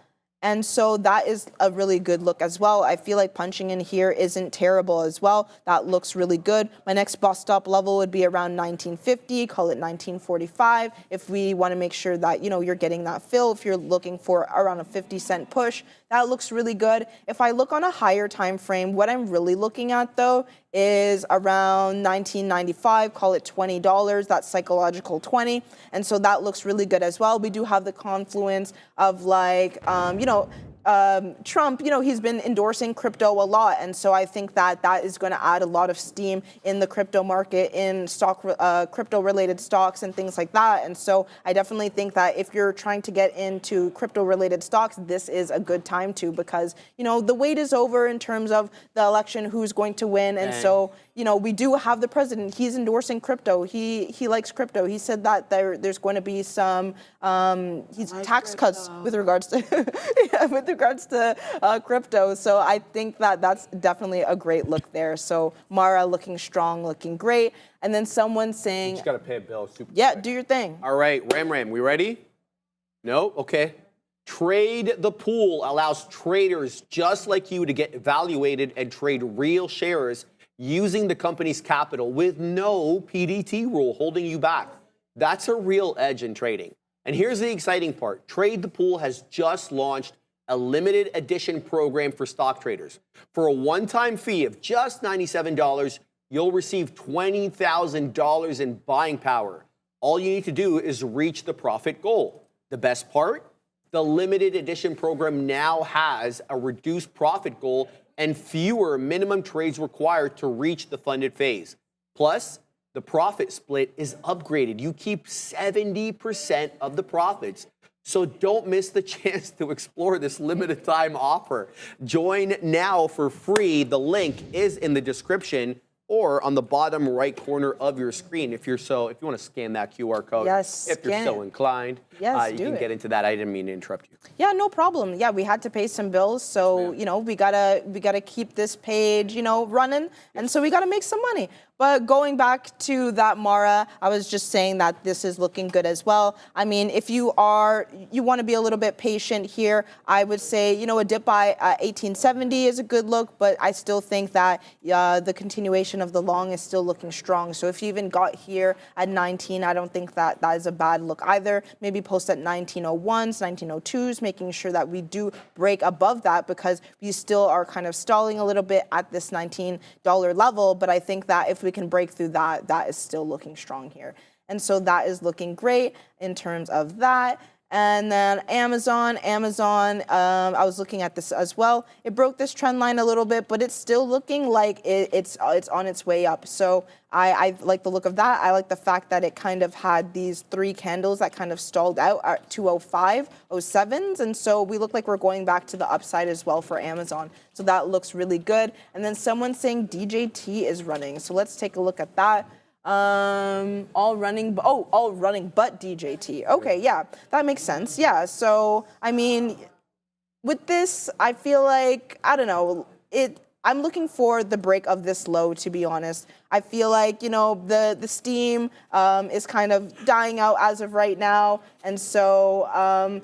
B: And so that is a really good look as well. I feel like punching in here isn't terrible as well. That looks really good. My next bus stop level would be around 1950, call it 1945. If we want to make sure that, you're getting that fill, if you're looking for around a 50-cent push, that looks really good. If I look on a higher time frame, what I'm really looking at though is around 1995, call it $20, that's psychological 20. And so that looks really good as well. We do have the confluence of Trump, he's been endorsing crypto a lot. And so I think that that is going to add a lot of steam in the crypto market, in crypto related stocks and things like that. And so I definitely think that if you're trying to get into crypto related stocks, this is a good time to, because, the wait is over in terms of the election, who's going to win. And so, we do have the president. He's endorsing crypto. He likes crypto. He said that there's going to be some tax cuts with regards to crypto. So I think that that's definitely a great look there. So Mara looking strong, looking great. And then someone saying,
A: You just got to pay a bill. Super
B: yeah,
A: quick.
B: do your thing.
A: All right, Ram, we ready? No? Okay. Trade the Pool allows traders just like you to get evaluated and trade real shares using the company's capital with no PDT rule holding you back. That's a real edge in trading. And here's the exciting part. Trade the Pool has just launched a limited edition program for stock traders. For a one-time fee of just $97, you'll receive $20,000 in buying power. All you need to do is reach the profit goal. The best part? The limited edition program now has a reduced profit goal and fewer minimum trades required to reach the funded phase. Plus, the profit split is upgraded. You keep 70% of the profits. So don't miss the chance to explore this limited time offer. Join now for free. The link is in the description or on the bottom right corner of your screen if you want to scan that QR code.
B: Yes,
A: if you're so inclined.
B: Yes,
A: you can get into that. I didn't mean to interrupt you.
B: Yeah, no problem. Yeah, we had to pay some bills, so we gotta keep this page running, and so we gotta make some money. But going back to that Mara, I was just saying that this is looking good as well. I mean, if you want to be a little bit patient here, I would say a dip by 1870 is a good look, but I still think that the continuation of the long is still looking strong. So if you even got here at 19, I don't think that is a bad look either. Maybe post at 1901s, 1902s, making sure that we do break above that, because we still are kind of stalling a little bit at this $19 level. But I think that if we can break through that, that is still looking strong here. And so that is looking great in terms of that. And then Amazon, I was looking at this as well. It broke this trend line a little bit, but it's still looking like it's on its way up. So I like the look of that. I like the fact that it kind of had these three candles that kind of stalled out at 205, 07s. And so we look like we're going back to the upside as well for Amazon. So that looks really good. And then someone's saying DJT is running. So let's take a look at that. All running but DJT. Okay, yeah, that makes sense. Yeah, so I mean, with this, I feel like, I don't know, I'm looking for the break of this low, to be honest. I feel like, the steam is kind of dying out as of right now, and so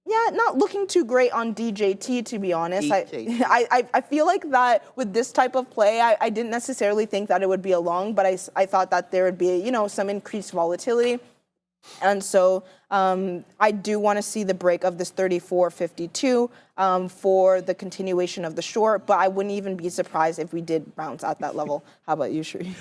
B: yeah, not looking too great on DJT, to be honest. I feel like that with this type of play, I didn't necessarily think that it would be a long, but I thought that there would be, some increased volatility. And so I do want to see the break of this 34.52 for the continuation of the short, but I wouldn't even be surprised if we did bounce at that level. How about you, Sri?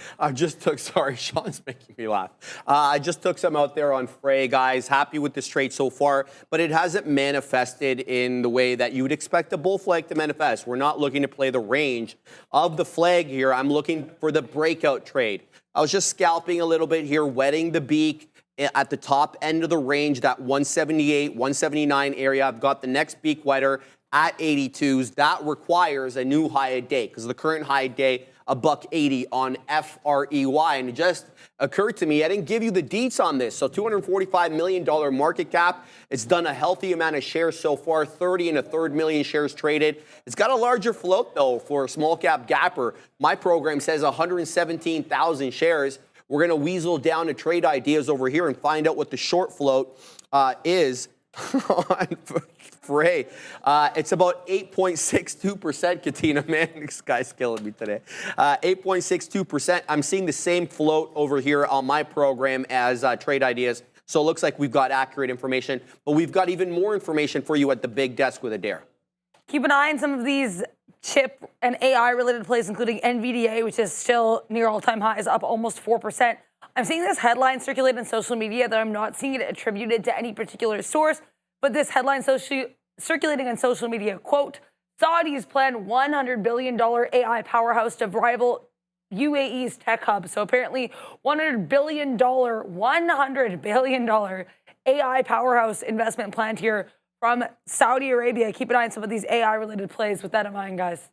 A: Sorry, Sean's making me laugh. I just took some out there on Frey, guys. Happy with this trade so far, but it hasn't manifested in the way that you would expect a bull flag to manifest. We're not looking to play the range of the flag here. I'm looking for the breakout trade. I was just scalping a little bit here, wetting the beak at the top end of the range, that 178, 179 area. I've got the next beak wetter at 82s. That requires a new high a day, because the current high a day, $1.80 on FREY. And it just occurred to me, I didn't give you the deets on this. So $245 million market cap. It's done a healthy amount of shares so far, 30 1/3 million shares traded. It's got a larger float, though, for a small cap gapper. My program says 117,000 shares. We're going to weasel down to trade ideas over here and find out what the short float is on Refrain. It's about 8.62%, Katina, man. This guy's killing me today. 8.62%. I'm seeing the same float over here on my program as Trade Ideas. So it looks like we've got accurate information, but we've got even more information for you at the big desk with Adair.
C: Keep an eye on some of these chip and AI-related plays, including NVDA, which is still near all-time highs, up almost 4%. I'm seeing this headline circulate on social media that I'm not seeing it attributed to any particular source, but this headline circulating on social media, quote, Saudis plan $100 billion AI powerhouse to rival UAE's tech hub. So apparently $100 billion AI powerhouse investment planned here from Saudi Arabia. Keep an eye on some of these AI-related plays with that in mind, guys.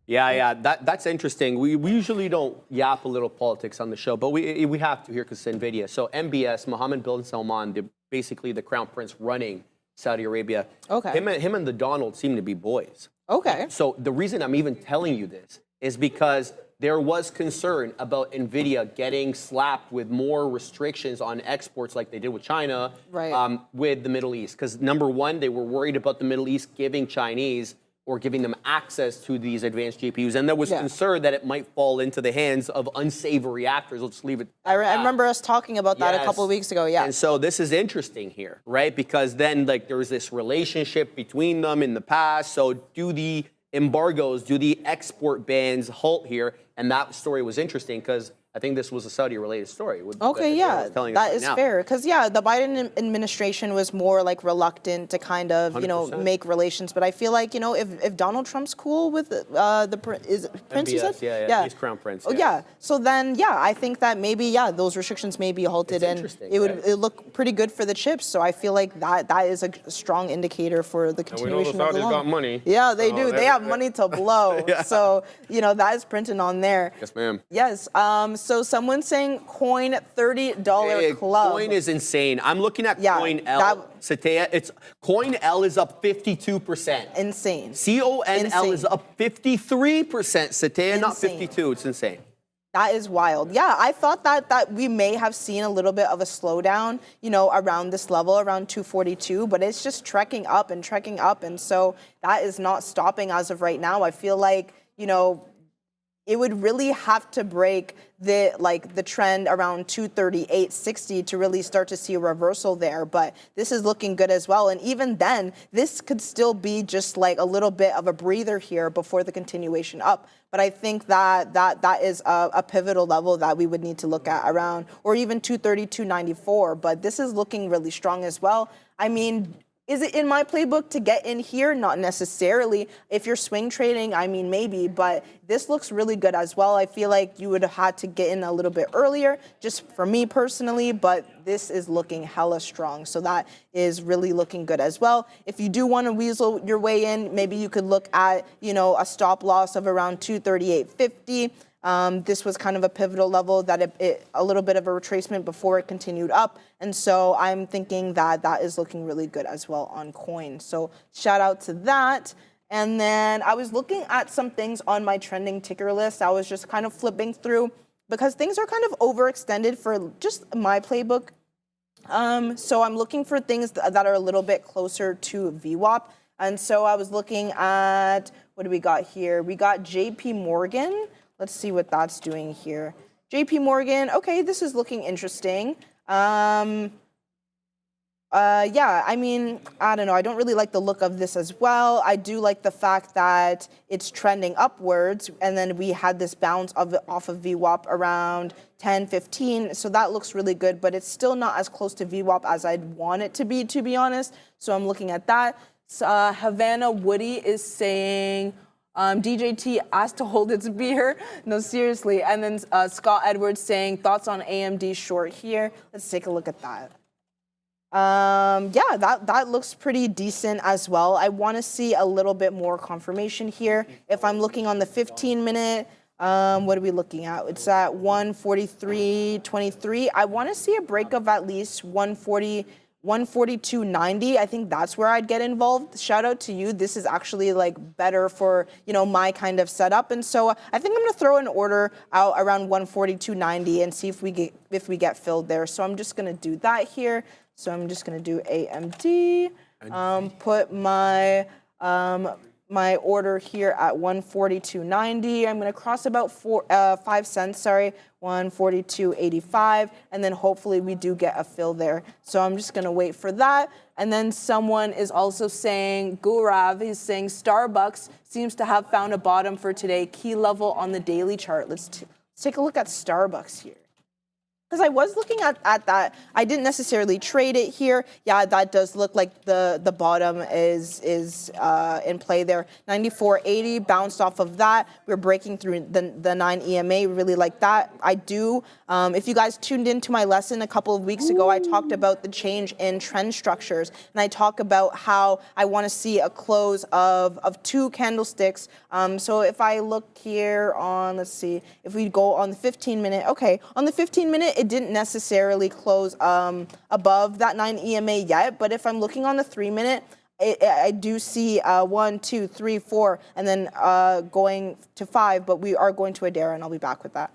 A: Yeah, that's interesting. We usually don't yap a little politics on the show, but we have to here because it's Nvidia. So MBS, Mohammed bin Salman, basically the crown prince running Saudi Arabia.
B: Okay.
A: Him and the Donald seem to be boys.
B: Okay.
A: So the reason I'm even telling you this is because there was concern about Nvidia getting slapped with more restrictions on exports like they did with China,
B: right.
A: With the Middle East. Because number one, they were worried about the Middle East giving Chinese or giving them access to these advanced GPUs. And there was concern that it might fall into the hands of unsavory actors. Let's leave it.
B: I remember us talking about that a couple of weeks ago, yeah.
A: And so this is interesting here, right? Because then like there was this relationship between them in the past. So do the embargoes, do the export bans halt here? And that story was interesting because I think this was a Saudi-related story.
B: Okay, yeah, that is fair. Because, yeah, the Biden administration was more, like, reluctant to kind of,
A: 100%.
B: make relations. But I feel like, if Donald Trump's cool with is it Prince, you said?
A: Yeah, he's crown prince.
B: Oh, yeah. So then, yeah, I think that maybe, those restrictions may be halted. And it would look pretty good for the chips. So I feel like that is a strong indicator for the continuation of the loan.
A: Got money.
B: Yeah, they do. They have money to blow.
A: Yeah.
B: So, that is printed on there.
A: Yes, ma'am.
B: Yes. So someone's saying coin $30 club.
A: Coin is insane. I'm looking at Coin L. Satea, Coin L is up 52%.
B: Insane.
A: CONL is up 53%. Satea, not 52. It's insane.
B: That is wild. Yeah, I thought that we may have seen a little bit of a slowdown, around this level, around 242, but it's just trekking up. And so that is not stopping as of right now. I feel like, it would really have to break the trend around 238.60 to really start to see a reversal there. But this is looking good as well. And even then, this could still be just like a little bit of a breather here before the continuation up. But I think that is a pivotal level that we would need to look at around, or even 230.294. But this is looking really strong as well. I mean, is it in my playbook to get in here? Not necessarily. If you're swing trading, I mean, maybe. But this looks really good as well. I feel like you would have had to get in a little bit earlier, just for me personally. But this is looking hella strong. So that is really looking good as well. If you do want to weasel your way in, maybe you could look at, a stop loss of around 238.50. This was kind of a pivotal level that a little bit of a retracement before it continued up. And so I'm thinking that is looking really good as well on coin. So shout out to that. And then I was looking at some things on my trending ticker list. I was just kind of flipping through because things are kind of overextended for just my playbook. So I'm looking for things that are a little bit closer to VWAP. And so I was looking at, what do we got here? We got JP Morgan. Let's see what that's doing here. JP Morgan, okay, this is looking interesting. Yeah, I mean, I don't know. I don't really like the look of this as well. I do like the fact that it's trending upwards, and then we had this bounce off of VWAP around 10.15. So that looks really good, but it's still not as close to VWAP as I'd want it to be honest. So I'm looking at that. Havana Woody is saying, DJT asked to hold its beer. No, seriously. And then Scott Edwards saying, thoughts on AMD short here. Let's take a look at that. Yeah, that looks pretty decent as well. I want to see a little bit more confirmation here. If I'm looking on the 15-minute, what are we looking at? It's at 143.23. I want to see a break of at least 142.90. I think that's where I'd get involved. Shout out to you. This is actually like better for, my kind of setup. And so I think I'm going to throw an order out around 142.90 and see if we get filled there. So I'm just going to do that here. So I'm just going to do AMD, put my my order here at 142.90. I'm going to cross about 5 cents, 142.85, and then hopefully we do get a fill there. So I'm just going to wait for that. And then someone is also saying, Gurav is saying Starbucks seems to have found a bottom for today, key level on the daily chart. Let's take a look at Starbucks here. Because I was looking at that. I didn't necessarily trade it here. Yeah, that does look like the bottom is in play there. 94.80 bounced off of that. We're breaking through the 9 EMA. Really like that. I do. If you guys tuned into my lesson a couple of weeks ago, I talked about the change in trend structures. And I talk about how I want to see a close of 2 candlesticks. So if I look here on, let's see, if we go on the 15-minute. Okay, on the 15-minute, it didn't necessarily close above that 9 EMA yet, but if I'm looking on the 3-minute, I do see 1, 2, 3, 4, and then going to 5, but we are going to Adara, and I'll be back with that.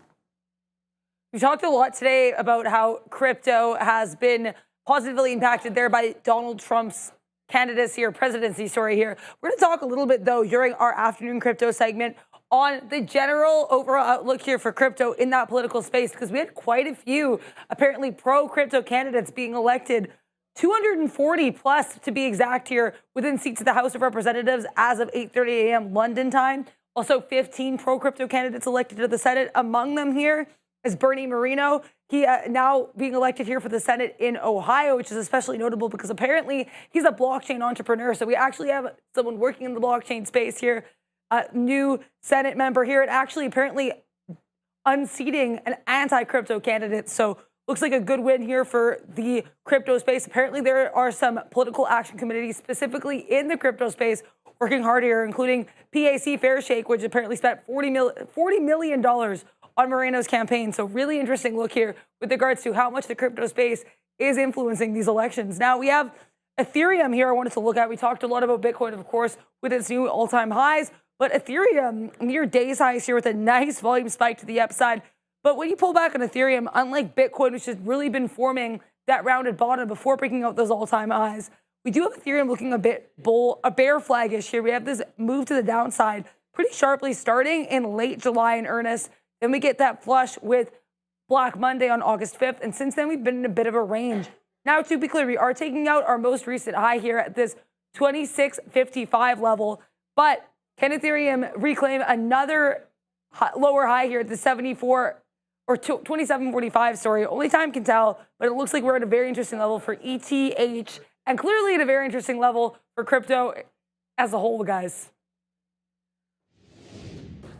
C: We talked a lot today about how crypto has been positively impacted there by Donald Trump's presidency here. We're going to talk a little bit, though, during our afternoon crypto segment on the general overall outlook here for crypto in that political space, because we had quite a few apparently pro-crypto candidates being elected, 240 plus to be exact here, within seats of the House of Representatives as of 8:30 a.m. London time. Also 15 pro-crypto candidates elected to the Senate. Among them here is Bernie Moreno. He now being elected here for the Senate in Ohio, which is especially notable because apparently he's a blockchain entrepreneur. So we actually have someone working in the blockchain space here. New Senate member here, and actually apparently unseating an anti-crypto candidate. So looks like a good win here for the crypto space. Apparently there are some political action committees specifically in the crypto space working hard here, including PAC Fair Shake, which apparently spent $40 million on Moreno's campaign. So really interesting look here with regards to how much the crypto space is influencing these elections. Now we have Ethereum here I wanted to look at. We talked a lot about Bitcoin, of course, with its new all-time highs. But Ethereum near days highs here with a nice volume spike to the upside. But when you pull back on Ethereum, unlike Bitcoin, which has really been forming that rounded bottom before breaking out those all-time highs, we do have Ethereum looking a bear flaggish here. We have this move to the downside pretty sharply starting in late July in earnest. Then we get that flush with Black Monday on August 5th. And since then, we've been in a bit of a range. Now, to be clear, we are taking out our most recent high here at this 26.55 level. But can Ethereum reclaim another lower high here at the 74 or 27.45? Sorry, only time can tell, but it looks like we're at a very interesting level for ETH and clearly at a very interesting level for crypto as a whole, guys.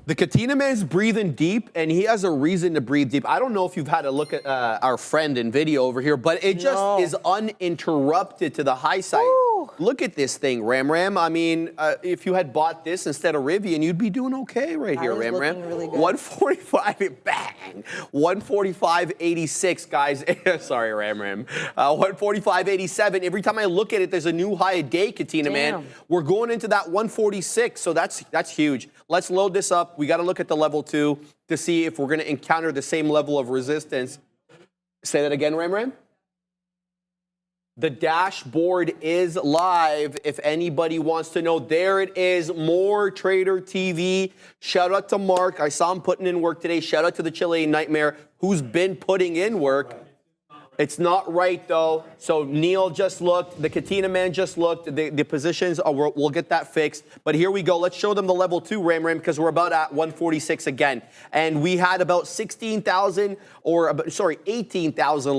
A: The Katina man's breathing deep, and he has a reason to breathe deep. I don't know if you've had a look at our friend Nvidia over here, but it just is uninterrupted to the high side.
B: Ooh.
A: Look at this thing, Ram. I mean, if you had bought this instead of Rivian, you'd be doing okay right here, Ram.
B: Really good.
A: 145, bang. 145.86, guys. Sorry, Ram. 145.87. Every time I look at it, there's a new high a day, Katina man. We're going into that 146, so that's huge. Let's load this up. We got to look at the level 2 to see if we're going to encounter the same level of resistance. Say that again, Ram. The dashboard is live. If anybody wants to know, there it is. More Trader TV. Shout out to Mark. I saw him putting in work today. Shout out to the Chilean Nightmare, who's been putting in work. It's not right, though. So Neil just looked. The Katina man just looked. The positions, we'll get that fixed. But here we go. Let's show them the level 2, Ram, because we're about at 146 again. And we had about 18,000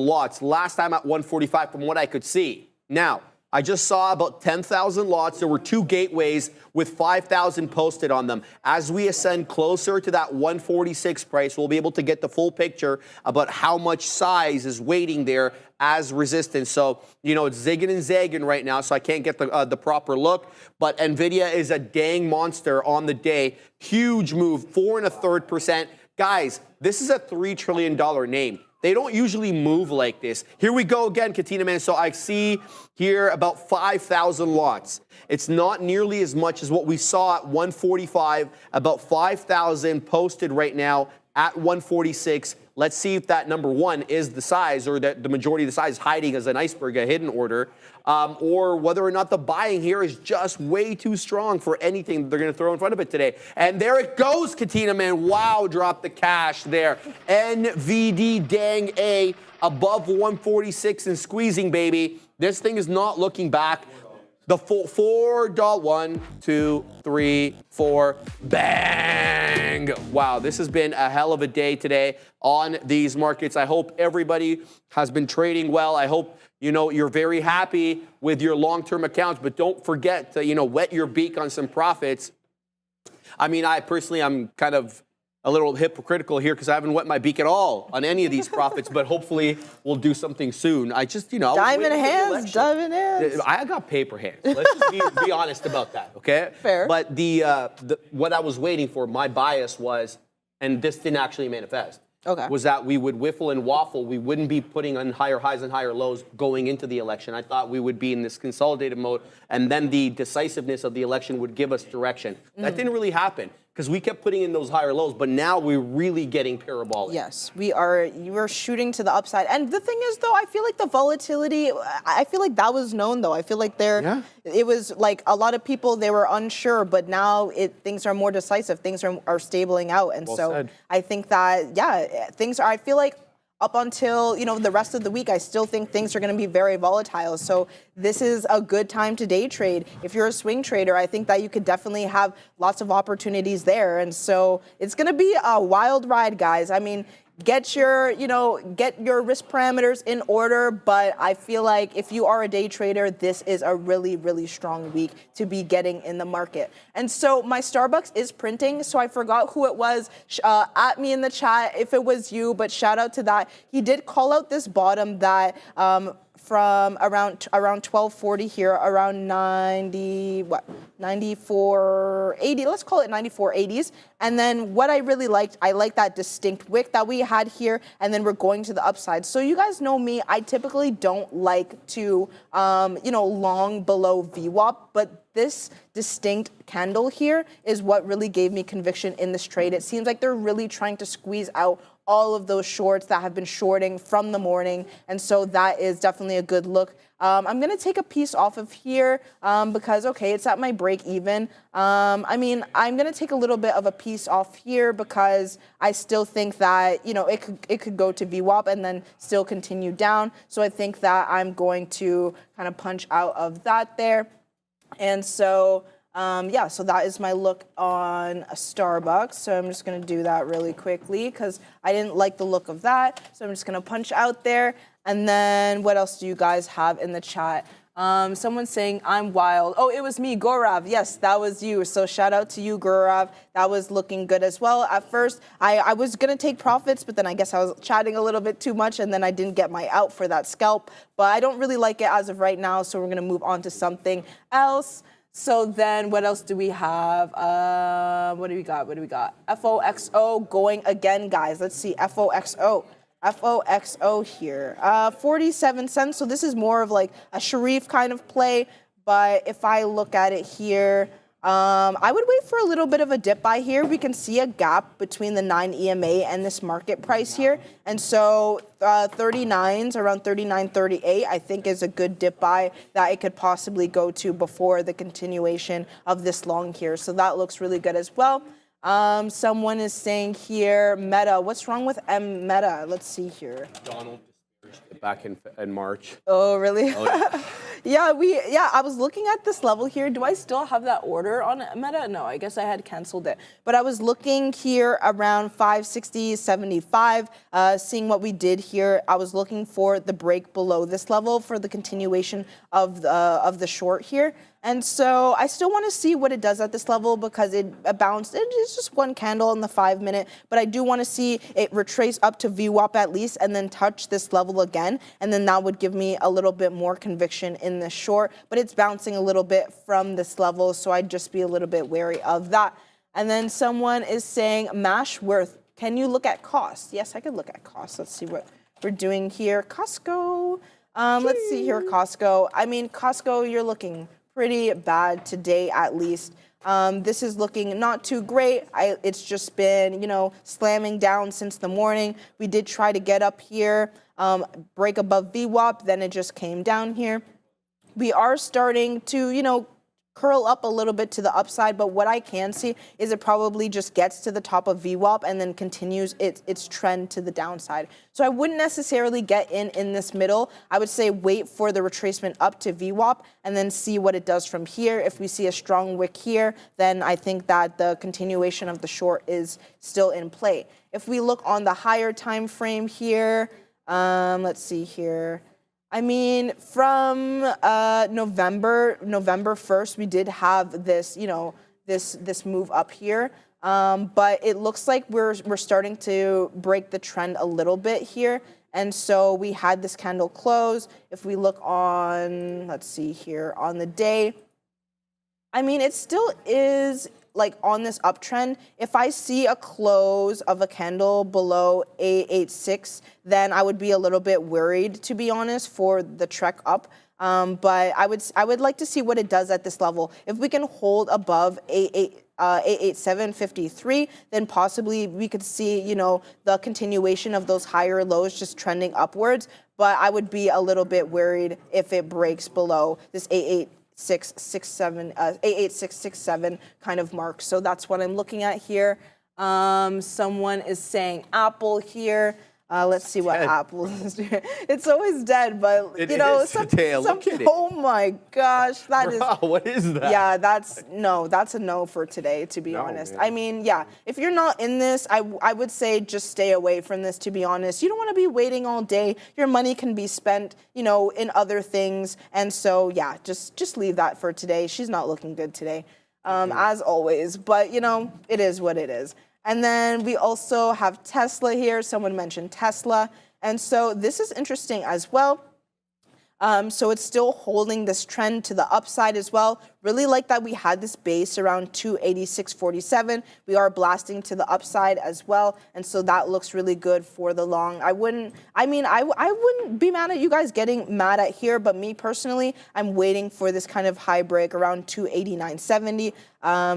A: lots last time at 145 from what I could see. Now, I just saw about 10,000 lots. There were 2 gateways with 5,000 posted on them. As we ascend closer to that 146 price, we'll be able to get the full picture about how much size is waiting there as resistance. So, you know, it's zigging and zagging right now, so I can't get the proper look. But Nvidia is a dang monster on the day. Huge move, 4 1/3%. Guys, this is a $3 trillion name. They don't usually move like this. Here we go again, Katina man. So I see here about 5,000 lots. It's not nearly as much as what we saw at 145, about 5,000 posted right now at 146. Let's see if that number one is the size, or that the majority of the size hiding as an iceberg, a hidden order, or whether or not the buying here is just way too strong for anything that they're going to throw in front of it today. And there it goes, Katina, man. Wow, drop the cash there. NVDA above 146 and squeezing, baby. This thing is not looking back. The full $4, 1, 2, 3, 4, bang! Wow, this has been a hell of a day today on these markets. I hope everybody has been trading well. I hope you're very happy with your long-term accounts, but don't forget to wet your beak on some profits. I mean, I personally, I'm kind of a little hypocritical here because I haven't wet my beak at all on any of these profits, but hopefully we'll do something soon. I just,
B: diamond hands.
A: I got paper hands. Let's just be honest about that, okay?
B: Fair.
A: But what I was waiting for, my bias was, and this didn't actually manifest, was that we would whiffle and waffle. We wouldn't be putting on higher highs and higher lows going into the election. I thought we would be in this consolidated mode, and then the decisiveness of the election would give us direction. That didn't really happen, because we kept putting in those higher lows, but now we're really getting parabolic.
B: Yes, we are. You are shooting to the upside. And the thing is, though, I feel like the volatility, I feel like that was known, though. I feel like it was like a lot of people, they were unsure, but now things are more decisive. Things are stabling out. And well said. I think that, things are, I feel like, up until, the rest of the week, I still think things are going to be very volatile. So this is a good time to day trade. If you're a swing trader, I think that you could definitely have lots of opportunities there. And so it's going to be a wild ride, guys. I mean, get your risk parameters in order. But I feel like if you are a day trader, this is a really, really strong week to be getting in the market. And so my Starbucks is printing. So I forgot who it was. At me in the chat if it was you, but shout out to that. He did call out this bottom that from around 1240 here, around 94.80. Let's call it 94.80s. And then what I really liked, I like that distinct wick that we had here, and then we're going to the upside. So you guys know me, I typically don't like to, long below VWAP, but this distinct candle here is what really gave me conviction in this trade. It seems like they're really trying to squeeze out all of those shorts that have been shorting from the morning. And so that is definitely a good look. I'm going to take a piece off of here because, it's at my break even. I'm going to take a little bit of a piece off here because I still think that, it could go to VWAP and then still continue down. So I think that I'm going to kind of punch out of that there. And so, so that is my look on a Starbucks. So I'm just going to do that really quickly because I didn't like the look of that. So I'm just going to punch out there. And then what else do you guys have in the chat? Someone's saying I'm wild. Oh, it was me, Gaurav. Yes, that was you. So shout out to you, Gaurav. That was looking good as well. At first, I was going to take profits, but then I guess I was chatting a little bit too much, and then I didn't get my out for that scalp. But I don't really like it as of right now, so we're going to move on to something else. So then what else do we have? What do we got? FOXO going again, guys. Let's see, FOXO here, 47 cents. So this is more of like a Sharif kind of play. But if I look at it here, I would wait for a little bit of a dip buy here. We can see a gap between the 9 EMA and this market price here. And so 39s, around 39.38, I think is a good dip buy that it could possibly go to before the continuation of this long here. So that looks really good as well. Someone is saying here, Meta. What's wrong with Meta? Let's see here.
A: Donald back in March.
B: Oh, really?
A: Oh,
B: yeah. I was looking at this level here. Do I still have that order on Meta? No, I guess I had canceled it. But I was looking here around 560.75, seeing what we did here. I was looking for the break below this level for the continuation of the short here. And so I still want to see what it does at this level because it bounced. It's just one candle in the 5 minute, but I do want to see it retrace up to VWAP at least and then touch this level again. And then that would give me a little bit more conviction in this short, but it's bouncing a little bit from this level. So I'd just be a little bit wary of that. And then someone is saying, Mashworth, can you look at cost? Yes, I could look at cost. Let's see what we're doing here. Costco. Let's see here, Costco. I mean, Costco, you're looking pretty bad today, at least. This is looking not too great. It's just been, you know, slamming down since the morning. We did try to get up here, break above VWAP, then it just came down here. We are starting to, you know, curl up a little bit to the upside, but what I can see is it probably just gets to the top of VWAP and then continues its trend to the downside. So I wouldn't necessarily get in this middle. I would say wait for the retracement up to VWAP and then see what it does from here. If we see a strong wick here, then I think that the continuation of the short is still in play. If we look on the higher time frame here, let's see here. I mean, from November 1st, we did have this, you know, this move up here, but it looks like we're starting to break the trend a little bit here, and so we had this candle close. If we look on, let's see here, on the day, I mean, it still is like on this uptrend. If I see a close of a candle below A86, then I would be a little bit worried, to be honest, for the trek up. But I would like to see what it does at this level. If we can hold above A8753, then possibly we could see, you know, the continuation of those higher lows just trending upwards. But I would be a little bit worried if it breaks below this A8667 kind of mark. So that's what I'm looking at here. Someone is saying Apple here. Let's see what Apple is doing. It's always dead, but you know, oh my gosh, that is.
A: What is that?
B: Yeah, that's a no for today, to be honest. Man. I mean, yeah, if you're not in this, I would say just stay away from this, to be honest. You don't want to be waiting all day. Your money can be spent, you know, in other things, and so yeah, just leave that for today. She's not looking good today, as always. But you know, it is what it is. And then we also have Tesla here. Someone mentioned Tesla. And so this is interesting as well. So it's still holding this trend to the upside as well. Really like that we had this base around 286.47. We are blasting to the upside as well. And so that looks really good for the long. I wouldn't be mad at you guys getting mad at here, but me personally, I'm waiting for this kind of high break around 289.70.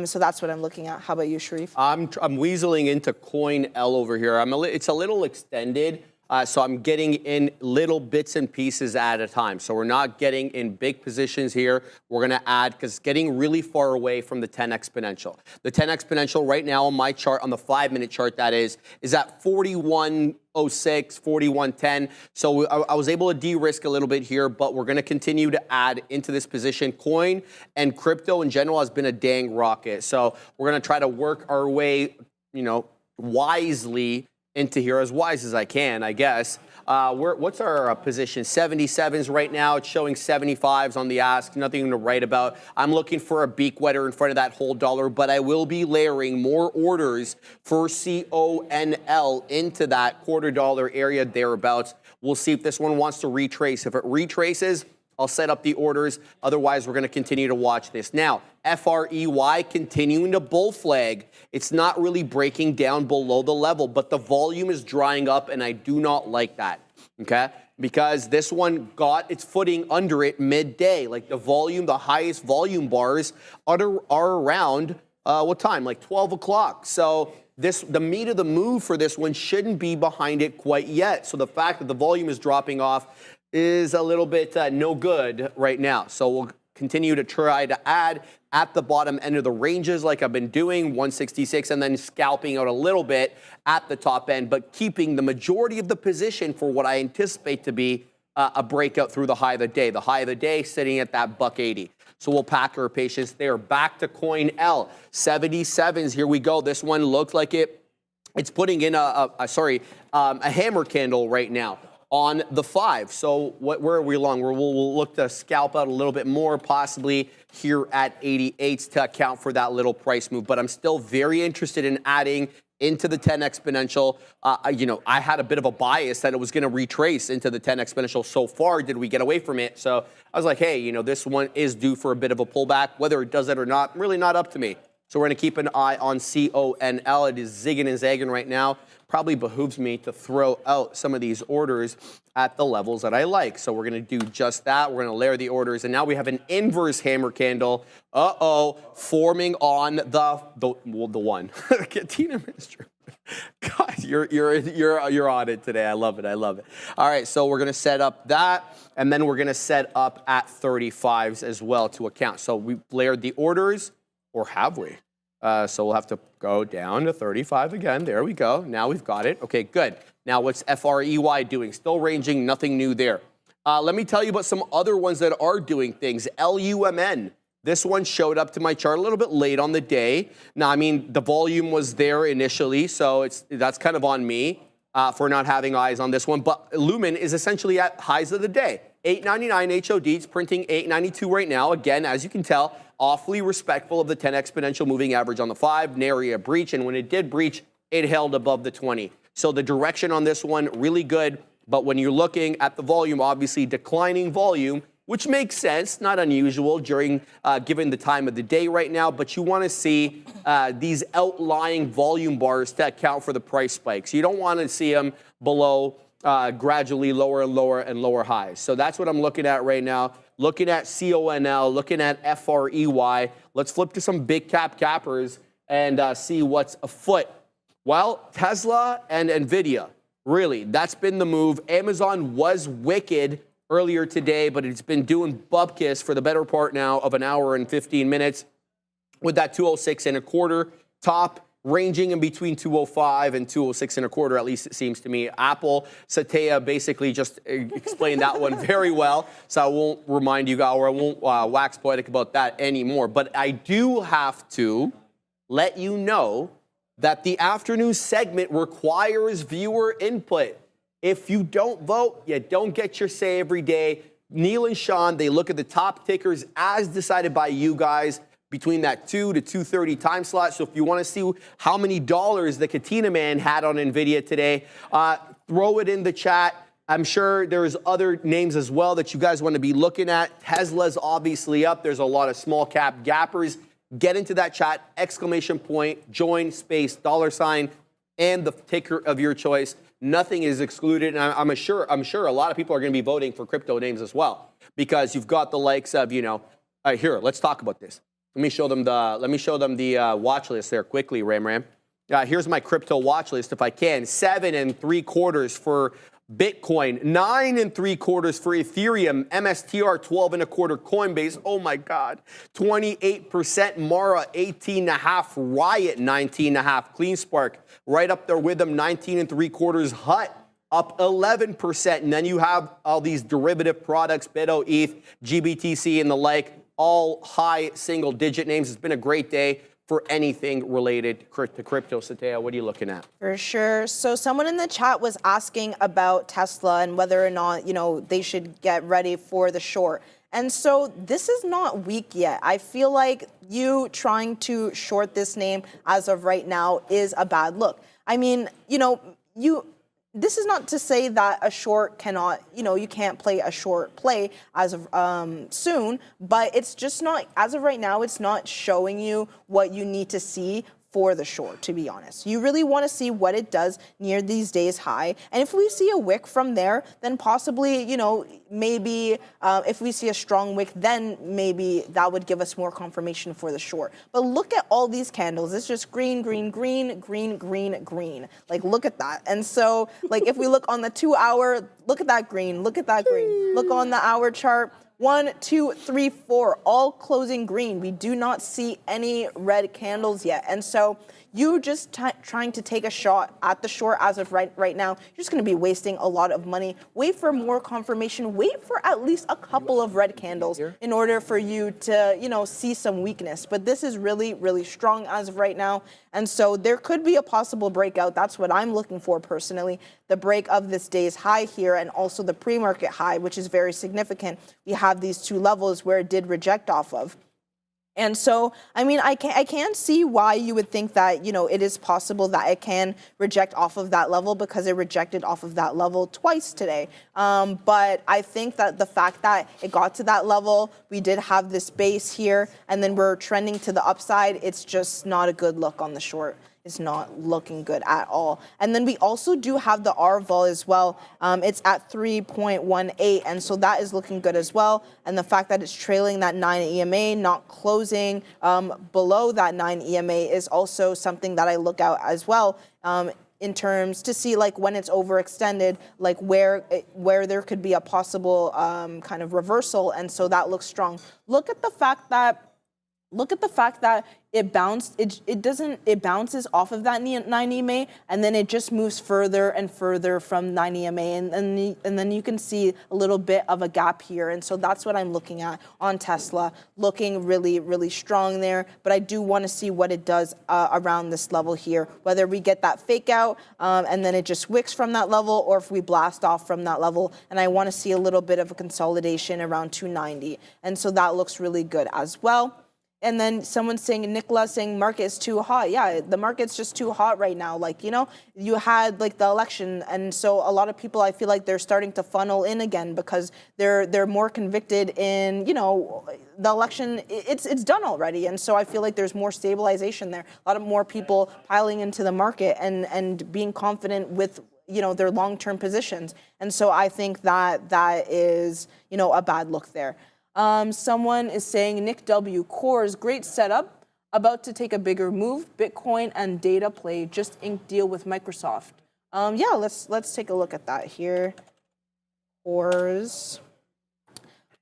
B: So that's what I'm looking at. How about you, Sharif?
A: I'm weaseling into COIL over here. It's a little extended. So I'm getting in little bits and pieces at a time. So we're not getting in big positions here. We're going to add, because it's getting really far away from the 10 exponential. The 10 exponential right now on my chart, on the 5-minute chart that is at 41.06, 41.10. So I was able to de-risk a little bit here, but we're going to continue to add into this position. Coin and crypto in general has been a dang rocket. So we're going to try to work our way, you know, wisely into here, as wise as I can, I guess. What's our position? 77s right now. It's showing 75s on the ask. Nothing to write about. I'm looking for a beak wetter in front of that whole dollar, but I will be layering more orders for CONL into that $0.25 area thereabouts. We'll see if this one wants to retrace. If it retraces, I'll set up the orders. Otherwise, we're going to continue to watch this. Now, FREY continuing to bull flag. It's not really breaking down below the level, but the volume is drying up, and I do not like that, okay? Because this one got its footing under it midday. Like the volume, the highest volume bars are around, what time? Like 12 o'clock. So the meat of the move for this one shouldn't be behind it quite yet. So the fact that the volume is dropping off is a little bit no good right now. So we'll continue to try to add at the bottom end of the ranges like I've been doing, 166, and then scalping out a little bit at the top end, but keeping the majority of the position for what I anticipate to be a breakout through the high of the day. The high of the day sitting at that $1.80. So we'll pack our patience there. Back to COIL, 77s. Here we go. This one looks like it's putting in a hammer candle right now on the 5. So where are we along? We'll look to scalp out a little bit more, possibly here at 88s to account for that little price move. But I'm still very interested in adding into the 10 exponential. You know, I had a bit of a bias that it was going to retrace into the 10 exponential. So far, did we get away from it? So I was like, hey, you know, this one is due for a bit of a pullback. Whether it does it or not, really not up to me. So we're going to keep an eye on CONL. It is zigging and zagging right now. Probably behooves me to throw out some of these orders at the levels that I like. So we're going to do just that. We're going to layer the orders. And now we have an inverse hammer candle. Forming on the one. Katina Minister. God, you're on it today. I love it. I love it. All right, so we're going to set up that. And then we're going to set up at 35s as well to account. So we've layered the orders, or have we? So we'll have to go down to 35 again. There we go. Now we've got it. Okay, good. Now what's FREY doing? Still ranging, nothing new there. Let me tell you about some other ones that are doing things. LUMN. This one showed up to my chart a little bit late on the day. Now, I mean, the volume was there initially, so that's kind of on me for not having eyes on this one. But Lumen is essentially at highs of the day. 899 HOD. It's printing 892 right now. Again, as you can tell, awfully respectful of the 10 exponential moving average on the 5, nary a breach, and when it did breach, it held above the 20. So the direction on this one, really good, but when you're looking at the volume, obviously declining volume, which makes sense, not unusual during, given the time of the day right now, but you want to see these outlying volume bars to account for the price spikes. You don't want to see them below gradually lower and lower and lower highs. So that's what I'm looking at right now. Looking at CONL, looking at FREY. Let's flip to some big cap cappers and see what's afoot. Well, Tesla and Nvidia, really, that's been the move. Amazon was wicked earlier today, but it's been doing bupkis for the better part now of an hour and 15 minutes with that 206 and a quarter top, ranging in between 205 and 206 and a quarter, at least it seems to me. Apple, Satya basically just explained that one very well, so I won't remind you guys, or I won't wax poetic about that anymore. But I do have to let you know that the afternoon segment requires viewer input. If you don't vote, you don't get your say every day. Neil and Sean, they look at the top tickers as decided by you guys between that 2 to 2:30 time slot. So if you want to see how many dollars the Katina man had on Nvidia today, throw it in the chat. I'm sure there's other names as well that you guys want to be looking at. Tesla's obviously up. There's a lot of small cap gappers. Get into that chat, exclamation point, join, space, $, and the ticker of your choice. Nothing is excluded, and I'm sure a lot of people are going to be voting for crypto names as well, because you've got the likes of, here, let's talk about this. Let me show them the watch list there quickly, Ram. Here's my crypto watch list if I can. 7 3/4 for Bitcoin, 9 3/4 for Ethereum, MSTR 12 1/4, Coinbase, oh my God, 28%, Mara 18.5, Riot 19.5, CleanSpark right up there with them, 19 3/4, Hut up 11%, and then you have all these derivative products, BITO, ETH, GBTC, and the like, all high single-digit names. It's been a great day for anything related to crypto. Satya, what are you looking at?
B: For sure. So someone in the chat was asking about Tesla and whether or not, they should get ready for the short. And so this is not weak yet. I feel like you trying to short this name as of right now is a bad look. I mean, this is not to say that a short cannot, you can't play a short play as of soon, but it's just not, as of right now, it's not showing you what you need to see for the short, to be honest. You really want to see what it does near these days high. And if we see a wick from there, then possibly, maybe if we see a strong wick, then maybe that would give us more confirmation for the short. But look at all these candles. It's just green, green, green, green, green, green. Like, look at that. And so, if we look on the 2 hour, look at that green, look at that green. Look on the hour chart. 1, 2, 3, 4, all closing green. We do not see any red candles yet. And so you just trying to take a shot at the short as of right now, you're just going to be wasting a lot of money. Wait for more confirmation. Wait for at least a couple of red candles in order for you to, see some weakness. But this is really, really strong as of right now. And so there could be a possible breakout. That's what I'm looking for personally. The break of this day's high here and also the pre-market high, which is very significant. We have these two levels where it did reject off of. And so, I mean, I can see why you would think that, you know, it is possible that it can reject off of that level because it rejected off of that level twice today. But I think that the fact that it got to that level, we did have this base here, and then we're trending to the upside, it's just not a good look on the short. It's not looking good at all. And then we also do have the R vol as well. It's at 3.18, and so that is looking good as well. And the fact that it's trailing that 9 EMA, not closing below that 9 EMA is also something that I look at as well. In terms to see like when it's overextended, like where there could be a possible kind of reversal, and so that looks strong. Look at the fact that it bounced. It bounces off of that 9 EMA, and then it just moves further and further from 9 EMA, and then you can see a little bit of a gap here, and so that's what I'm looking at on Tesla, looking really, really strong there. But I do want to see what it does around this level here, whether we get that fake out and then it just wicks from that level, or if we blast off from that level. And I want to see a little bit of a consolidation around 290, and so that looks really good as well. And then someone's saying, Nicola saying, market is too hot. Yeah, the market's just too hot right now. Like, you know, you had like the election, and so a lot of people, I feel like they're starting to funnel in again because they're more convicted in, you know, the election. It's done already, and so I feel like there's more stabilization there. A lot of more people piling into the market and being confident with, you know, their long-term positions. And so I think that is, you know, a bad look there. Someone is saying, Nick W. Cores, great setup, about to take a bigger move. Bitcoin and data play, just inked deal with Microsoft. Yeah, let's take a look at that here. Cores.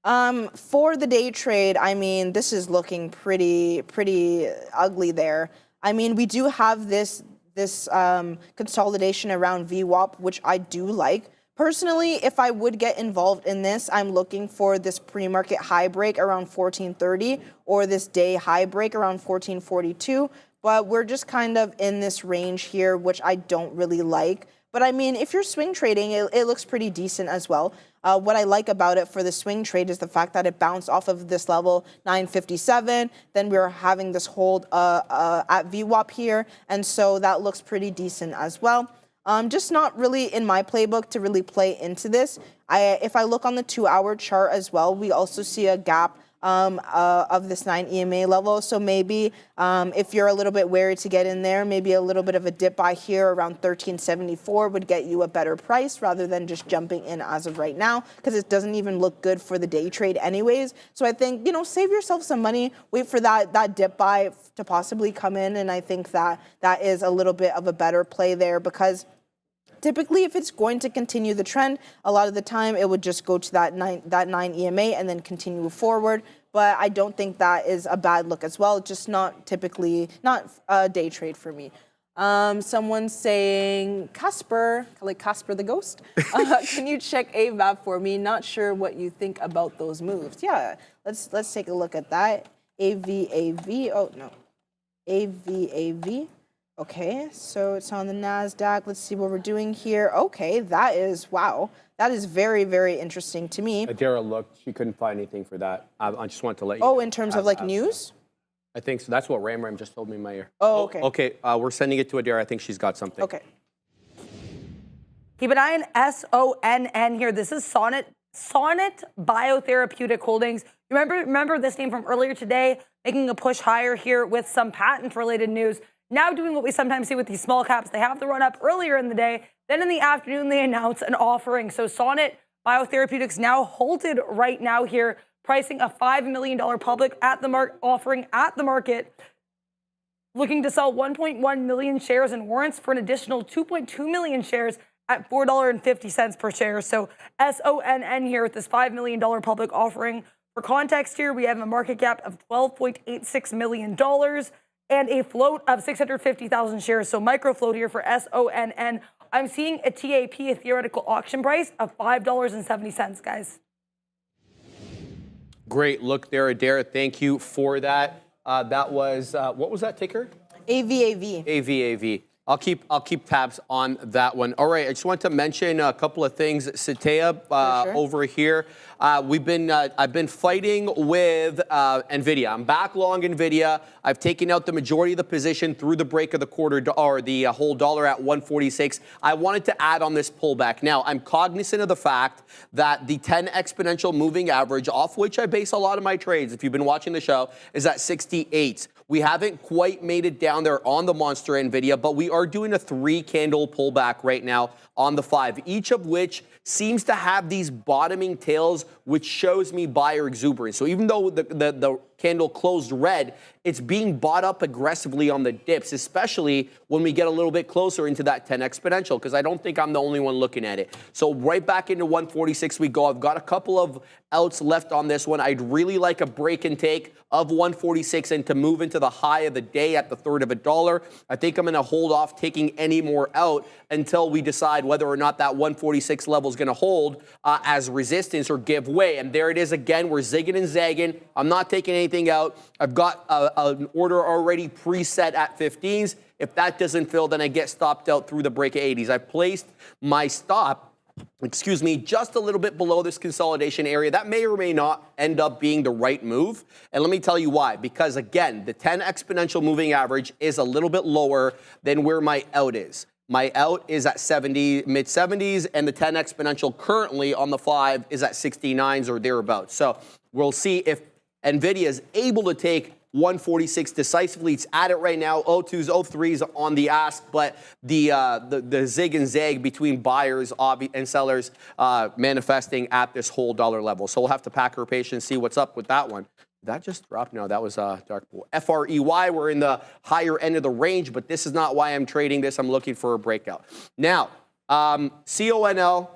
B: For the day trade, I mean, this is looking pretty ugly there. I mean, we do have this consolidation around VWAP, which I do like. Personally, if I would get involved in this, I'm looking for this pre-market high break around 1430 or this day high break around 1442. But we're just kind of in this range here, which I don't really like. But I mean, if you're swing trading, it looks pretty decent as well. What I like about it for the swing trade is the fact that it bounced off of this level 957. Then we're having this hold at VWAP here. And so that looks pretty decent as well. Just not really in my playbook to really play into this. If I look on the 2-hour chart as well, we also see a gap of this 9 EMA level. So maybe if you're a little bit wary to get in there, maybe a little bit of a dip buy here around 1374 would get you a better price rather than just jumping in as of right now, because it doesn't even look good for the day trade anyways. So I think, you know, save yourself some money, wait for that dip buy to possibly come in. And I think that is a little bit of a better play there, because typically, if it's going to continue the trend, a lot of the time it would just go to that 9 EMA and then continue forward. But I don't think that is a bad look as well. Just not a day trade for me. Someone's saying, Casper, like Casper the Ghost, can you check AVAP for me? Not sure what you think about those moves. Yeah, let's take a look at that. AVAV. Oh no, AVAV. Okay, so it's on the NASDAQ. Let's see what we're doing here. Okay, that is, wow. That is very, very interesting to me.
A: Adara looked. She couldn't find anything for that. I just wanted to let you
B: know.
A: know.
B: In terms of like news?
A: I think so. That's what Ram just told me in my ear.
B: Oh, okay.
A: Okay, we're sending it to Adara. I think she's got something.
B: Okay.
C: Keep an eye on SONN here. This is Sonnet Biotherapeutic Holdings. Remember this name from earlier today, making a push higher here with some patent-related news. Now doing what we sometimes see with these small caps. They have the run up earlier in the day. Then in the afternoon, they announce an offering. So Sonnet Biotherapeutics now halted right now here, pricing a $5 million public offering at the market, looking to sell 1.1 million shares and warrants for an additional 2.2 million shares at $4.50 per share. So SONN here with this $5 million public offering. For context here, we have a market cap of $12.86 million. And a float of 650,000 shares. So micro float here for SONN. I'm seeing a TAP, a theoretical auction price of $5.70, guys.
A: Great look there, Adara. Thank you for that. That was, what was that ticker?
B: AVAV.
A: AVAV. I'll keep tabs on that one. All right, I just want to mention a couple of things. Satea over here, I've been fighting with Nvidia. I'm back long Nvidia. I've taken out the majority of the position through the break of the quarter or the whole dollar at 146. I wanted to add on this pullback. Now, I'm cognizant of the fact that the 10 exponential moving average, off which I base a lot of my trades, if you've been watching the show, is at 68. We haven't quite made it down there on the monster Nvidia, but we are doing a 3-candle pullback right now on the 5, each of which seems to have these bottoming tails, which shows me buyer exuberance. So even though the candle closed red, it's being bought up aggressively on the dips, especially when we get a little bit closer into that 10 exponential, because I don't think I'm the only one looking at it. So right back into 146 we go. I've got a couple of outs left on this one. I'd really like a break and take of 146 and to move into the high of the day at the third of a dollar. I think I'm going to hold off taking any more out until we decide whether or not that 146 level is going to hold as resistance or give way. And there it is again. We're zigging and zagging. I'm not taking anything out. I've got an order already preset at 15s. If that doesn't fill, then I get stopped out through the break of 80s. I placed my stop, just a little bit below this consolidation area. That may or may not end up being the right move. And let me tell you why. Because again, the 10 exponential moving average is a little bit lower than where my out is. My out is at mid 70s, and the 10 exponential currently on the 5 is at 69s or thereabouts. So we'll see if Nvidia is able to take 146 decisively. It's at it right now. 02s, 03s on the ask, but the zig and zag between buyers and sellers manifesting at this whole dollar level. So we'll have to pack our patience, see what's up with that one. That just dropped? No, that was a dark pool. FREY, we're in the higher end of the range, but this is not why I'm trading this. I'm looking for a breakout. Now, CONL,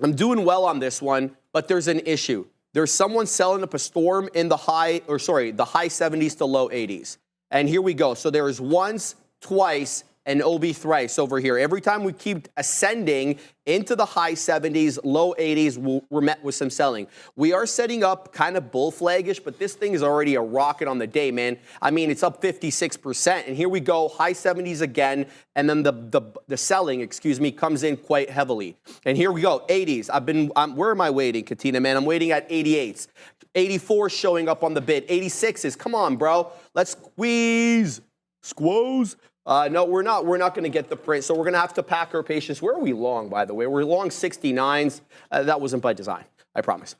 A: I'm doing well on this one, but there's an issue. There's someone selling up a storm in the high 70s to low 80s. And here we go. So there's once, twice, and OB thrice over here. Every time we keep ascending into the high 70s, low 80s, we're met with some selling. We are setting up kind of bull flaggish, but this thing is already a rocket on the day, man. I mean, it's up 56%. And here we go, high 70s again. And then the selling, comes in quite heavily. And here we go, 80s. Where am I waiting, Katina, man? I'm waiting at 88s. 84 showing up on the bid. 86s, come on, bro. Let's squeeze. No, we're not going to get the print, so we're going to have to pack our patience. Where are we long, by the way? We're long 69s. That wasn't by design, I promise.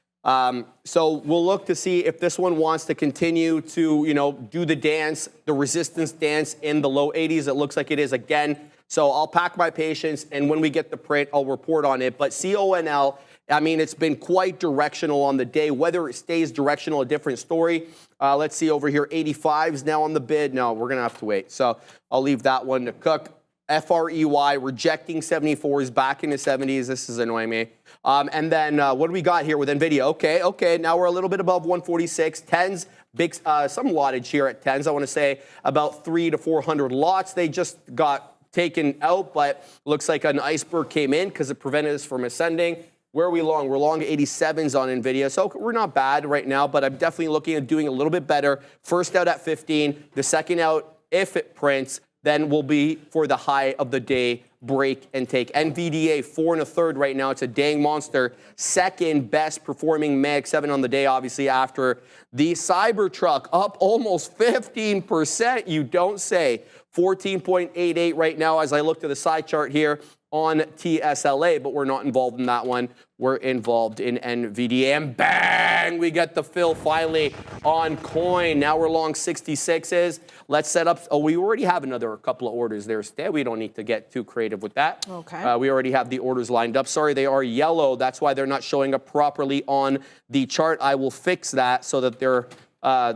A: So we'll look to see if this one wants to continue to, do the dance, the resistance dance in the low 80s. It looks like it is again. So I'll pack my patience, and when we get the print, I'll report on it. But CONL, I mean, it's been quite directional on the day. Whether it stays directional, a different story. Let's see over here, 85s now on the bid. No, we're going to have to wait. So I'll leave that one to cook. FREY, rejecting 74s, back into 70s. This is annoying me. And then what do we got here with Nvidia? Okay. Now we're a little bit above 146. 10s, big, some wattage here at 10s. I want to say about 300 to 400 lots. They just got taken out, but looks like an iceberg came in because it prevented us from ascending. Where are we long? We're long 87s on Nvidia. So we're not bad right now, but I'm definitely looking at doing a little bit better. First out at 15, the second out, if it prints, then will be for the high of the day break and take. NVDA 4 1/3 right now. It's a dang monster. Second best performing Mag 7 on the day, obviously, after the Cybertruck up almost 15%. You don't say. 14.88 right now as I look to the side chart here on TSLA, but we're not involved in that one. We're involved in NVDA. And bang, we get the fill finally on coin. Now we're long 66s. Let's set up. Oh, we already have a couple of orders there. We don't need to get too creative with that.
B: Okay.
A: We already have the orders lined up. Sorry, they are yellow. That's why they're not showing up properly on the chart. I will fix that so that they're a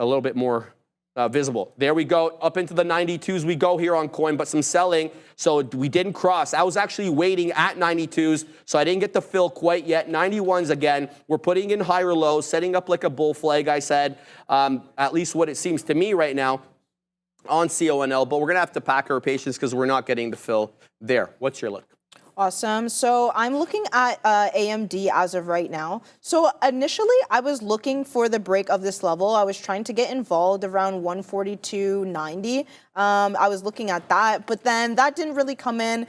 A: little bit more visible. There we go. Up into the 92s we go here on coin, but some selling. So we didn't cross. I was actually waiting at 92s, so I didn't get the fill quite yet. 91s again. We're putting in higher lows, setting up like a bull flag, I said. At least what it seems to me right now on CONL, but we're going to have to pack our patience because we're not getting the fill there. What's your look?
B: Awesome. So I'm looking at AMD as of right now. So initially, I was looking for the break of this level. I was trying to get involved around 142.90. I was looking at that, but then that didn't really come in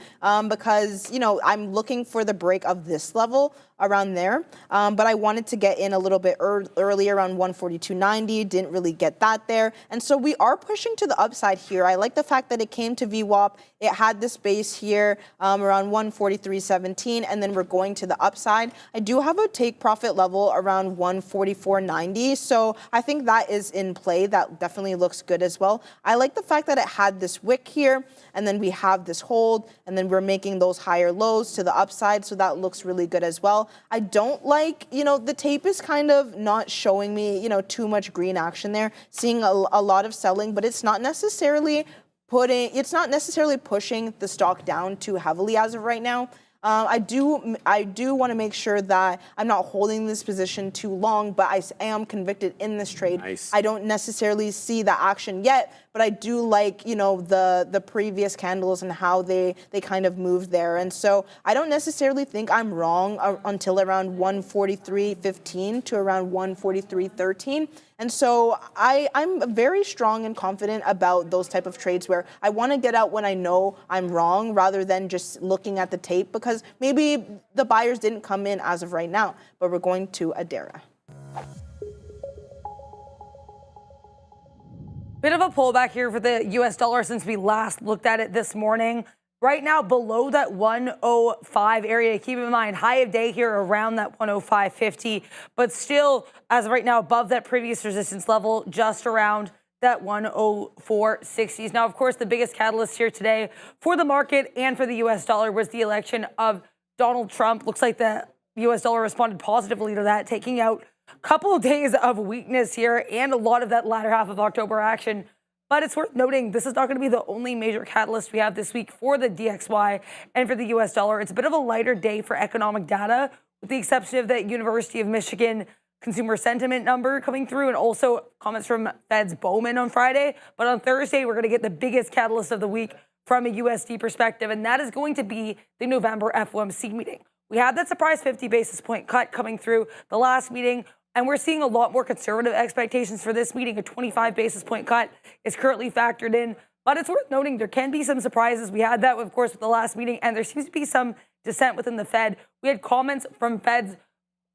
B: because, I'm looking for the break of this level around there. But I wanted to get in a little bit early around 142.90. Didn't really get that there. And so we are pushing to the upside here. I like the fact that it came to VWAP. It had this base here around 143.17, and then we're going to the upside. I do have a take profit level around 144.90. So I think that is in play. That definitely looks good as well. I like the fact that it had this wick here, and then we have this hold, and then we're making those higher lows to the upside. So that looks really good as well. I don't like, the tape is kind of not showing me, too much green action there, seeing a lot of selling, but it's not necessarily pushing the stock down too heavily as of right now. I do want to make sure that I'm not holding this position too long, but I am convicted in this trade.
A: Nice.
B: I don't necessarily see the action yet, but I do like, the previous candles and how they kind of moved there. And so I don't necessarily think I'm wrong until around 143.15 to around 143.13. And so I'm very strong and confident about those type of trades where I want to get out when I know I'm wrong rather than just looking at the tape, because maybe the buyers didn't come in as of right now, but we're going to Adara.
C: Bit of a pullback here for the US dollar since we last looked at it this morning. Right now, below that 105 area. Keep in mind, high of day here around that 105.50, but still, as of right now, above that previous resistance level, just around that 104.60s. Now, of course, the biggest catalyst here today for the market and for the US dollar was the election of Donald Trump. Looks like the US dollar responded positively to that, taking out a couple of days of weakness here and a lot of that latter half of October action. But it's worth noting, this is not going to be the only major catalyst we have this week for the DXY and for the US dollar. It's a bit of a lighter day for economic data, with the exception of that University of Michigan consumer sentiment number coming through and also comments from Fed's Bowman on Friday. But on Thursday, we're going to get the biggest catalyst of the week from a USD perspective, and that is going to be the November FOMC meeting. We had that surprise 50 basis point cut coming through the last meeting, and we're seeing a lot more conservative expectations for this meeting. A 25 basis point cut is currently factored in, but it's worth noting there can be some surprises. We had that, of course, with the last meeting, and there seems to be some dissent within the Fed. We had comments from Fed's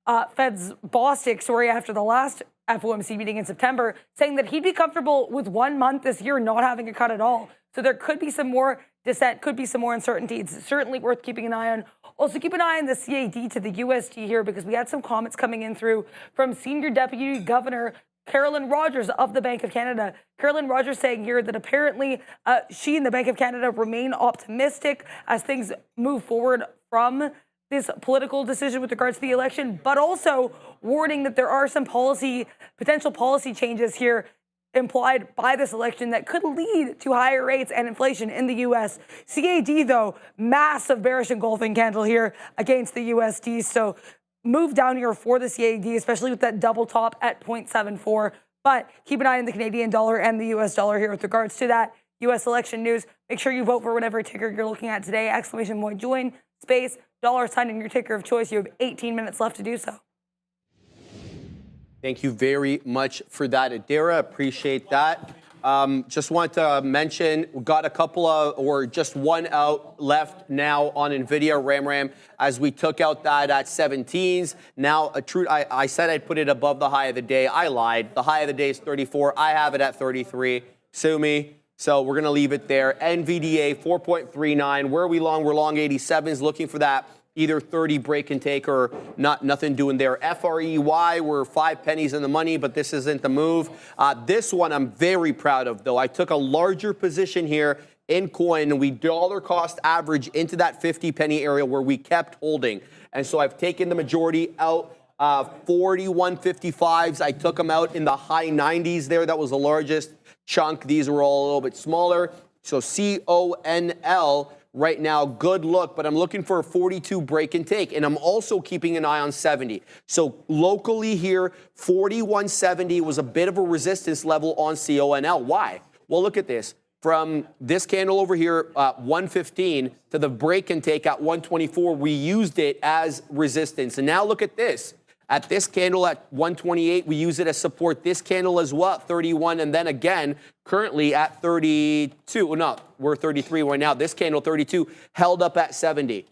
C: Bostic, after the last FOMC meeting in September, saying that he'd be comfortable with 1 month this year not having a cut at all. So there could be some more dissent, could be some more uncertainty. It's certainly worth keeping an eye on. Also, keep an eye on the CAD to the USD here, because we had some comments coming in through from Senior Deputy Governor Carolyn Rogers of the Bank of Canada. Carolyn Rogers saying here that apparently she and the Bank of Canada remain optimistic as things move forward from this political decision with regards to the election, but also warning that there are some potential policy changes here implied by this election that could lead to higher rates and inflation in the U.S. CAD, though, massive bearish engulfing candle here against the USD. So move down here for the CAD, especially with that double top at 0.74. But keep an eye on the Canadian dollar and the US dollar here with regards to that US election news. Make sure you vote for whatever ticker you're looking at today. Exclamation point join, space, $sign in your ticker of choice. You have 18 minutes left to do so.
A: Thank you very much for that, Adara. Appreciate that. Just want to mention, we got a couple of, or just one out left now on Nvidia RAM, as we took out that at 17s. Now, I said I'd put it above the high of the day. I lied. The high of the day is 34. I have it at 33. Sue me. So we're going to leave it there. NVDA 4.39. Where are we long? We're long 87s, looking for that either 30 break and take or nothing doing there. FREY, we're 5 pennies in the money, but this isn't the move. This one I'm very proud of, though. I took a larger position here in coin, and we dollar cost average into that 50 penny area where we kept holding. And so I've taken the majority out. 41.55s, I took them out in the high 90s there. That was the largest chunk. These were all a little bit smaller. So CONL right now, good look, but I'm looking for a 42 break and take, and I'm also keeping an eye on 70. So locally here, 41.70 was a bit of a resistance level on CONL. Why? Well, look at this. from this candle over here, 115, to the break and take at 124, we used it as resistance. And now look at this. At this candle at 128, we use it as support. This candle as well, 31, and then again, currently at 32. Well, no, we're 33 right now. This candle, 32, held up at 70.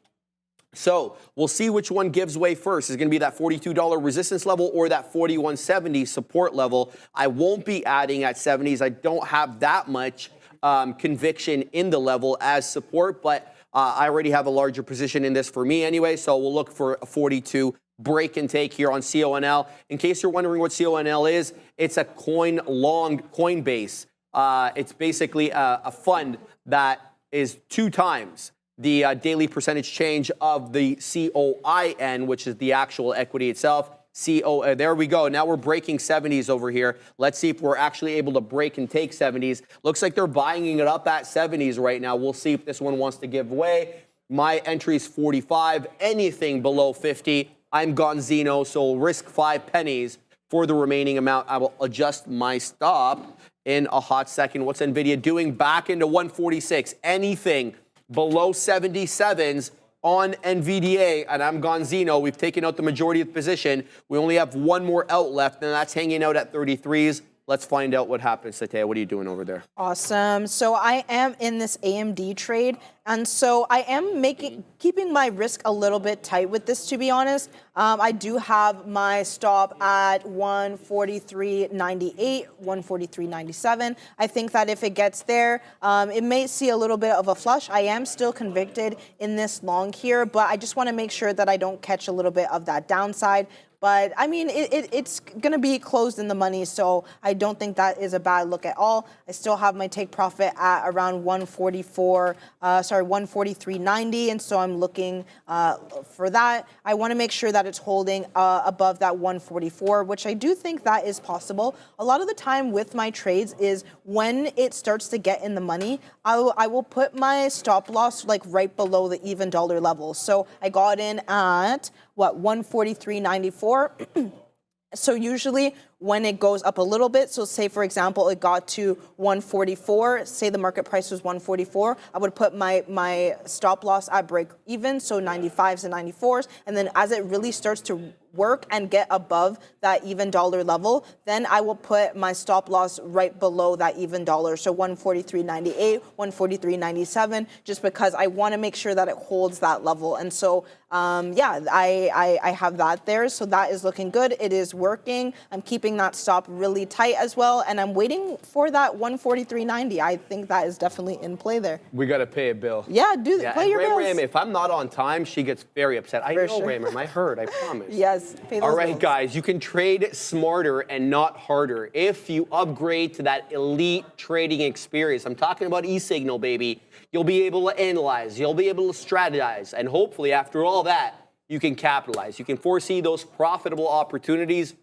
A: So we'll see which one gives way first. Is it going to be that $42 resistance level or that 41.70 support level? I won't be adding at 70s. I don't have that much conviction in the level as support, but I already have a larger position in this for me anyway, so we'll look for a 42 break and take here on CONL. In case you're wondering what CONL is, it's a long Coinbase. It's basically a fund that is 2 times the daily percentage change of the COIN, which is the actual equity itself. There we go. Now we're breaking 70s over here. Let's see if we're actually able to break and take 70s. Looks like they're buying it up at 70s right now. We'll see if this one wants to give way. My entry is 45. Anything below 50, I'm Gonzino, so we'll risk 5 pennies for the remaining amount. I will adjust my stop in a hot second. What's Nvidia doing? Back into 146. Anything below 77s on NVDA, and I'm Gonzino. We've taken out the majority of the position. We only have one more out left, and that's hanging out at 33s. Let's find out what happens. Satya, what are you doing over there?
B: Awesome. So I am in this AMD trade, and so I am keeping my risk a little bit tight with this, to be honest. I do have my stop at 143.98, 143.97. I think that if it gets there, it may see a little bit of a flush. I am still convicted in this long here, but I just want to make sure that I don't catch a little bit of that downside. But, I mean, it's going to be closed in the money, so I don't think that is a bad look at all. I still have my take profit at around 143.90, and so I'm looking for that. I want to make sure that it's holding above that 144, which I do think that is possible. A lot of the time with my trades is when it starts to get in the money, I will put my stop loss like right below the even dollar level. So I got in at, 143.94. So usually when it goes up a little bit, so say for example it got to 144, say the market price was 144, I would put my stop loss at break even, so 95s and 94s, and then as it really starts to work and get above that even dollar level, then I will put my stop loss right below that even dollar, so 143.98, 143.97, just because I want to make sure that it holds that level. And so yeah, I have that there, so that is looking good. It is working. I'm keeping that stop really tight as well, and I'm waiting for that 143.90. I think that is definitely in play there.
A: We got to pay a bill.
B: Yeah, pay your bills.
A: Ram, if I'm not on time, she gets very upset. I know,
B: sure.
A: Ram, I heard, I promise.
B: Yes, pay those
A: All right,
B: bills.
A: guys, you can trade smarter and not harder if you upgrade to that elite trading experience. I'm talking about eSignal, baby. You'll be able to analyze, you'll be able to strategize, and hopefully after all that, you can capitalize. You can foresee those profitable opportunities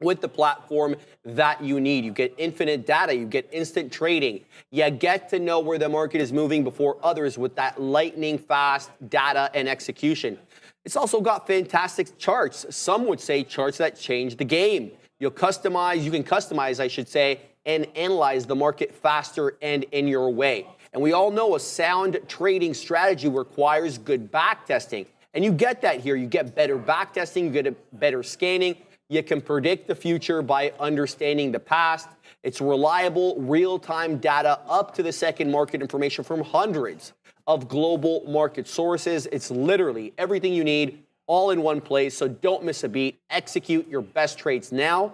A: with the platform that you need. You get infinite data, you get instant trading, you get to know where the market is moving before others with that lightning fast data and execution. It's also got fantastic charts. Some would say charts that change the game. You can customize, I should say, and analyze the market faster and in your way. And we all know a sound trading strategy requires good back testing. And you get that here. You get better back testing, you get better scanning. You can predict the future by understanding the past. It's reliable, real-time data up to the second market information from hundreds of global market sources. It's literally everything you need all in one place, so don't miss a beat. Execute your best trades now.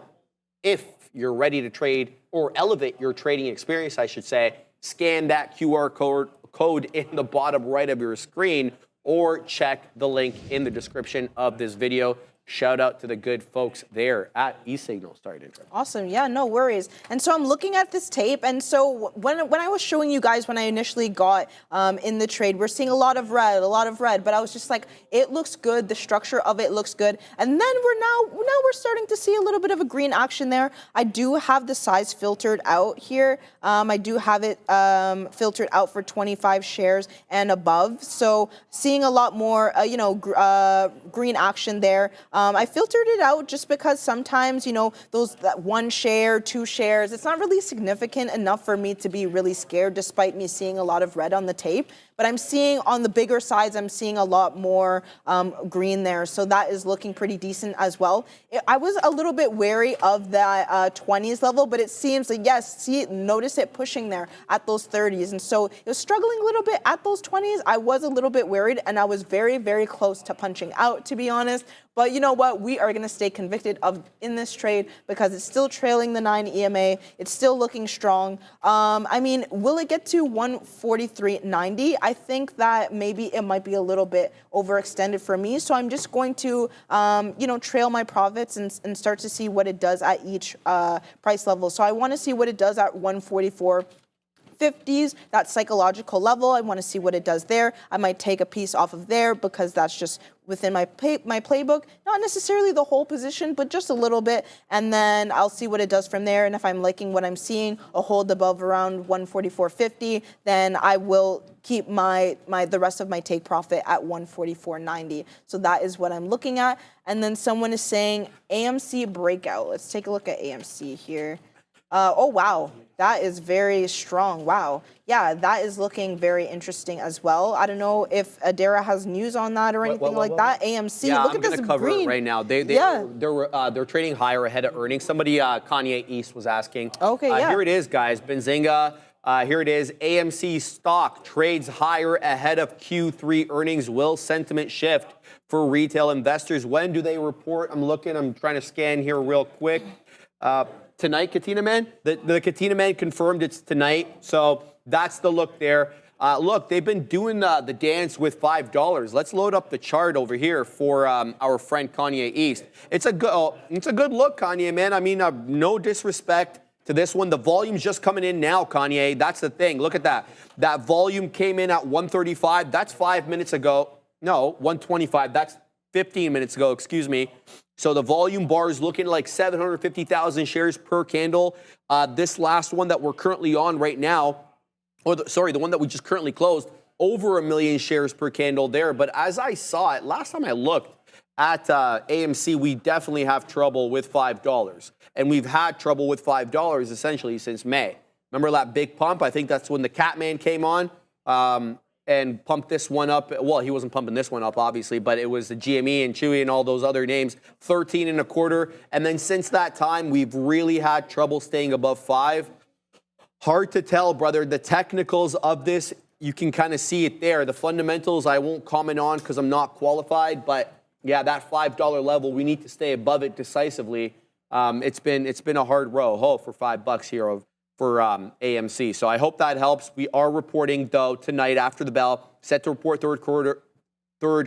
A: If you're ready to trade or elevate your trading experience, I should say, scan that QR code in the bottom right of your screen or check the link in the description of this video. Shout out to the good folks there at eSignal. Sorry to interrupt.
B: Awesome. Yeah, no worries. And so I'm looking at this tape, and so when I was showing you guys when I initially got in the trade, we're seeing a lot of red, but I was just like, it looks good. The structure of it looks good. And then we're starting to see a little bit of a green action there. I do have the size filtered out here. I do have it filtered out for 25 shares and above. So seeing a lot more, green action there. I filtered it out just because sometimes, that 1 share, 2 shares, it's not really significant enough for me to be really scared despite me seeing a lot of red on the tape. But I'm seeing on the bigger sides, I'm seeing a lot more green there. So that is looking pretty decent as well. I was a little bit wary of that 20s level, but it seems like, yes, notice it pushing there at those 30s. And so it was struggling a little bit at those 20s. I was a little bit worried, and I was very, very close to punching out, to be honest. But you know what? We are going to stay convicted in this trade because it's still trailing the 9 EMA. It's still looking strong. I mean, will it get to 143.90? I think that maybe it might be a little bit overextended for me. So I'm just going to, trail my profits and start to see what it does at each price level. So I want to see what it does at 144.50s, that psychological level. I want to see what it does there. I might take a piece off of there because that's just within my playbook. Not necessarily the whole position, but just a little bit. And then I'll see what it does from there. And if I'm liking what I'm seeing, a hold above around 144.50, then I will keep the rest of my take profit at 144.90. So that is what I'm looking at. And then someone is saying AMC breakout. Let's take a look at AMC here. Oh, wow. That is very strong. Wow. Yeah, that is looking very interesting as well. I don't know if Adara has news on that or anything like that. AMC,
A: yeah,
B: look
A: I'm
B: at this
A: cover
B: green.
A: It right now. They're trading higher ahead of earnings. Somebody, Kanye East, was asking.
B: Okay, yeah.
A: Here it is, guys. Benzinga. Here it is. AMC stock trades higher ahead of Q3 earnings. Will sentiment shift for retail investors? When do they report? I'm trying to scan here real quick. Tonight, Katina Man? The Katina Man confirmed it's tonight. So that's the look there. Look, they've been doing the dance with $5. Let's load up the chart over here for our friend Kanye East. It's a good look, Kanye Man. I mean, no disrespect to this one. The volume's just coming in now, Kanye. That's the thing. Look at that. That volume came in at 135. That's 5 minutes ago. No, 125. That's 15 minutes ago, excuse me. So the volume bar is looking like 750,000 shares per candle. This last one that we're currently on right now, the one that we just currently closed, over 1 million shares per candle there. But as I saw it, last time I looked at AMC, we definitely have trouble with $5. And we've had trouble with $5 essentially since May. Remember that big pump? I think that's when the Catman came on. And pumped this one up. Well, he wasn't pumping this one up, obviously, but it was the GME and Chewy and all those other names, 13.25. And then since that time, we've really had trouble staying above 5. Hard to tell, brother. The technicals of this, you can kind of see it there. The fundamentals, I won't comment on because I'm not qualified, but yeah, that $5 level, we need to stay above it decisively. It's been a hard row for $5 here for AMC. So I hope that helps. We are reporting, though, tonight after the bell, set to report third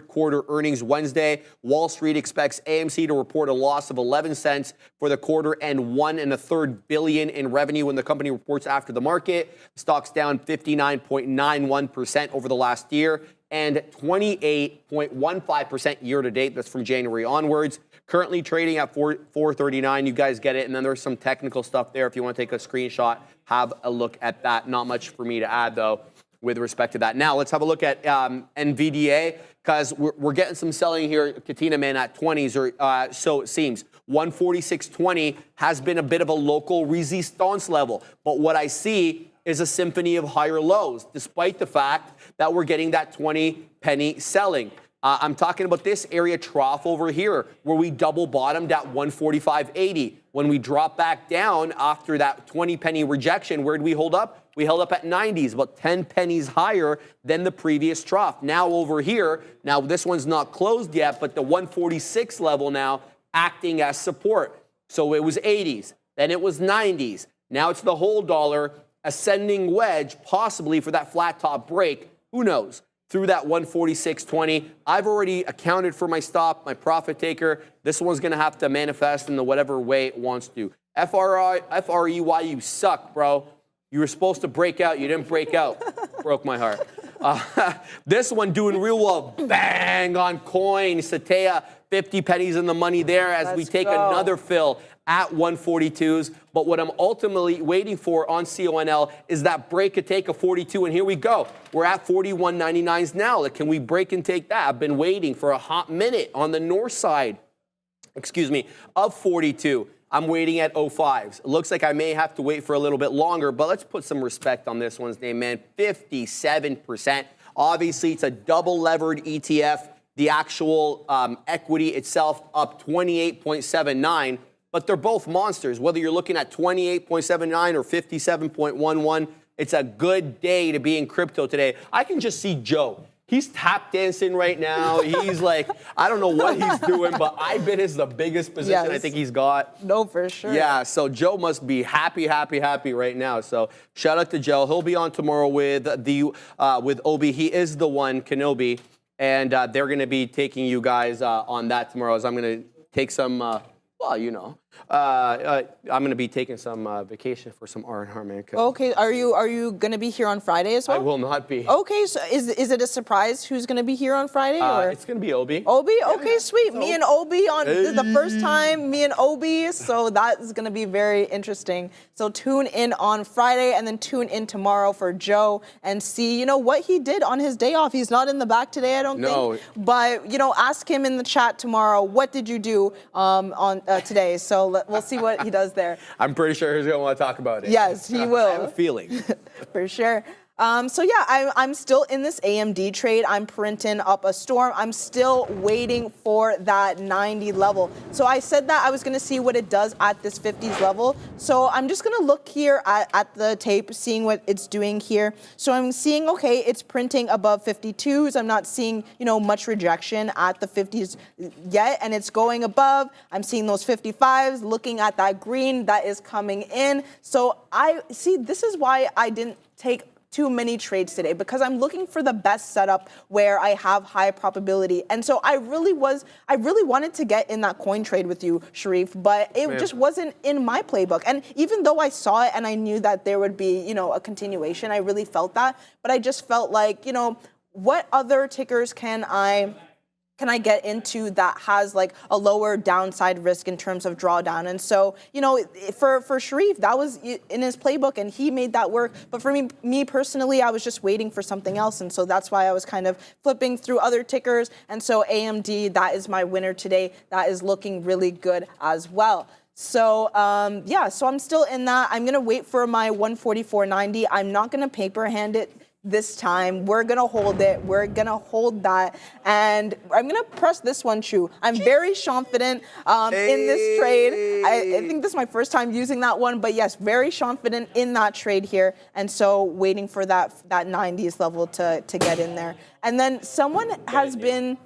A: quarter earnings Wednesday. Wall Street expects AMC to report a loss of 11 cents for the quarter and $1.33 billion in revenue when the company reports after the market. The stock's down 59.91% over the last year and 28.15% year to date. That's from January onwards. Currently trading at 439. You guys get it. And then there's some technical stuff there. If you want to take a screenshot, have a look at that. Not much for me to add, though, with respect to that. Now, let's have a look at NVDA, because we're getting some selling here, Katina Man, at 20s, or so it seems. 146.20 has been a bit of a local resistance level. But what I see is a symphony of higher lows, despite the fact that we're getting that 20-penny selling. I'm talking about this area trough over here where we double bottomed at 145.80. When we drop back down after that 20-penny rejection, where did we hold up? We held up at 90s, about 10 pennies higher than the previous trough. Now over here, now this one's not closed yet, but the 146 level now acting as support. So it was 80s, then it was 90s. Now it's the whole dollar ascending wedge, possibly for that flat top break. Who knows? Through that 146.20. I've already accounted for my stop, my profit taker. This one's going to have to manifest in the whatever way it wants to. FREY, you suck, bro. You were supposed to break out. You didn't break out. Broke my heart. This one doing real well. Bang on coin. Satea, 50 pennies in the money there as we take another fill at 142s. But what I'm ultimately waiting for on CONL is that break and take a 42. And here we go. We're at 41.99s now. Can we break and take that? I've been waiting for a hot minute on the north side. of 42. I'm waiting at 05s. It looks like I may have to wait for a little bit longer, but let's put some respect on this one's name, man. 57%. Obviously, it's a double levered ETF. The actual equity itself up 28.79, but they're both monsters. Whether you're looking at 28.79 or 57.11, it's a good day to be in crypto today. I can just see Joe. He's tap dancing right now. He's like, I don't know what he's doing, but I bet it's the biggest position I think he's got.
B: No, for sure.
A: Yeah, so Joe must be happy right now. So shout out to Joe. He'll be on tomorrow with Obi. He is the one, Kenobi, and they're going to be taking you guys on that tomorrow. As I'm going to take some, I'm going to be taking some vacation for some R&R, man.
B: Okay, are you going to be here on Friday as well?
A: I will not be.
B: Okay, so is it a surprise who's going to be here on Friday? Or?
A: It's going to be Obi.
B: Obi? Okay, sweet.
A: So,
B: me and Obi on this is the first time, me and Obi, so that is going to be very interesting. So tune in on Friday and then tune in tomorrow for Joe and see, what he did on his day off. He's not in the back today, I don't think. But, ask him in the chat tomorrow, what did you do on today? So we'll see what he does there.
A: I'm pretty sure he's going to want to talk about it.
B: Yes, he will.
A: I have a feeling.
B: For sure. So yeah, I'm still in this AMD trade. I'm printing up a storm. I'm still waiting for that 90 level. So I said that I was going to see what it does at this 50s level. So I'm just going to look here at the tape, seeing what it's doing here. So I'm seeing, okay, it's printing above 52s. I'm not seeing, much rejection at the 50s yet, and it's going above. I'm seeing those 55s, looking at that green that is coming in. So I see, this is why I didn't take too many trades today, because I'm looking for the best setup where I have high probability. And so I really wanted to get in that coin trade with you, Sharif, but it just wasn't in my playbook. And even though I saw it and I knew that there would be, a continuation, I really felt that. But I just felt like, what other tickers can I get into that has like a lower downside risk in terms of drawdown? And so, for Sharif, that was in his playbook and he made that work. But for me personally, I was just waiting for something else. And so that's why I was kind of flipping through other tickers. And so AMD, that is my winner today. That is looking really good as well. So, so I'm still in that. I'm going to wait for my 144.90. I'm not going to paper hand it this time. We're going to hold it. We're going to hold that. And I'm going to press this one, Chu. I'm very confident in this trade. I think this is my first time using that one. But yes, very confident in that trade here. And so waiting for that 90s level to get in there. And then someone has been...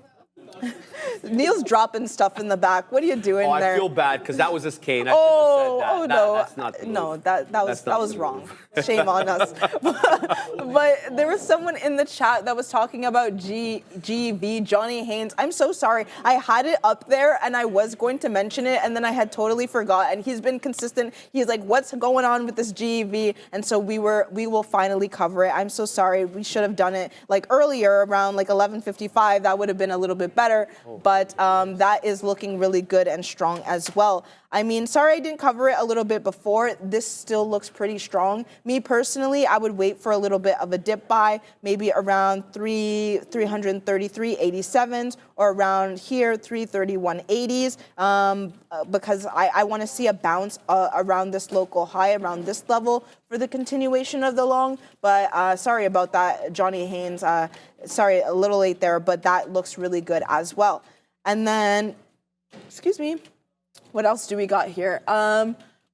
B: Neil's dropping stuff in the back. What are you doing there?
A: I feel bad because that was his cane.
B: No.
A: That's not the move.
B: No, that was wrong. Shame on us. But there was someone in the chat that was talking about GV, Johnny Haynes. I'm so sorry. I had it up there and I was going to mention it and then I had totally forgot. And he's been consistent. He's like, what's going on with this GV? And so we will finally cover it. I'm so sorry. We should have done it like earlier around like 11:55. That would have been a little bit better. But that is looking really good and strong as well. I mean, sorry I didn't cover it a little bit before. This still looks pretty strong. Me personally, I would wait for a little bit of a dip buy, maybe around 333.87s or around here 331.80s, because I want to see a bounce around this local high, around this level for the continuation of the long. But sorry about that, Johnny Haynes. Sorry, a little late there, but that looks really good as well. And then, excuse me. What else do we got here?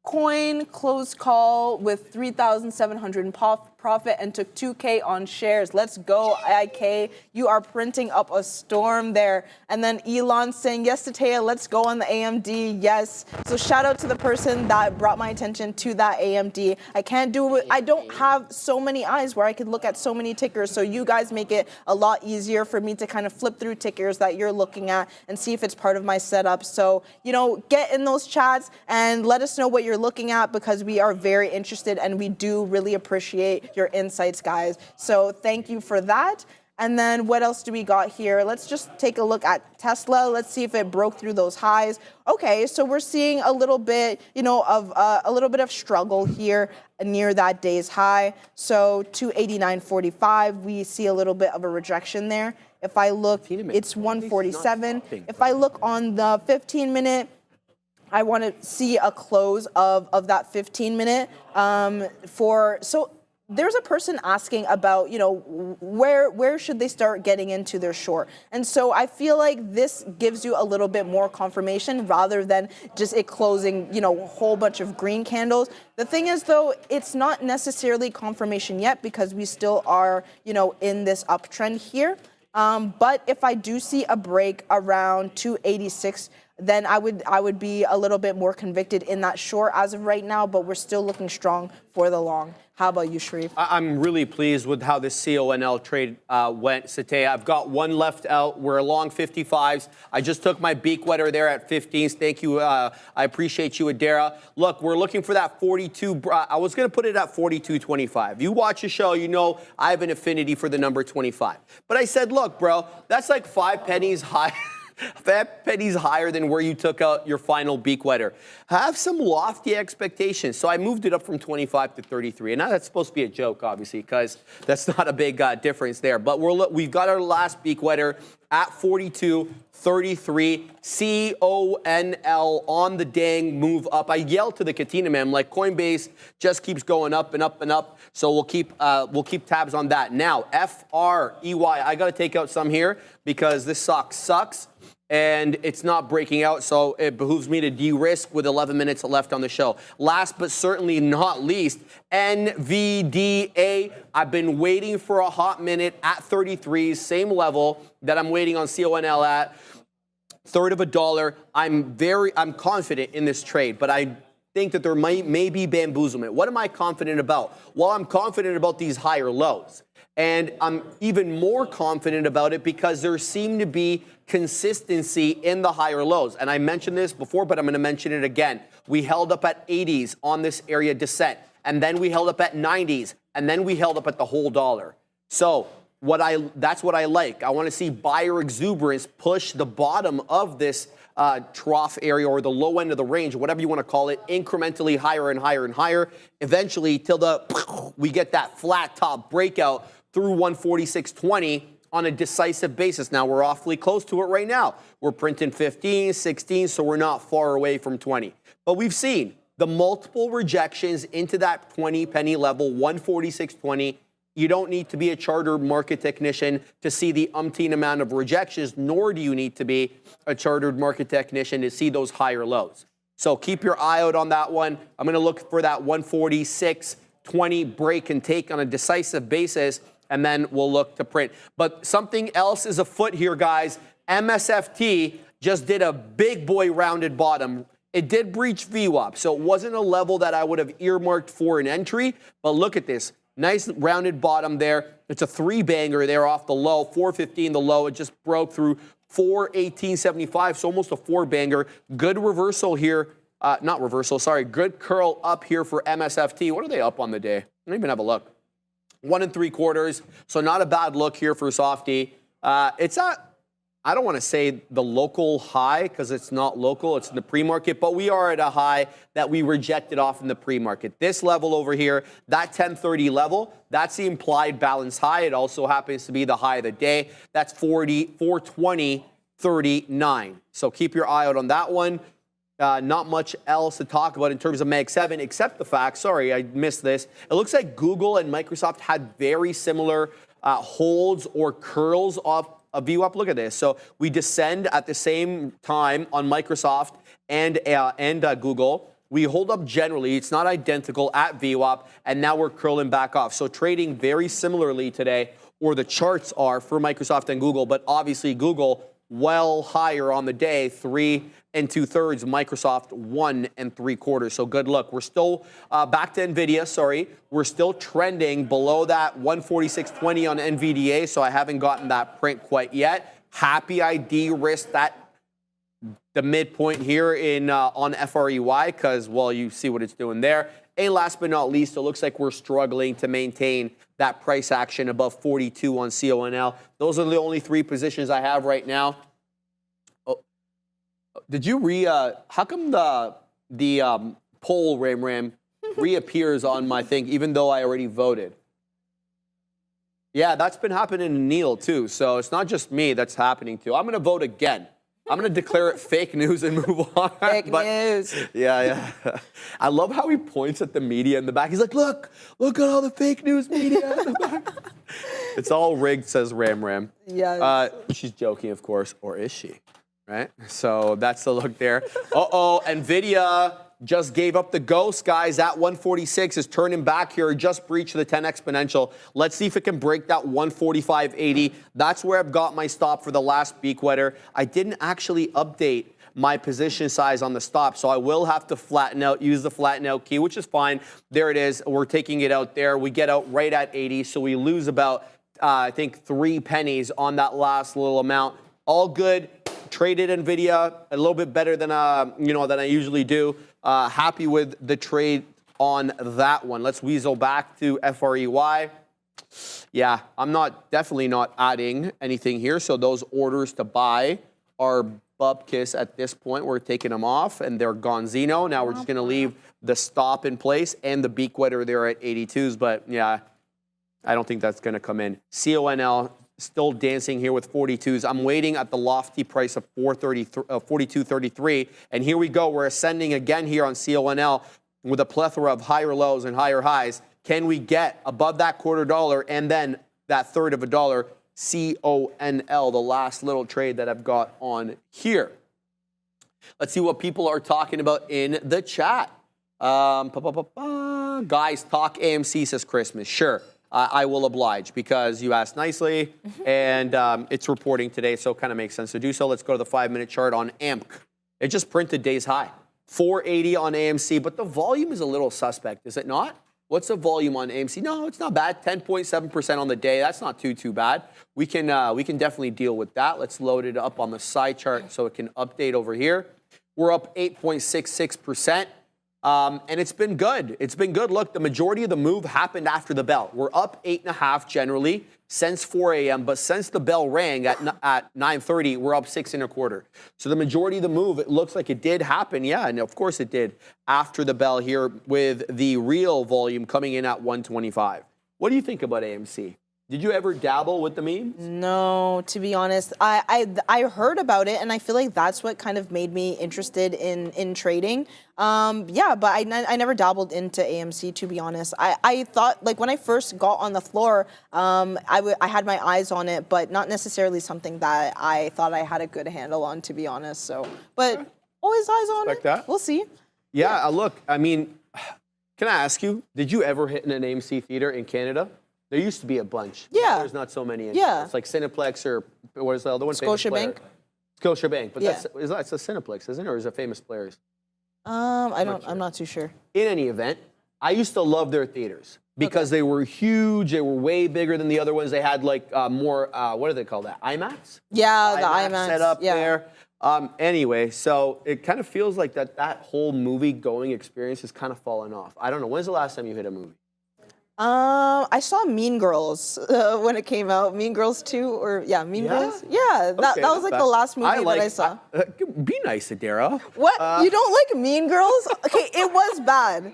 B: Coin closed call with 3,700 in profit and took 2K on shares. Let's go, IK. You are printing up a storm there. And then Elon saying, yes, Tatea, let's go on the AMD. Yes. So shout out to the person that brought my attention to that AMD. I can't do it. I don't have so many eyes where I could look at so many tickers. So you guys make it a lot easier for me to kind of flip through tickers that you're looking at and see if it's part of my setup. So, get in those chats and let us know what you're looking at, because we are very interested and we do really appreciate your insights, guys. So thank you for that. And then what else do we got here? Let's just take a look at Tesla. Let's see if it broke through those highs. Okay, so we're seeing a little bit, of struggle here near that day's high. So 289.45, we see a little bit of a rejection there. If I look,
A: 15 minute.
B: it's 147.
A: Stopping.
B: If I look on the 15-minute, I want to see a close of that 15-minute so there's a person asking about, where should they start getting into their short? And so I feel like this gives you a little bit more confirmation rather than just it closing, a whole bunch of green candles. The thing is, though, it's not necessarily confirmation yet because we still are, in this uptrend here. But if I do see a break around 286, then I would be a little bit more convicted in that short as of right now, but we're still looking strong for the long. How about you, Sharif?
A: I'm really pleased with how this CONL trade went, Satay. I've got one left out. We're along 55s. I just took my beak wetter there at 15s. Thank you. I appreciate you, Adara. Look, we're looking for that 42. I was going to put it at 42.25. You watch the show, you know I have an affinity for the number 25. But I said, look, bro, that's like 5 pennies high. 5 pennies higher than where you took out your final beak wetter. Have some lofty expectations. So I moved it up from 25 to 33. And now that's supposed to be a joke, obviously, because that's not a big difference there. But we've got our last beak wetter at 42.33. CONL on the dang move up. I yelled to the Katina man, like Coinbase just keeps going up and up and up. So we'll keep tabs on that. Now, FREY. I got to take out some here because this stock sucks. And it's not breaking out, so it behooves me to de-risk with 11 minutes left on the show. Last but certainly not least, NVDA. I've been waiting for a hot minute at 33, same level that I'm waiting on CONL at. Third of a dollar. I'm confident in this trade, but I think that there may be bamboozlement. What am I confident about? Well, I'm confident about these higher lows. And I'm even more confident about it because there seemed to be consistency in the higher lows. And I mentioned this before, but I'm going to mention it again. We held up at 80s on this area descent, and then we held up at 90s, and then we held up at the whole dollar. So that's what I like. I want to see buyer exuberance push the bottom of this trough area or the low end of the range, whatever you want to call it, incrementally higher and higher and higher, eventually till we get that flat top breakout through 146.20 on a decisive basis. Now, we're awfully close to it right now. We're printing 15, 16, so we're not far away from 20. But we've seen the multiple rejections into that 20 penny level, 146.20. You don't need to be a chartered market technician to see the umpteen amount of rejections, nor do you need to be a chartered market technician to see those higher lows. So keep your eye out on that one. I'm going to look for that 146.20 break and take on a decisive basis, and then we'll look to print. But something else is afoot here, guys. MSFT just did a big boy rounded bottom. It did breach VWAP, so it wasn't a level that I would have earmarked for an entry, but look at this. Nice rounded bottom there. It's a 3-banger there off the low, 415 the low. It just broke through 418.75, so almost a 4-banger. Good reversal here. Not reversal, sorry. Good curl up here for MSFT. What are they up on the day? I don't even have a look. 1 3/4, so not a bad look here for Softy. It's not, I don't want to say the local high because it's not local, it's in the pre-market, but we are at a high that we rejected off in the pre-market. This level over here, that 1030 level, that's the implied balance high. It also happens to be the high of the day. That's 420.39. So keep your eye out on that one. Not much else to talk about in terms of Mag 7, except the fact, sorry, I missed this. It looks like Google and Microsoft had very similar holds or curls of a VWAP. Look at this. So we descend at the same time on Microsoft and Google. We hold up generally. It's not identical at VWAP, and now we're curling back off. So trading very similarly today, or the charts are for Microsoft and Google, but obviously Google well higher on the day, 3 2/3, Microsoft 1 3/4. So good luck. We're still back to Nvidia. Sorry, we're still trending below that 146.20 on NVDA. So I haven't gotten that print quite yet. Happy I de-risked the midpoint here in on FREY because, well, you see what it's doing there. And last but not least, it looks like we're struggling to maintain that price action above 42 on CONL. Those are the only 3 positions I have right now. Oh, did you how come the poll Ram reappears on my thing even though I already voted? Yeah, that's been happening to Neil too. So it's not just me that's happening to. I'm going to vote again. I'm going to declare it fake news and move on.
B: Fake news.
A: Yeah. I love how he points at the media in the back. He's like, look at all the fake news media in the back. It's all rigged, says Ram.
B: Yes.
A: She's joking, of course. Or is she? Right? So that's the look there. Uh-oh, Nvidia just gave up the ghost, guys. At 146 is turning back here, just breached the 10 exponential. Let's see if it can break that 145.80. That's where I've got my stop for the last beak wetter. I didn't actually update my position size on the stop, so I will have to flatten out, use the flatten out key, which is fine. There it is. We're taking it out there. We get out right at 80, so we lose about, I think, 3 pennies on that last little amount. All good. Traded Nvidia a little bit better than than I usually do. Happy with the trade on that one. Let's weasel back to FREY. Yeah, I'm definitely not adding anything here. So those orders to buy are bupkis at this point. We're taking them off and they're gonzino. Now we're just going to leave the stop in place and the beak wetter there at 82s. But yeah, I don't think that's going to come in. CONL still dancing here with 42s. I'm waiting at the lofty price of 42.33. And here we go. We're ascending again here on CONL with a plethora of higher lows and higher highs. Can we get above that $0.25 and then that third of a dollar? CONL, the last little trade that I've got on here. Let's see what people are talking about in the chat. Guys, talk AMC, says Christmas. Sure. I will oblige because you asked nicely, and it's reporting today, so it kind of makes sense to do so. Let's go to the 5-minute chart on AMC. It just printed day's high. 480 on AMC, but the volume is a little suspect, is it not? What's the volume on AMC? No, it's not bad. 10.7% on the day. That's not too bad. We can definitely deal with that. Let's load it up on the side chart so it can update over here. We're up 8.66%. And it's been good. It's been good. Look, the majority of the move happened after the bell. We're up 8.5 generally since 4 a.m., but since the bell rang at 9:30, we're up 6.25. So the majority of the move, it looks like it did happen. Yeah, and of course it did after the bell here with the real volume coming in at 125. What do you think about AMC? Did you ever dabble with the memes?
B: No, to be honest, I heard about it, and I feel like that's what kind of made me interested in trading. Yeah, but I never dabbled into AMC, to be honest. I thought, like, when I first got on the floor, I had my eyes on it, but not necessarily something that I thought I had a good handle on, to be honest. So, but always eyes on it.
A: That.
B: We'll see.
A: Yeah, look, I mean, can I ask you, did you ever hit in an AMC theater in Canada? There used to be a bunch.
B: Yeah.
A: There's not so many anymore.
B: Yeah.
A: It's like Cineplex or what is the other one?
B: Scotiabank.
A: Scotiabank. But
B: Yeah.
A: that's a Cineplex, isn't it? Or is it Famous Players?
B: I'm not too sure.
A: In any event, I used to love their theaters because they were huge. They were way bigger than the other ones. They had like more, what do they call that? IMAX?
B: Yeah, the IMAX
A: set up
B: yeah.
A: there. Anyway, so it kind of feels like that whole movie going experience has kind of fallen off. I don't know. When's the last time you hit a movie?
B: I saw Mean Girls when it came out. Mean Girls 2, or Mean Girls. Yeah, that was like the last movie that I saw.
A: Be nice, Adara.
B: What? You don't like Mean Girls? Okay, it was bad.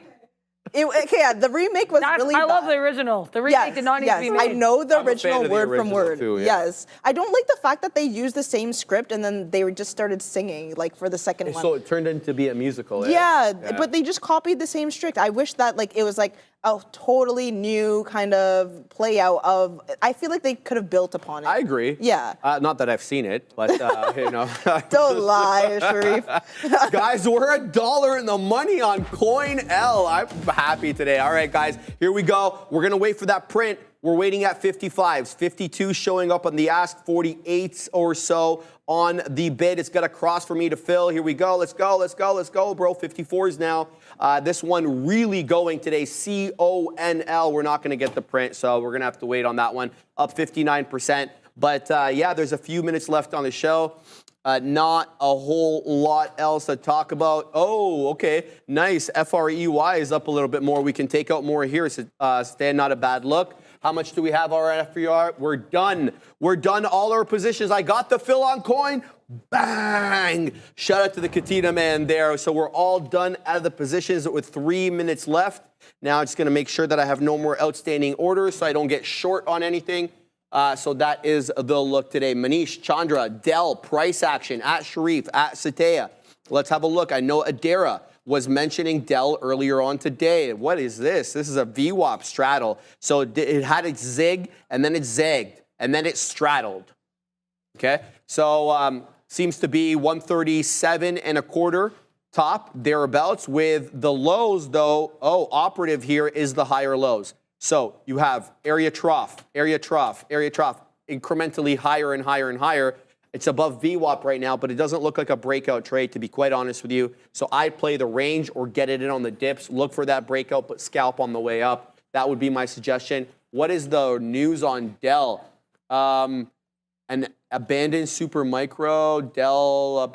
B: The remake was really bad.
C: I love the original. The remake did not need to be made.
B: I know the
A: I'm a fan
B: original
A: of the
B: word from
A: original
B: word.
A: too, yeah.
B: Yes. I don't like the fact that they used the same script and then they just started singing like for the second one.
A: So it turned into be a musical.
B: Yeah, but they just copied the same script. I wish that like it was like a totally new kind of play out of. I feel like they could have built upon it.
A: I agree.
B: Yeah.
A: Not that I've seen it, but you know.
B: Don't lie, Sharif.
A: Guys, we're $1 in the money on COINL. I'm happy today. All right, guys, here we go. We're gonna wait for that print. We're waiting at 55s, 52 showing up on the ask, 48s or so on the bid. It's got a cross for me to fill. Here we go. Let's go, bro. 54s now. This one really going today. CONL. We're not going to get the print, so we're going to have to wait on that one. Up 59%. But yeah, there's a few minutes left on the show. Not a whole lot else to talk about. Oh, okay. Nice. FREY is up a little bit more. We can take out more here. Stand not a bad look. How much do we have already for you? We're done. We're done all our positions. I got the fill on coin. Bang! Shout out to the Katina man there. So we're all done out of the positions with 3 minutes left. Now I'm just going to make sure that I have no more outstanding orders so I don't get short on anything. So that is the look today. Manish, Chandra, Dell, price action, at Sharif, at Satea. Let's have a look. I know Adara was mentioning Dell earlier on today. What is this? This is a VWAP straddle. So it had its zig, and then it zagged, and then it straddled. Okay? So seems to be 137 and a quarter top, thereabouts. With the lows, though, operative here is the higher lows. So you have area trough, area trough, area trough, incrementally higher and higher and higher. It's above VWAP right now, but it doesn't look like a breakout trade, to be quite honest with you. So I'd play the range or get it in on the dips. Look for that breakout, but scalp on the way up. That would be my suggestion. What is the news on Dell? An abandoned super micro, Dell,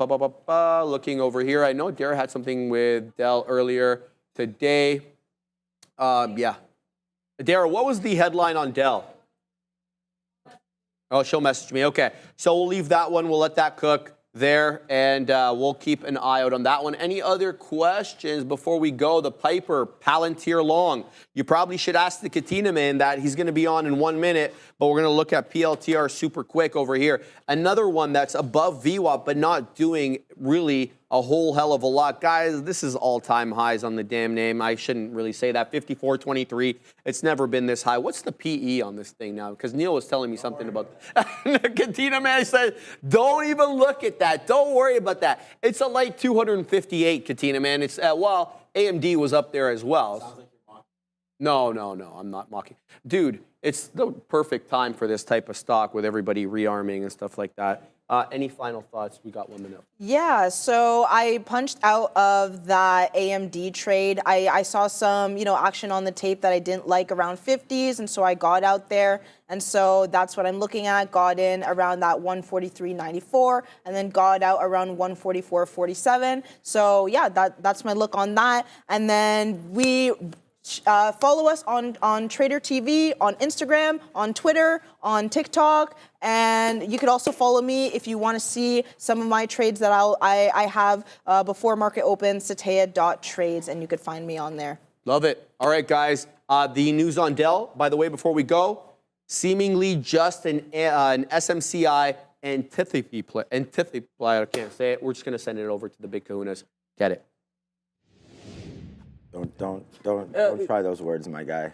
A: looking over here. I know Dara had something with Dell earlier today. Yeah. Dara, what was the headline on Dell? Oh, she'll message me. Okay. So we'll leave that one. We'll let that cook there, and we'll keep an eye out on that one. Any other questions before we go? The Piper, Palantir Long. You probably should ask the Katina man that. He's going to be on in 1 minute, but we're going to look at PLTR super quick over here. Another one that's above VWAP, but not doing really a whole hell of a lot. Guys, this is all-time highs on the damn name. I shouldn't really say that. 54.23. It's never been this high. What's the PE on this thing now? Because Neil was telling me something about that. Katina man said, don't even look at that. Don't worry about that. It's a light 258, Katina man. It's, well, AMD was up there as well. Sounds like you're mocking. No, I'm not mocking. Dude, it's the perfect time for this type of stock with everybody rearming and stuff like that. Any final thoughts? We got 1 minute.
B: Yeah, so I punched out of that AMD trade. I saw some, action on the tape that I didn't like around 50s, and so I got out there. And so that's what I'm looking at. Got in around that 143.94, and then got out around 144.47. So yeah, that's my look on that. And then we follow us on Trader TV, on Instagram, on Twitter, on TikTok, and you could also follow me if you want to see some of my trades that I have before market open, satea.trades, and you could find me on there. Love it. All right, guys. The news on Dell, by the way, before we go, seemingly just an SMCI antipathy play. I can't say it. We're just going to send it over to the big kahunas. Get it.
F: Don't try those words, my guy.